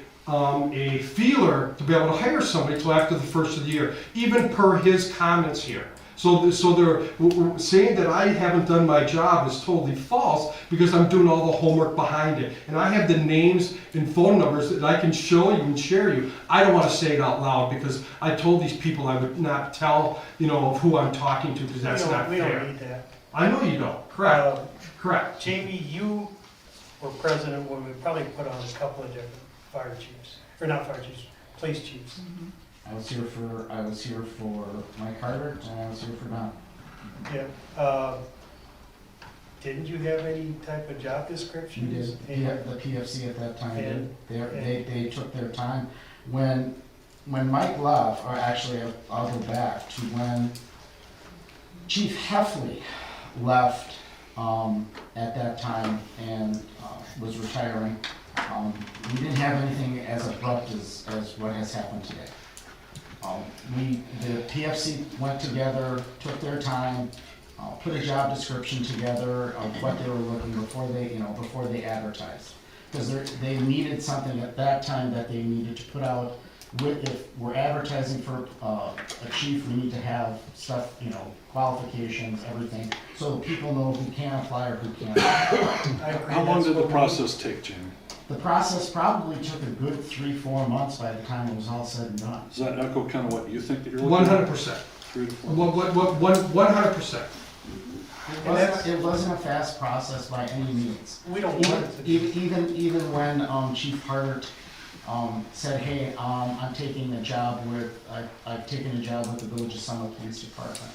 feeler to be able to hire somebody till after the first of the year, even per his comments here. So they're saying that I haven't done my job is totally false, because I'm doing all the homework behind it. And I have the names and phone numbers that I can show you and share you. I don't want to say it out loud, because I told these people I would not tell, of who I'm talking to, because that's not fair. We don't need that. I know you don't. Correct. Correct. Jamie, you were president when we probably put on a couple of different fire chiefs, or not fire chiefs, police chiefs. Mm-hmm. I was here for Mike Carter, and I was here for Don. Yeah. didn't you have any type of job We descriptions? did, the PFC at that time did, And- they took their time. When Mike left, or actually, I'll go back to when Chief Heffley left, at that time and, was retiring, we didn't have anything as abrupt as what has happened today. The PFC went together, took their time, put a job description together of what they were looking before they advertised. Because they needed something at that time that they needed to put out. If we're advertising for a chief, we need to have stuff, qualifications, everything, so that people know who can apply or who can't. How long did the process take, Jamie? The process probably took a good 3-4 months by the time it was all said and done. Does that echo kind of what you think that you're looking at? 100%. 3 to 4 months? 100%. It wasn't a fast process by any means. We don't want it to be. Even when Chief Hart said, hey, I'm taking a job I've taken a job with the Village of Summit Police Department.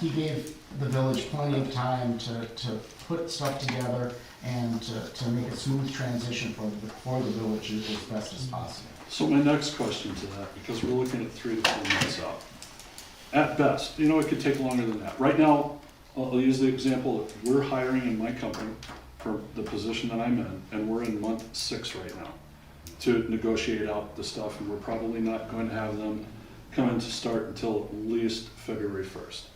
He gave the village plenty of time to put stuff together and to make a smooth transition for the village as best as possible. So my next question to that, because we're looking at 3 to 4 months out. At best, it could take longer than that. Right now, I'll use the example that we're hiring in my company for the position that I'm in, and we're in month 6 right now to negotiate out the stuff, and we're probably not going to have them come in to start until at least February 1st.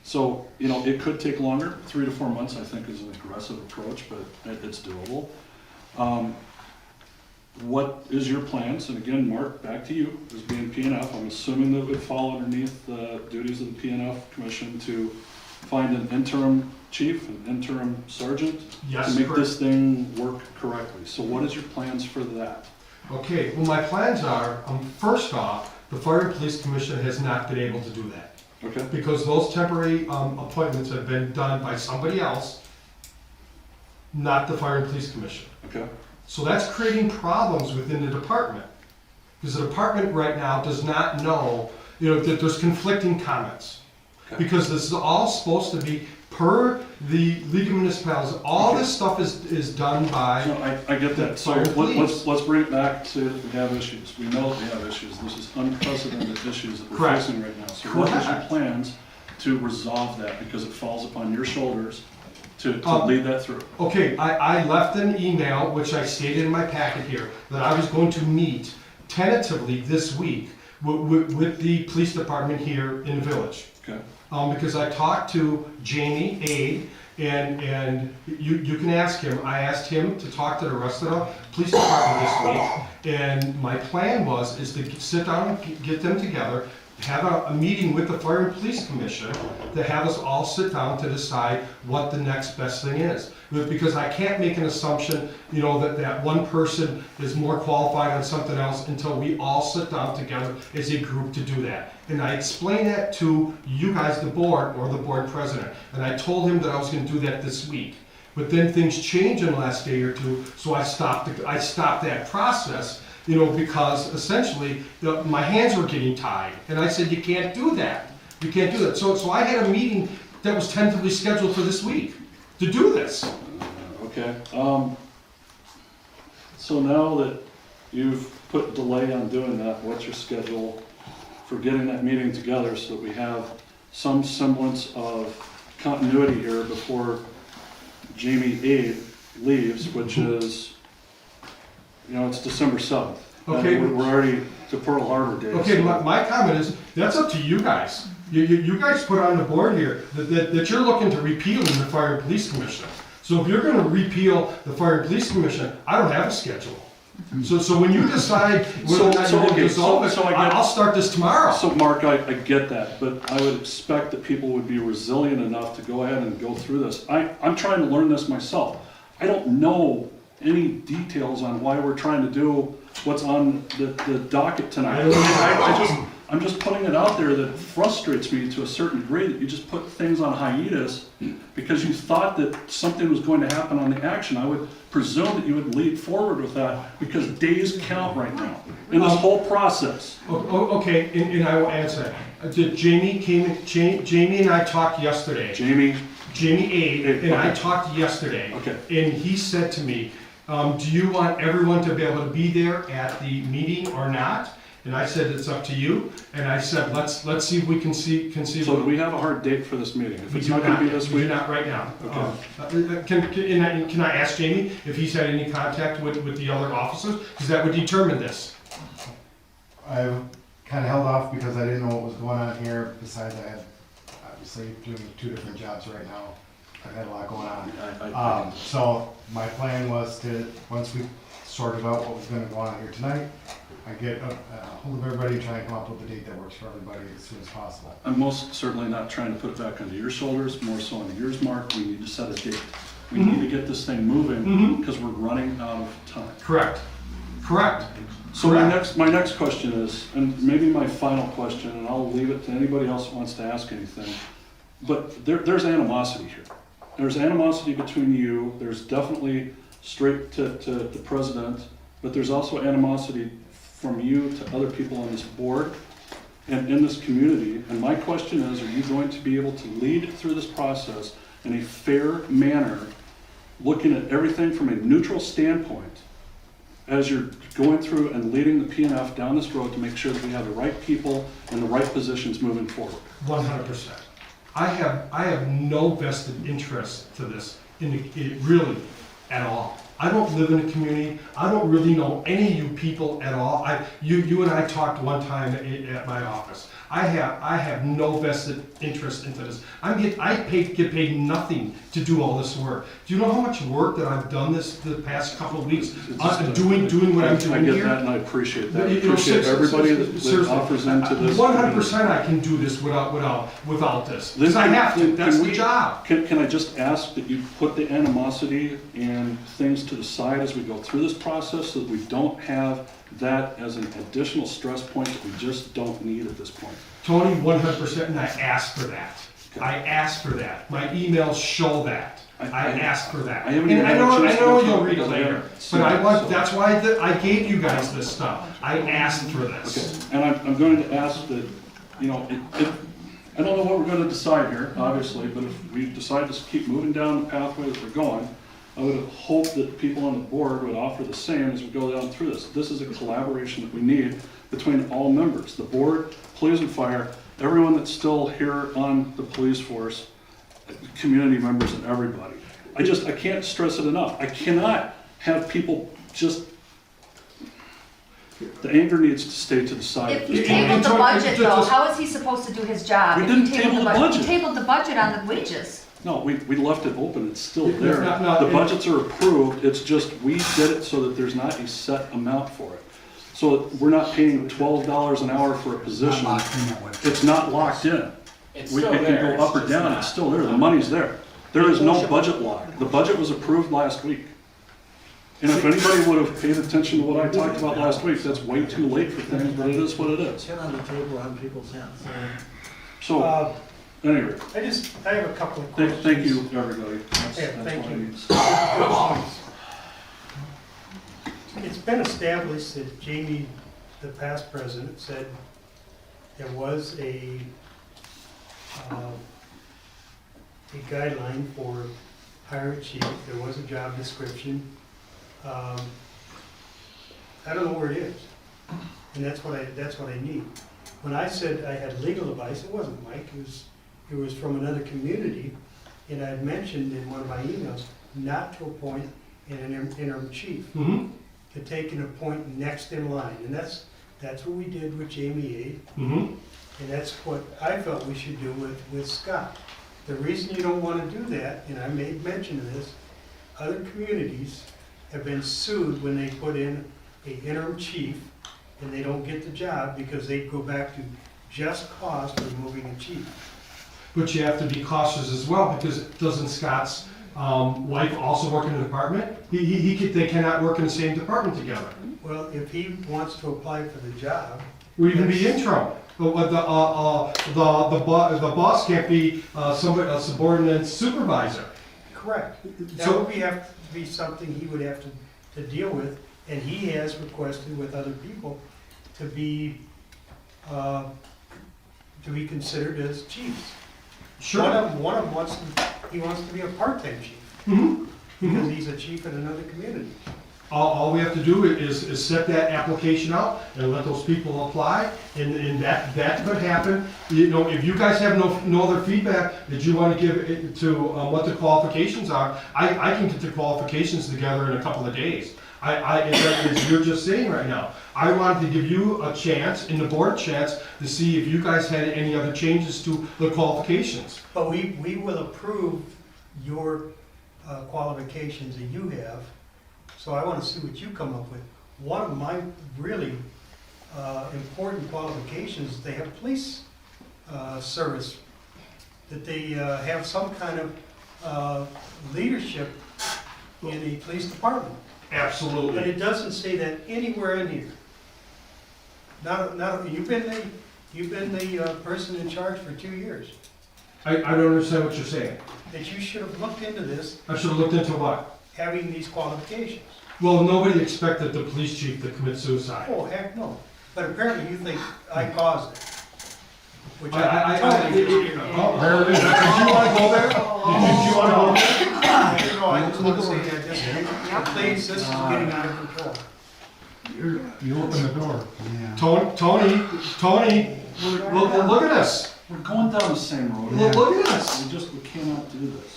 So, it could take longer. 3 to 4 months, I think, is an aggressive approach, but it's doable. What is your plans? And again, Mark, back to you, as being PNF. I'm assuming that would fall underneath the duties of the PNF Commission to find an interim chief, an interim sergeant, Yes, to make correct. this thing work correctly. So what is your plans for that? Okay, well, my plans are, first off, the Fire and Police Commission has not been able to do that. Okay. Because those temporary appointments have been done by somebody else, not the Fire and Police Commission. Okay. So that's creating problems within the department. Because the department right now does not know, that there's conflicting comments. Okay. Because this is all supposed to be per the League of Municipalities. All this stuff is done by. So I get that. So Fire and police. let's bring it back to we have issues. We know that we have issues. This is unprecedented issues that we're Correct. facing right now. So what is your Correct. plans to resolve that? Because it falls upon your shoulders to lead that through. Okay, I left an email, which I stated in my packet here, that I was going to meet tentatively this week with the police department here in the village. Okay. Because I talked to Jamie Aid, and you can ask him, I asked him to talk to the rest of the police department this week, and my plan is to sit down and get them together, have a meeting with the Fire and Police Commission, to have us all sit down to decide what the next best thing is. Because I can't make an assumption, that one person is more qualified on something else until we all sit down together as a group to do that. And I explained that to you guys, the board, or the board president, and I told him that I was gonna do that this week. But then things changed in the last day or two, so I stopped that process, because essentially, my hands were getting tied. And I said, you can't do that. You can't do that. So I had a meeting that was tentatively scheduled for this week to do this. Okay. So now that you've put delay on doing that, what's your schedule for getting that meeting together so that we have some semblance of continuity here before Jamie Aid leaves, which is, it's December 7th. Okay. And we're already to Pearl Harbor Day. Okay, so- my comment is, that's up to you guys. You guys put on the board here that you're looking to repeal the Fire and Police Commission. So if you're gonna repeal the Fire and Police Commission, I don't have a schedule. So when you decide whether or not you're gonna dissolve it, I'll start this tomorrow. So Mark, I get that, but I would expect that people would be resilient enough to go ahead and go through this. I'm trying to learn this myself. I don't know any details on why we're trying to do what's on the docket tonight. I'm just putting it out there that it frustrates me to a certain degree that you just put things on hiatus because you thought that something was going to happen on the action. I would presume that you would lead forward with that because days count right now in this whole process. Okay, and I will answer that. Jamie and I talked yesterday. Jamie Jamie A, and I Okay. talked yesterday. Okay. And he said to me, do you want everyone to be able to be there at the meeting or not? And I said, it's up to you. And I said, let's see if we can see. So do we have a hard date for this meeting? If We it's do not gonna not, be this we do week? not right now. Okay. Can I ask Jamie if he's had any contact with the other officers? Because that would determine this. I kind of held off because I didn't know what was going on here. Besides, I had obviously doing 2 different jobs right now. I've had a lot going on. So my plan was to, once we sorted out what was going to go on here tonight, I get a hold of everybody and try and come up with a date that works for everybody as soon as possible. I'm most certainly not trying to put it back onto your shoulders, more so on yours, Mark. We need to set a date. We need to get this thing moving because we're running out of time. Correct. Correct. So my next question is, and maybe my final question, and I'll leave it to anybody else that wants to ask anything, but there's animosity here. There's animosity between you, there's definitely straight to the president, but there's also animosity from you to other people on this board and in this community. And my question is, are you going to be able to lead through this process in a fair manner, looking at everything from a neutral standpoint, as you're going through and leading the PNF down this road to make sure that we have the right people in the right positions moving forward? 100%. I have no vested interest to this really at all. I don't live in a community. I don't really know any of you people at all. You and I talked one time at my office. I have no vested interest into this. I get paid nothing to do all this work. Do you know how much work that I've done the past couple of weeks doing what I'm doing I get here? that, and I appreciate that. I appreciate everybody that offers into this. 100% I can do this without this. Because I have to. That's the job. Can I just ask that you put the animosity and things to the side as we go through this process, so that we don't have that as an additional stress point that we just don't need at this point? Tony, 100%, and I asked for that. I asked for that. My emails show that. I asked for that. I haven't And even I had a know chance to go through you'll it read it because I later, haven't seen but it, so. that's why I gave you guys this stuff. I asked for this. Okay, and I'm going to ask that, I don't know what we're going to decide here, obviously, but if we decide to keep moving down the pathway that we're going, I would hope that people on the board would offer the same as we go down through this. This is a collaboration that we need between all members, the board, police and fire, everyone that's still here on the police force, community members and everybody. I can't stress it enough. I cannot have people just, the anger needs to stay to the side. If you tabled the budget though, how is he supposed to do his job? We if you didn't tabled table the budget. You tabled the budget on the wages. No, we left it open, it's still there. No, The budgets are approved, it's just, we did it so that there's not a set amount for it. So we're not paying $12 an hour for a position. It's not locked in. It's It still can there, go up it's or just down, not- it's still there, the money's there. There is no budget lock. The budget was approved last week. And if anybody would have paid attention to what I talked about last week, that's way too late for things, but it is what it is. Get on the table on people's hands. So, anyway, I have a couple of questions. thank you, everybody. Thank what I you. need to say. It's been established that Jamie, the past president, said there was a guideline for hiring chief, there was a job description. I don't know where it is, and that's what I need. When I said I had legal advice, it wasn't Mike, it was from another community, and I had mentioned in one of my emails not to appoint an interim chief, to take and appoint next in line, and that's what we did with Jamie A. And that's what I felt we should do with Scott. The reason you don't want to do that, and I made mention of this, other communities have been sued when they put in an interim chief and they don't get the job because they go back to just cost of removing a chief. But you have to be cautious as well, because doesn't Scott's wife also work in the department? They cannot work in the same department together. Well, if he wants to apply for the job. Or even be interim. The boss can't be somebody, a subordinate supervisor. Correct. That So- would have to be something he would have to deal with, and he has requested with other people to be considered as chiefs. Sure. One of them wants to he wants to be a part-time chief, Mhm. because he's a chief in another community. All we have to do is set that application out and let those people apply, and that could happen. You know, if you guys have no other feedback that you want to give it to what the qualifications are, I can get the qualifications together in a couple of days. As you're just saying right now, I wanted to give you a chance, and the board a chance, to see if you guys had any other changes to the qualifications. But we will approve your qualifications that you have, so I want to see what you come up with. One of my really important qualifications is they have police service, that they have some kind of leadership in the police department. Absolutely. But it doesn't say that anywhere in here. You've been the person in charge for 2 years. I don't understand what you're saying. That you should have looked into this, I should have looked into what? having these qualifications. Well, nobody expected the police chief to commit suicide. Oh, heck no. But apparently you think I caused it. Which There I it totally is. Did you want to go there? Did you want to go there? No, I just want to say that please, this is getting out of control. You open the door. Yeah. Tony, look at us. We're going down the same road. Look at us. We cannot do this.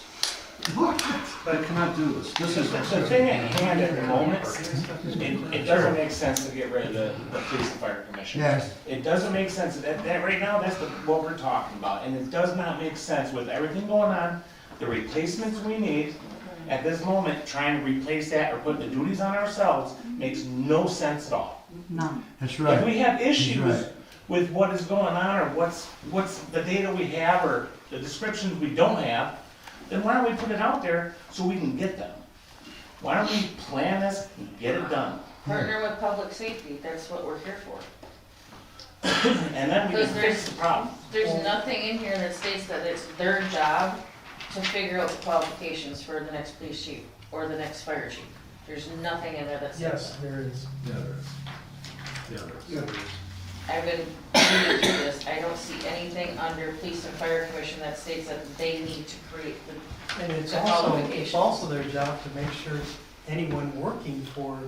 Look at We cannot do this. This is. The thing at hand at the moment, it doesn't make sense to get rid of the police and fire commission. Yes. It doesn't make sense, that right now, that's what we're talking about, and it does not make sense with everything going on, the replacements we need. At this moment, trying to replace that or put the duties on ourselves makes no sense at all. None. That's right. If we have issues right. with what is going on, or what's the data we have, or the descriptions we don't have, then why don't we put it out there so we can get them? Why don't we plan this and get it done? Partner with public safety, that's what we're here for. And then we can fix the problem. There's nothing in here that states that it's their job to figure out the qualifications for the next police chief or the next fire chief. There's nothing in there that says Yes, that. there is. I've been reading through this, I don't see anything under police and fire commission that states that they need to create the And it's the also qualifications. their job to make sure anyone working for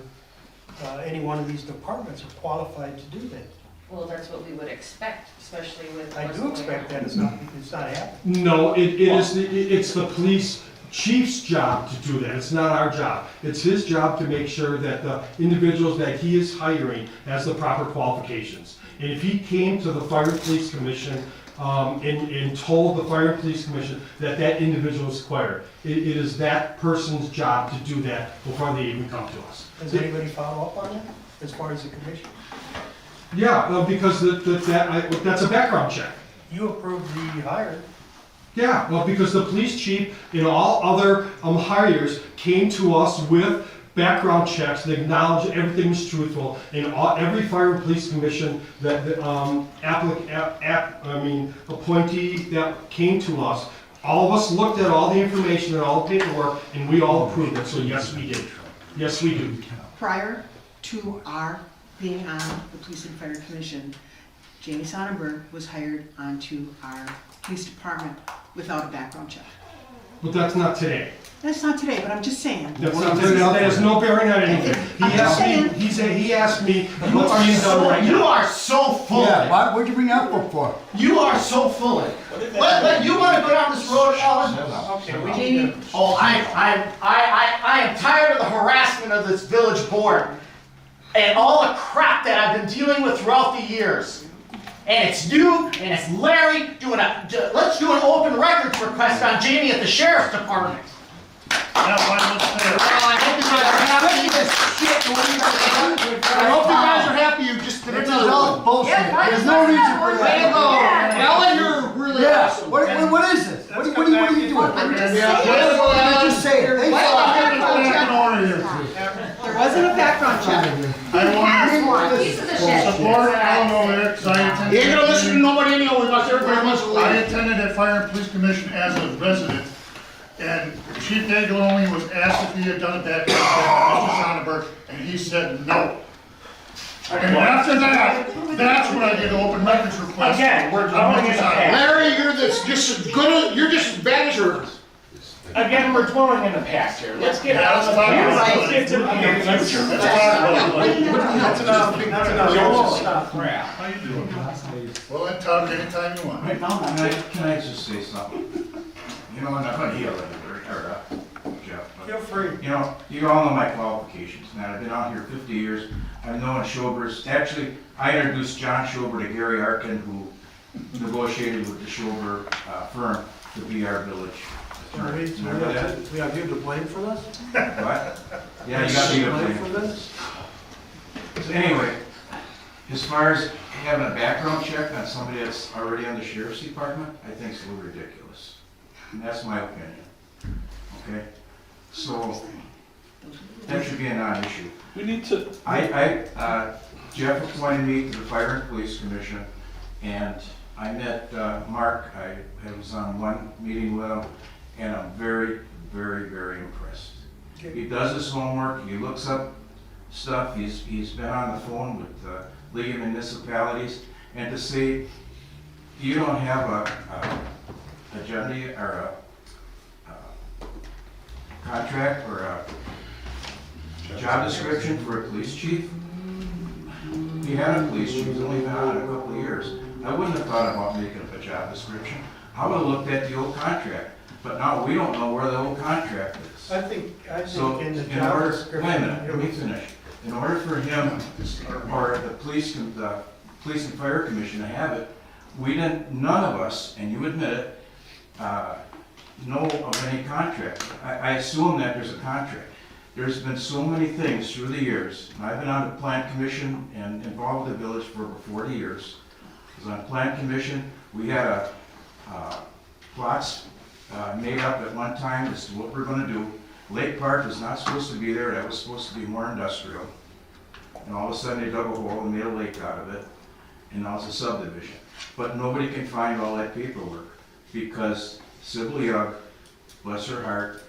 any one of these departments are qualified to do that. Well, that's what we would expect, especially with I what's do going expect on. that, it's not happening. No, it's the police chief's job to do that. It's not our job. It's his job to make sure that the individuals that he is hiring has the proper qualifications. And if he came to the Fire and Police Commission and told the Fire and Police Commission that individual is required, it is that person's job to do that before they even come to us. Does anybody follow up on that, as far as the commission? Yeah, because that's a background check. You approved the hire. Yeah, well, because the police chief and all other hires came to us with background checks that acknowledge everything was truthful, and every fire and police commission appointee that came to us, all of us looked at all the information and all the paperwork, and we all approved it, so yes, we did. Yes, we do. Prior to our being on the Police and Fire Commission, Jamie Sonnenberg was hired onto our police department without a background check. But that's not today. That's not today, but I'm just saying. That's not today. That has no bearing on anything. He asked me what's being done right now. You are so full of it. What'd you bring that book for? You are so full of it. You want to go down this road, Ellen? Okay, we need to. Oh, I am tired of the harassment of this village board and all the crap that I've been dealing with throughout the years. And it's you and it's Larry doing let's do an open records request on Jamie at the sheriff's department. Yeah, why don't we say it? I hope you guys are happy. I hope you guys are happy. You just did another one. Bullshit. There's no reason for Way to go. Ellen, you're really awesome. What is this? What are you doing? I'm just Yeah, saying. way to go, Ellen. Just say it. They There wasn't a background check. Pieces of shit. Support Ellen over there, 'cause I attended. You ain't gonna listen to nobody anyway. We must everybody must I leave. attended that Fire and Police Commission as a resident, and Chief Dagaloni was asked if he had done a background check on Mr. Sonnenberg, and he said no. And after that, that's when I did an open records request. Again, we're going in the past. Larry, you're just as bad as your again, we're dwelling in the past here. Let's get out of the Yeah, past. Let's get to the future. Let's talk about it. Crap. How you doing? Well, then talk anytime you want. Right now, can I just say something? You know, I'm not gonna yell at you, or, Jeff, but, Feel free. you all know my qualifications, man. I've been out here 50 years. I've known Schober's, actually, I introduced John Schober to Gary Arkin, who negotiated with the Schober firm to be our village attorney. Remember that? We have you to blame for this? What? Yeah, you got me to blame. For this? So anyway, as far as having a background check on somebody that's already on the sheriff's department, I think it's a little ridiculous. And that's my opinion. Okay? So, that should be a non-issue. We need to. Jeff appointed me to the Fire and Police Commission, and I met Mark. I was on one meeting with him, and I'm very, very, very impressed. He does his homework, he looks up stuff, he's been on the phone with League of Municipalities, and to say you don't have a agenda or a contract or a job description for a police chief. He had a police chief, he's only been on a couple of years. I wouldn't have thought about making up a job description. I would have looked at the old contract, but now we don't know where the old contract is. I think So, in the in job order, description. wait a minute, let me finish. In order for him, or the police and fire commission to have it, none of us, and you admit it, know of any contract. I assume that there's a contract. There's been so many things through the years, and I've been on the plant commission and involved with the village for over 40 years. Because on plant commission, we had plots made up at one time as to what we're gonna do. Lake Park was not supposed to be there, that was supposed to be more industrial. And all of a sudden they dug a hole and made a lake out of it, and now it's a subdivision. But nobody can find all that paperwork, because Sybil Young, bless her heart,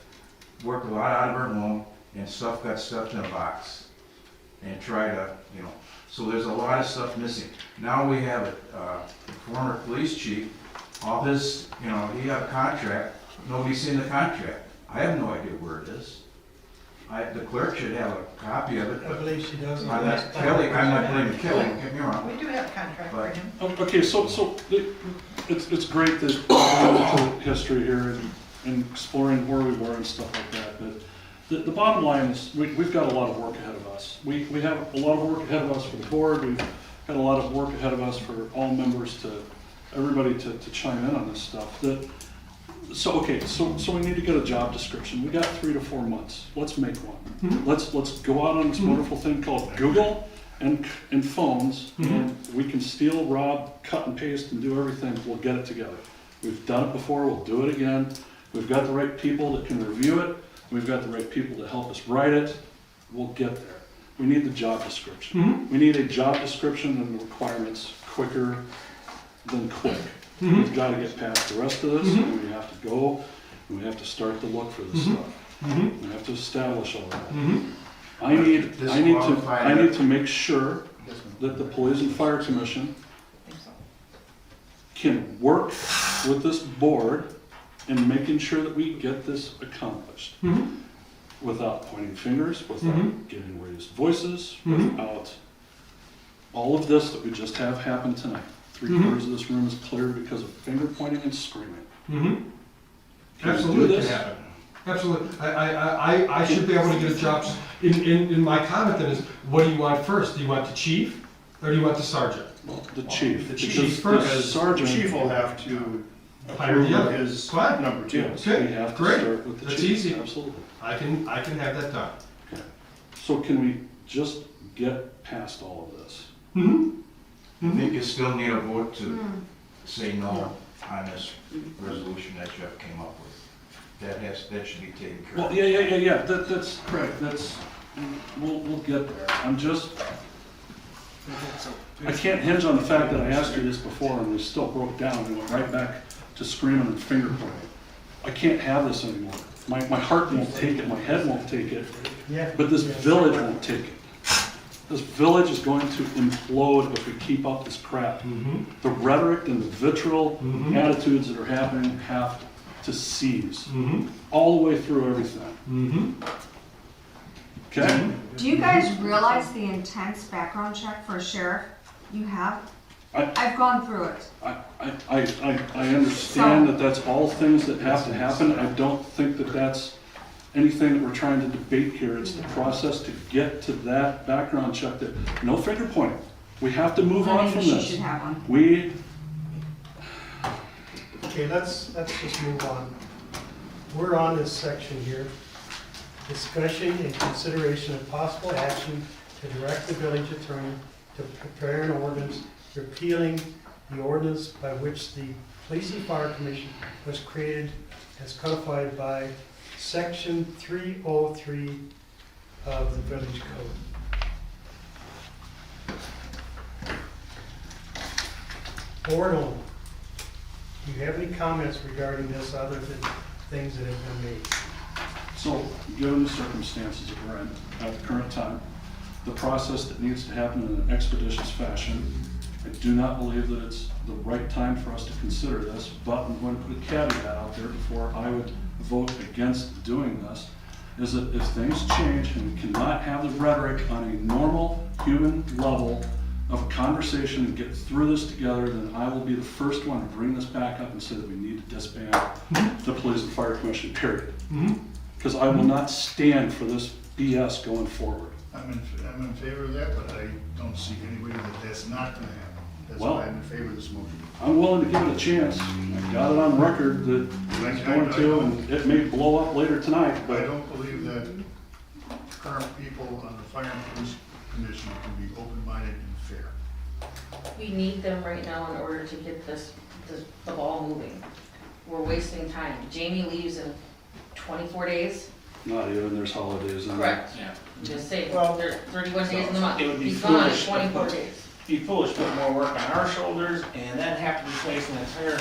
worked a lot out of her home, and stuff got stuffed in a box. And try to, so there's a lot of stuff missing. Now we have a former police chief, all his, he had a contract, nobody's seen the contract. I have no idea where it is. The clerk should have a copy of it. I believe she does. I'm not blaming Kelly, don't get me wrong. We do have a contract for him. Okay, so it's great that we're into history here and exploring where we were and stuff like that, but the bottom line is we've got a lot of work ahead of us. We have a lot of work ahead of us for the board. We've got a lot of work ahead of us for all members everybody to chime in on this stuff. So we need to get a job description. We got 3 to 4 months. Let's make one. Mm-hmm. Let's go out on this wonderful thing called Google and phones, and we can steal, rob, cut and paste, and do everything. We'll get it together. We've done it before. We'll do it again. We've got the right people that can review it. We've got the right people to help us write it. We'll get there. We need the job description. We need a job description and the requirements quicker than quick. We've got to get past the rest of this, and we have to go, and we have to start to look for this stuff. We have to establish all that. I need to make sure that the Police and Fire Commission can work with this board in making sure that we get this accomplished. Without pointing fingers, without getting raised voices, without all of this that we just have happen tonight. 3/4 of this room is cleared because of finger pointing and screaming. Absolutely. Absolutely. I should be able to get a job. In my comment then is, what do you want first? Do you want the chief or do you want the sergeant? Well, the chief. The chief first. first. Sergeant. The chief will have to Hire the other. his Fine. number 2. Okay, We have to great. start with the That's chief. easy. Absolutely. I can have that done. Okay. So can we just get past all of this? I think you still need a vote to say no on this resolution that Jeff came up with. That should be taken care Well, of. yeah. That's correct. We'll get there. I can't hinge on the fact that I asked you this before and we still broke down and went right back to screaming and finger pointing. I can't have this anymore. My heart won't take it, my head won't take it, but this village won't take it. This village is going to implode if we keep up this crap. The rhetoric and the vitriol attitudes that are happening have to to C's, Mm-hmm. all the way through everything. Mm-hmm. Okay? Do you guys realize the intense background check for a sheriff you have? I've gone through it. I understand that that's all things that have to happen. I don't think that that's anything that we're trying to debate here. It's the process to get to that background check that, no finger pointing. We have to move on from Maybe this. she should have one. We, Okay, let's just move on. We're on this section here. Discussion and consideration of possible action to direct the village attorney to prepare an ordinance repealing the ordinance by which the Police and Fire Commission was created as codified by Section 303 of the Village Code. Board only. Do you have any comments regarding this other than things that have been made? so, given the circumstances that we're in at the current time, the process that needs to happen in an expeditious fashion, I do not believe that it's the right time for us to consider this, but I'm going to put a caveat out there before I would vote against doing this, is that if things change and we cannot have the rhetoric on a normal human level of a conversation and get through this together, then I will be the first one to bring this back up and say that we need to disband the Police and Fire Commission, period. Because I will not stand for this BS going forward. I'm in favor of that, but I don't see any way that that's not gonna happen. That's Well, why I'm in favor of this motion. I'm willing to give it a chance. I've got it on record that it's going to, and it may blow up later tonight, I but don't believe that current people on the Fire and Police Commission can be open-minded and fair. We need them right now in order to get the ball moving. We're wasting time. Jamie leaves in 24 days. not even, there's holidays in there. Correct. Yeah. Just say, Well- there's 31 days in the month. It would be He's gone foolish. 24 days. Be foolish, put more work on our shoulders and then have to replace an entire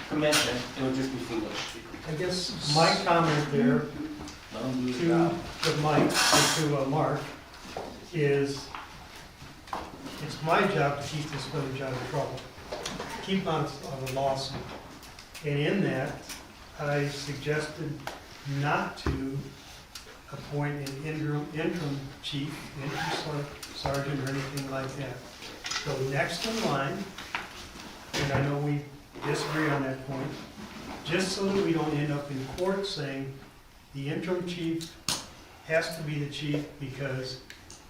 commission. It would just be foolish. I guess my comment there Let them do the to job. Mike, or to Mark, is it's my job to keep this village out of trouble, keep out of a lawsuit. And in that, I suggested not to appoint an interim chief, interim sergeant, or anything like that. So next in line, and I know we disagree on that point, just so that we don't end up in court saying the interim chief has to be the chief because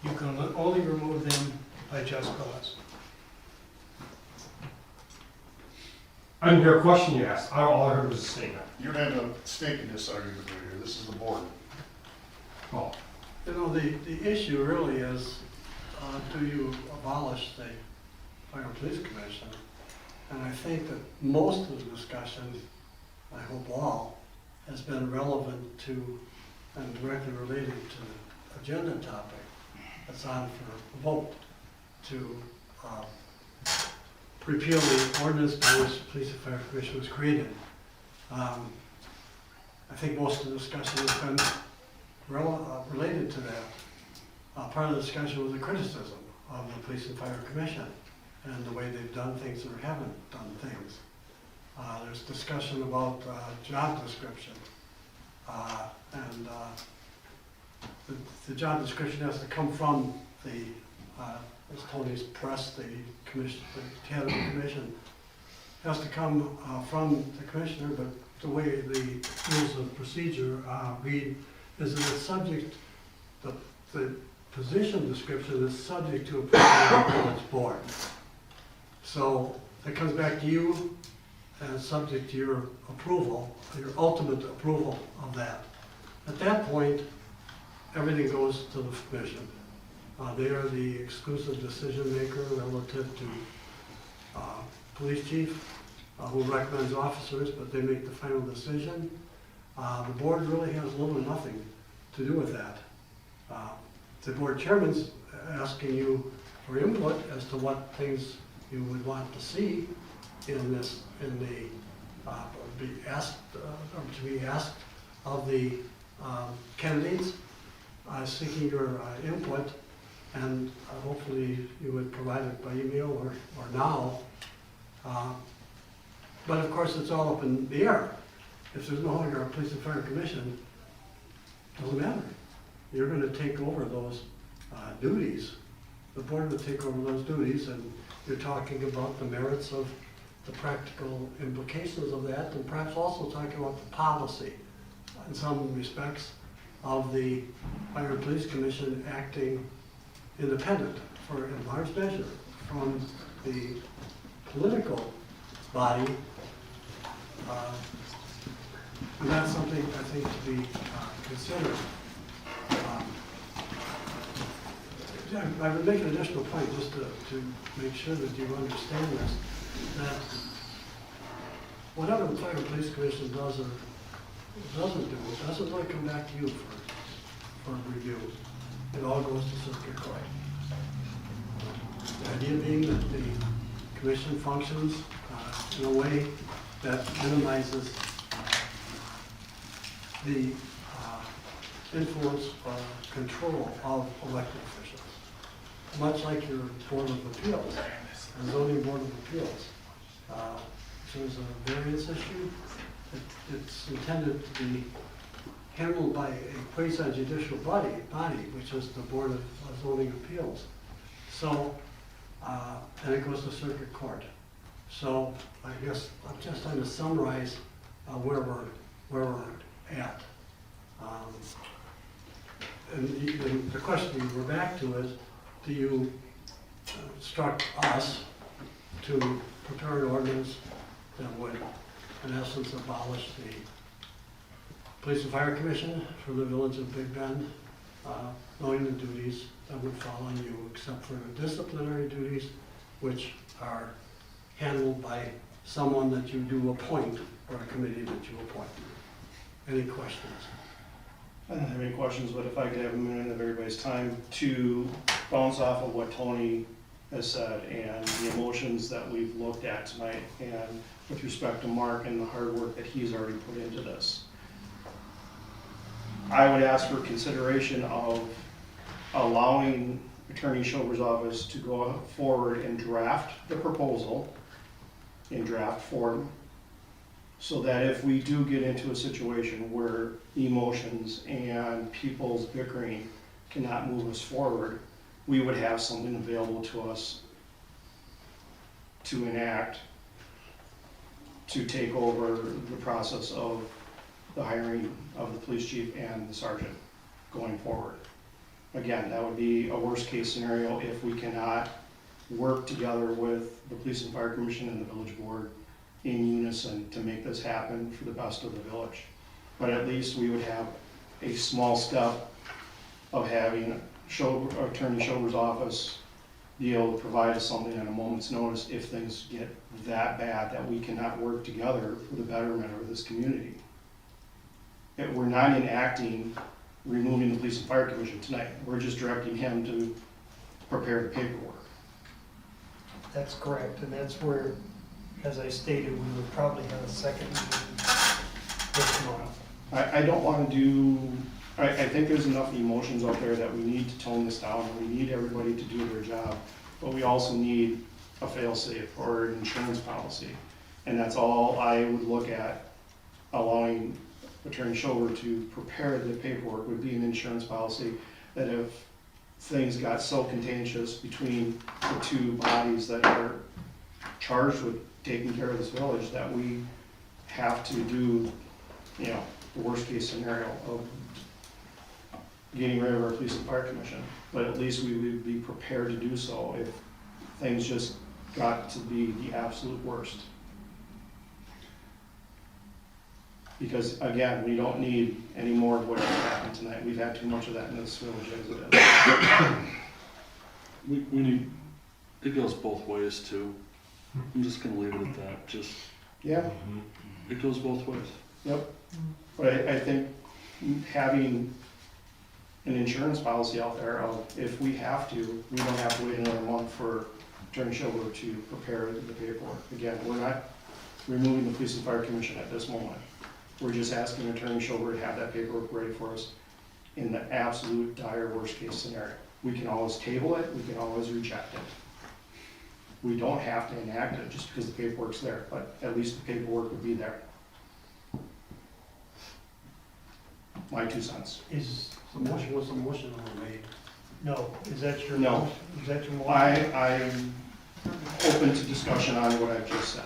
you can only remove them by just cause. I didn't hear a question you asked. All I heard was a statement. You have a stake in this argument right here. This is the board. Oh, You know, the issue really is, do you abolish the Fire and Police Commission? And I think that most of the discussion, I hope all, has been relevant to and directly related to the agenda topic that's on for vote to repeal the ordinance by which the Police and Fire Commission was created. I think most of the discussion has been related to that. Part of the discussion was a criticism of the Police and Fire Commission and the way they've done things or haven't done things. There's discussion about job description. And the job description has to come from the, as Tony's pressed, the commission, the head of the commission, has to come from the commissioner, but the way the rules of procedure read is that it's subject, the position description is subject to approval of the village board. So it comes back to you and subject to your approval, your ultimate approval of that. At that point, everything goes to the commission. They are the exclusive decision maker relative to police chief, who recommends officers, but they make the final decision. The board really has little or nothing to do with that. The board chairman's asking you for input as to what things you would want to see in this, in the, be asked, or to be asked of the candidates, seeking your input, and hopefully you would provide it by email or now. But of course, it's all up in the air. if there's no longer a police and fire commission, doesn't matter. You're gonna take over those duties. The board will take over those duties, and you're talking about the merits of the practical implications of that, and perhaps also talking about the policy, in some respects, of the Fire and Police Commission acting independent for, in large measure, from the political body. And that's something I think to be considered. I would make an additional point just to make sure that you understand this, that whatever the Fire and Police Commission does or doesn't do, it doesn't really come back to you for review. It all goes to circuit court. The idea being that the commission functions in a way that minimizes the influence or control of elected officials. Much like your Board of Appeals, and zoning Board of Appeals. If there's a variance issue, it's intended to be handled by a quasi-judicial body, which is the Board of Zoning Appeals. So, and it goes to circuit court. So I guess I'm just trying to summarize where we're at. And the question we're back to is, do you instruct us to prepare an ordinance that would, in essence, abolish the Police and Fire Commission for the Village of Big Bend, knowing the duties that would fall on you, except for the disciplinary duties, which are handled by someone that you do appoint, or a committee that you appoint? Any questions? I don't have any questions, but if I could have a minute of everybody's time to bounce off of what Tony has said and the emotions that we've looked at tonight, and with respect to Mark and the hard work that he's already put into this. I would ask for consideration of allowing Attorney Schober's office to go forward and draft the proposal in draft form, so that if we do get into a situation where emotions and people's bickering cannot move us forward, we would have something available to us to enact, to take over the process of the hiring of the police chief and the sergeant going forward. Again, that would be a worst case scenario if we cannot work together with the Police and Fire Commission and the village board in unison to make this happen for the best of the village. But at least we would have a small step of having Attorney Schober's office be able to provide us something at a moment's notice if things get that bad that we cannot work together for the betterment of this community. We're not enacting removing the Police and Fire Commission tonight. We're just directing him to prepare the paperwork. That's correct, and that's where, as I stated, we would probably have a second meeting this month. I don't want to do, I think there's enough emotions out there that we need to tone this down, and we need everybody to do their job, but we also need a fail-safe or an insurance policy. And that's all I would look at, allowing Attorney Schober to prepare the paperwork would be an insurance policy, that if things got so contentious between the two bodies that are charged with taking care of this village, that we have to do, you know, the worst case scenario of getting rid of our Police and Fire Commission. But at least we would be prepared to do so if things just got to be the absolute worst. Because again, we don't need any more of what happened tonight. We've had too much of that in this village as it is. We need, it goes both ways too. I'm just gonna leave it at that, just. Yeah. It goes both ways. Yep. But I think having an insurance policy out there of, if we have to, we don't have to wait another month for Attorney Schober to prepare the paperwork. Again, we're not removing the Police and Fire Commission at this moment. We're just asking Attorney Schober to have that paperwork ready for us in the absolute dire worst case scenario. We can always table it, we can always reject it. We don't have to enact it just because the paperwork's there, but at least the paperwork would be there. my 2 cents. Is, Was the motion ever made? no, is that your? No. Is that your motion? I am open to discussion on what I've just said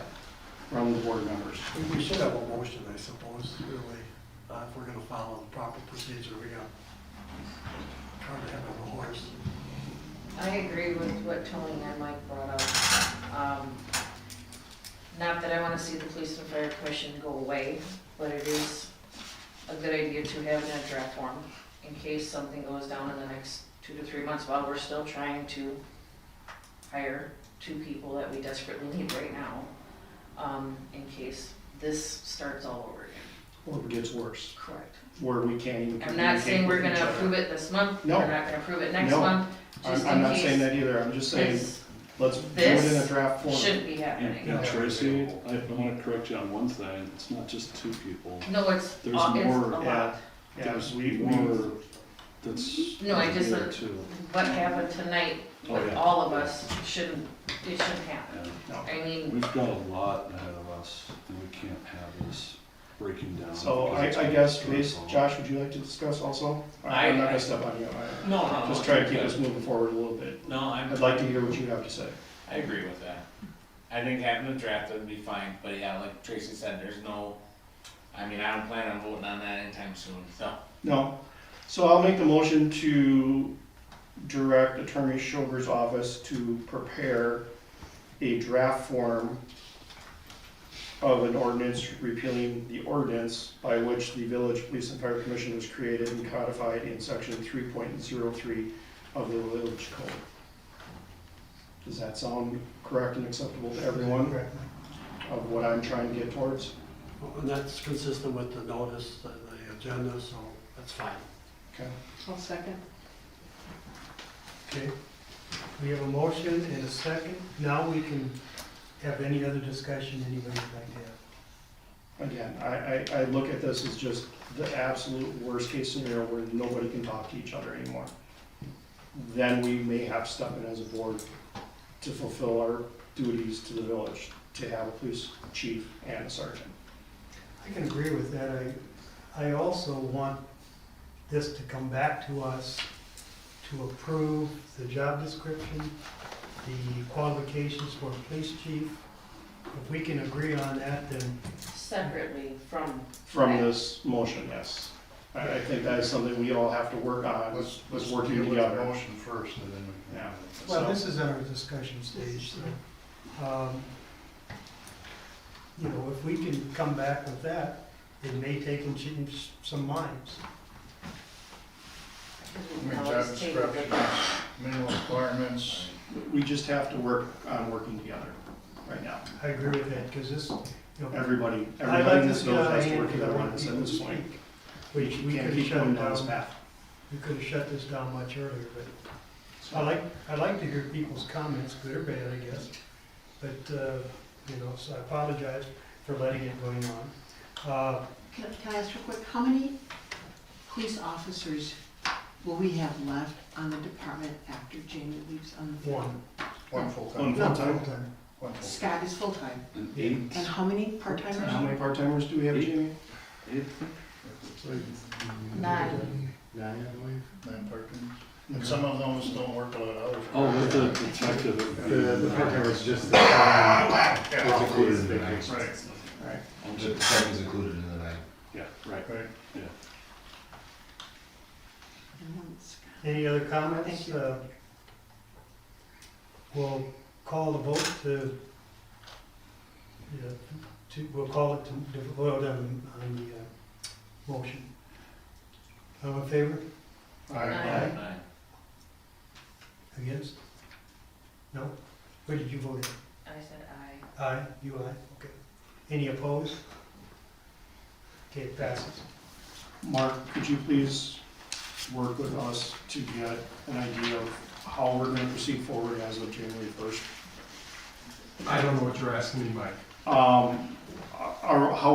from the board members. We should have a motion, I suppose, really, if we're gonna follow the proper procedure, we got try to have a horse. I agree with what Tony and Mike brought up. Not that I wanna see the police and fire commission go away, but it is a good idea to have it in a draft form in case something goes down in the next 2 to 3 months while we're still trying to hire 2 people that we desperately need right now, in case this starts all over again. Or it gets worse, Correct. where we can't even I'm not saying communicate we're with each gonna other. approve it this month, No. we're not gonna approve it next No. month, just in I'm not saying case that either, I'm just saying, this let's do it in a draft form. shouldn't be happening. And Tracy, I want to correct you on one thing, it's not just 2 people. No, it's, There's it's a more, lot. Yeah, there's we, more that's. No, I just, there too. what happened tonight Oh, with yeah. all of us shouldn't, it shouldn't happen. no. I mean, We've got a lot ahead of us, and we can't have this breaking down. So because I it's guess, gonna based, stress all. Josh, would you like to discuss also? I'm not gonna step on you. No, Just try to keep us moving forward a little bit. No, I'd like to hear what you have to say. I agree with that. I think having a draft would be fine, but yeah, like Tracy said, there's no, I mean, I don't plan on voting on that anytime soon, so. No. So I'll make the motion to direct Attorney Shoger's office to prepare a draft form of an ordinance repealing the ordinance by which the Village Police and Fire Commission was created and codified in section 3.03 of the Village Code. Does that sound correct and acceptable to everyone Correct. of what I'm trying to get towards? And that's consistent with the notice, the agenda, so that's fine. Okay. I'll second. Okay, we have a motion and a second. Now we can have any other discussion anybody would like to have. Again, I look at this as just the absolute worst case scenario where nobody can talk to each other anymore. Then we may have to step in as a board to fulfill our duties to the village, to have a police chief and a sergeant. I can agree with that. I also want this to come back to us to approve the job description, the qualifications for police chief. If we can agree on that, then separately from. From this motion, yes. I think that is something we all have to work on, Let's working deal with the together. motion first, and then we can. Yeah. well, So- this is in our discussion stage, so, you know, if we can come back with that, it may take and change some minds. I mean, job descriptions, minimum requirements. We just have to work on working together right now. I agree with that, because this, you know. Everybody I'd like in to this see out village of has to hand work because I together on want this at people to this point. speak. We We can't could keep shut going it down this down, path. we could have shut this down much earlier, but I like to hear people's comments, good or bad, I guess. But, you know, so I apologize for letting it going on. Can I ask real quick, how many police officers will we have left on the department after Jamie leaves on the field? One full-time. One full-time. One full-time. Scott is full-time. And 8. And how many part-timers? How many part-timers do we have, Jamie? 8. 9. 9, I believe. 9 part-timers. And some of those don't work a lot of hours. Oh, with the detective. The part-time is just the Yeah. it's included in the night. Right. Right. The part is included in the night. Yeah, right. Right. Yeah. And one Scott. Any other comments? Thank you. We'll call the vote to, we'll call it to vote on the motion. All in favor? Aye. Against? No? Where did you vote in? I said aye. Aye, you aye, okay. Any opposed? Okay, it passes. Mark, could you please work with us to get an idea of how we're gonna proceed forward as of January 1st? I don't know what you're asking me, Mike. How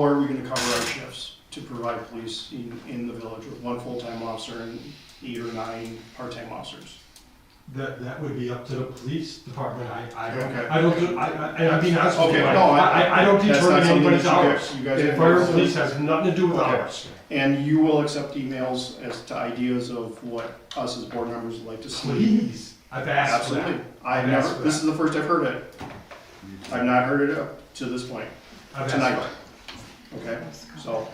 are we gonna cover our shifts to provide police in the village with one full-time officer and 8 or 9 part-time officers? that would be up to the police department. Okay. I don't do, I mean, honest with Okay, you, no, I don't that's determine not something anybody's that hours. you guys And can fire and do. police has nothing to do with Okay. hours. And you will accept emails as to ideas of what us as board members would like to see? Please, I've asked for that. Absolutely. I've I've asked never, for this that. is the first I've heard it. I've not heard it up to this point, I've asked tonight. for it. Okay, so,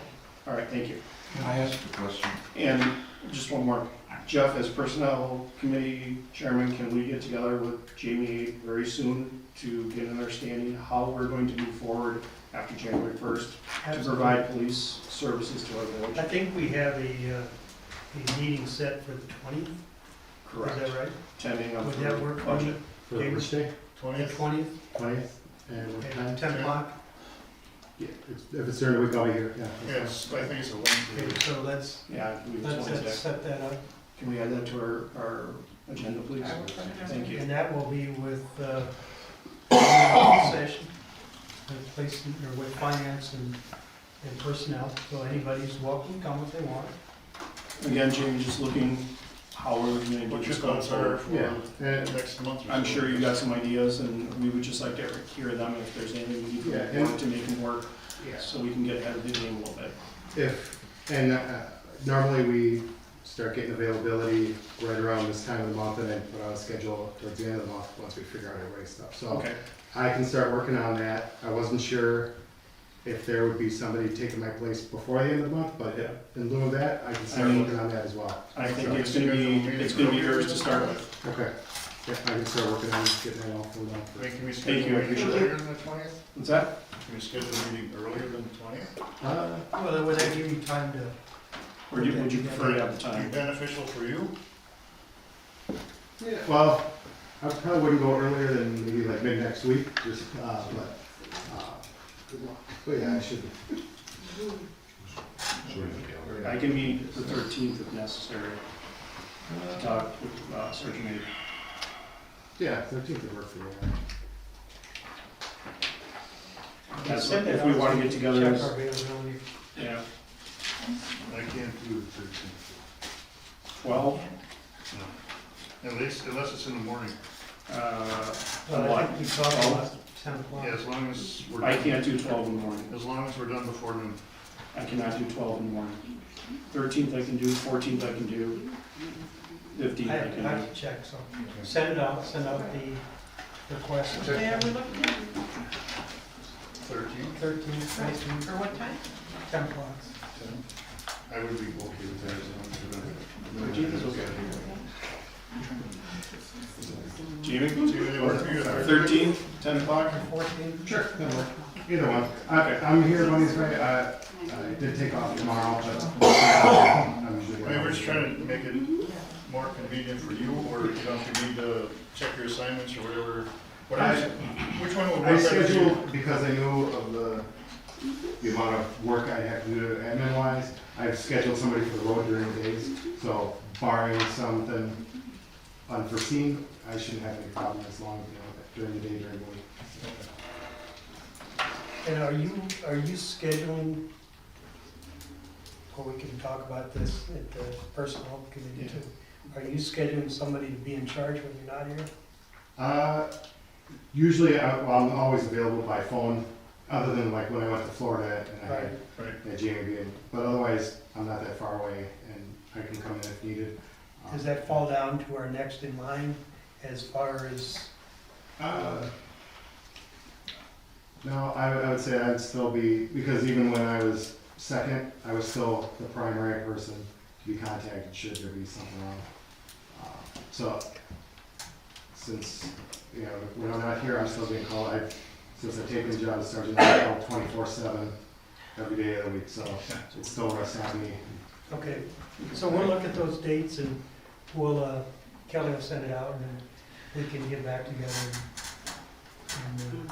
all right, thank you. Can I ask a question? And just one more. Jeff, as personnel committee chairman, can we get together with Jamie very soon to get an understanding how we're going to move forward after January 1st to provide police services to our village? I think we have a meeting set for the 20th. Correct. Is that right? Pending on Would that work for you? budget. For which day? The 20th? 20th, 20th, and what time? at 10 o'clock? Yeah, if it's during the week, I'll be here, yeah. Yes, I think it's a Wednesday. Okay, so let's Yeah, let's set that up. Can we add that to our agenda, please? I will put it on. Thank you. And that will be with session, with place, or with finance and personnel, so anybody's welcome to come if they want. Again, Jamie, just looking how we're going to What get your this going thoughts are forward. for Yeah. next month or so? I'm sure you got some ideas, and we would just like to hear them if there's anything we need Yeah, to and- work to make them work, Yeah. so we can get ahead of the game a little bit. Normally we start getting availability right around this time of the month and then put on a schedule towards the end of the month, once we figure out everybody's stuff. So Okay. I can start working on that. I wasn't sure if there would be somebody taking my place before the end of the month, but in lieu of that, I can start working on that as well. I think it's gonna be yours to start with. Okay. Yeah, I can start working on getting that all filled out. I mean, can we Thank schedule you, I a meeting appreciate it. earlier than the 20th? What's that? Can we schedule a meeting earlier than the 20th? Well, then would that give you time to? Or would you prefer to have the Be time? beneficial for you? Yeah, well, I probably wouldn't go earlier than maybe like mid next week, just, but yeah, I should. I can meet the 13th if necessary, to talk with Sergeant Major. Yeah, 13th would work for me. That's if we want to get together. Check our availability. Yeah, I can't do the 13th. 12, Unless it's in the morning. Well, I think we talked about 10 o'clock. Yeah, as long as we're. I done- can't do 12 in the morning. As long as we're done before noon. I cannot do 12 in the morning. 13th I can do, 14th I can do, 15th I I have can to check, so send out the request. What day are we looking at? 13th? 13th, For what time? 10 o'clock. I would be okay with that as long as we're done. 13th is okay. Jamie? Jamie, what do you- 13th, 10 o'clock? 14th? Sure, that'll work. Either one. I'm here Monday, Friday. I did take off tomorrow, but I'm usually. I mean, we're just trying to make it more convenient for you, or, you know, if you need to check your assignments or whatever. Which one would work I better for you? scheduled, because I knew of the amount of work I have to do admin wise, I've scheduled somebody for the road during the days. So barring something unforeseen, I shouldn't have any problem as long as, during the day, during the week. And are you scheduling, or we can talk about this at the personnel committee too, are you scheduling somebody to be in charge when you're not here? Usually, I'm always available by phone, other than like when I went to Florida and I had Jamie being, but otherwise, I'm not that far away and I can come in if needed. Does that fall down to our next in line as far as? No, I would say I'd still be, because even when I was second, I was still the primary person to be contacted should there be something wrong. So, since, when I'm not here, I'm still being called. Since I've taken the job as sergeant, I'm called 24/7 every day of the week, so it still rests on me. Okay, so we'll look at those dates and we'll, Kelly will send it out and then we can get back together and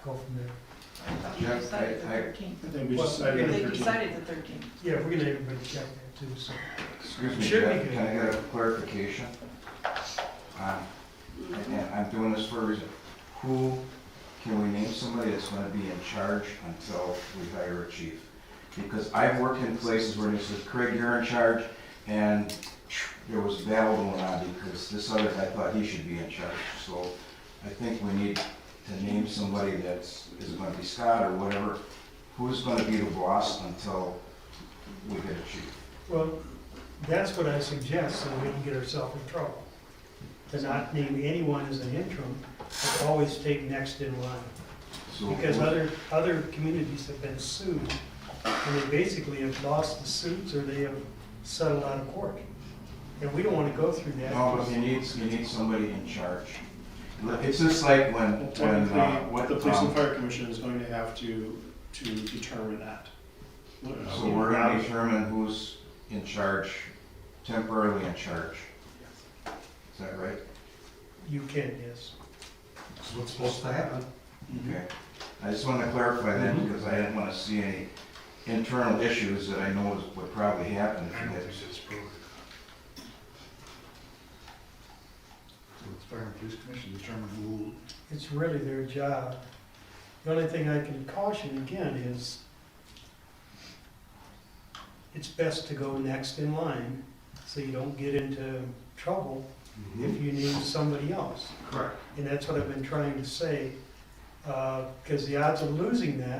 go from there. I thought we decided the 13th. I think we Well, decided They the 13th. decided the 13th. Yeah, we're gonna have everybody check that too, so. Excuse me, Should be Jeff, good. can I get a clarification? And I'm doing this for a reason. Who, can we name somebody that's gonna be in charge until we hire a chief? Because I've worked in places where they says, Craig, you're in charge, and there was battle going on because this other guy thought he should be in charge. So I think we need to name somebody that's, is it gonna be Scott or whatever, who's gonna be the boss until we get a chief. Well, that's what I suggest, so we can get ourselves in trouble. To not name anyone as an interim, but always take next in line. So Because other communities have been sued, and they basically have lost the suits or they have settled out of court. And we don't want to go through that. No, but you need somebody in charge. It's just like when Technically, the Police and Fire Commission is going to have to determine that. So we're gonna determine who's in charge, temporarily in charge. Is that right? You can, yes. That's what's supposed to happen. Okay. I just wanted to clarify that because I didn't want to see any internal issues that I know would probably happen if you had. With Fire and Police Commission determine who. It's really their job. The only thing I can caution again is it's best to go next in line so you don't get into trouble if you name somebody else. Correct. And that's what I've been trying to say, because the odds of losing that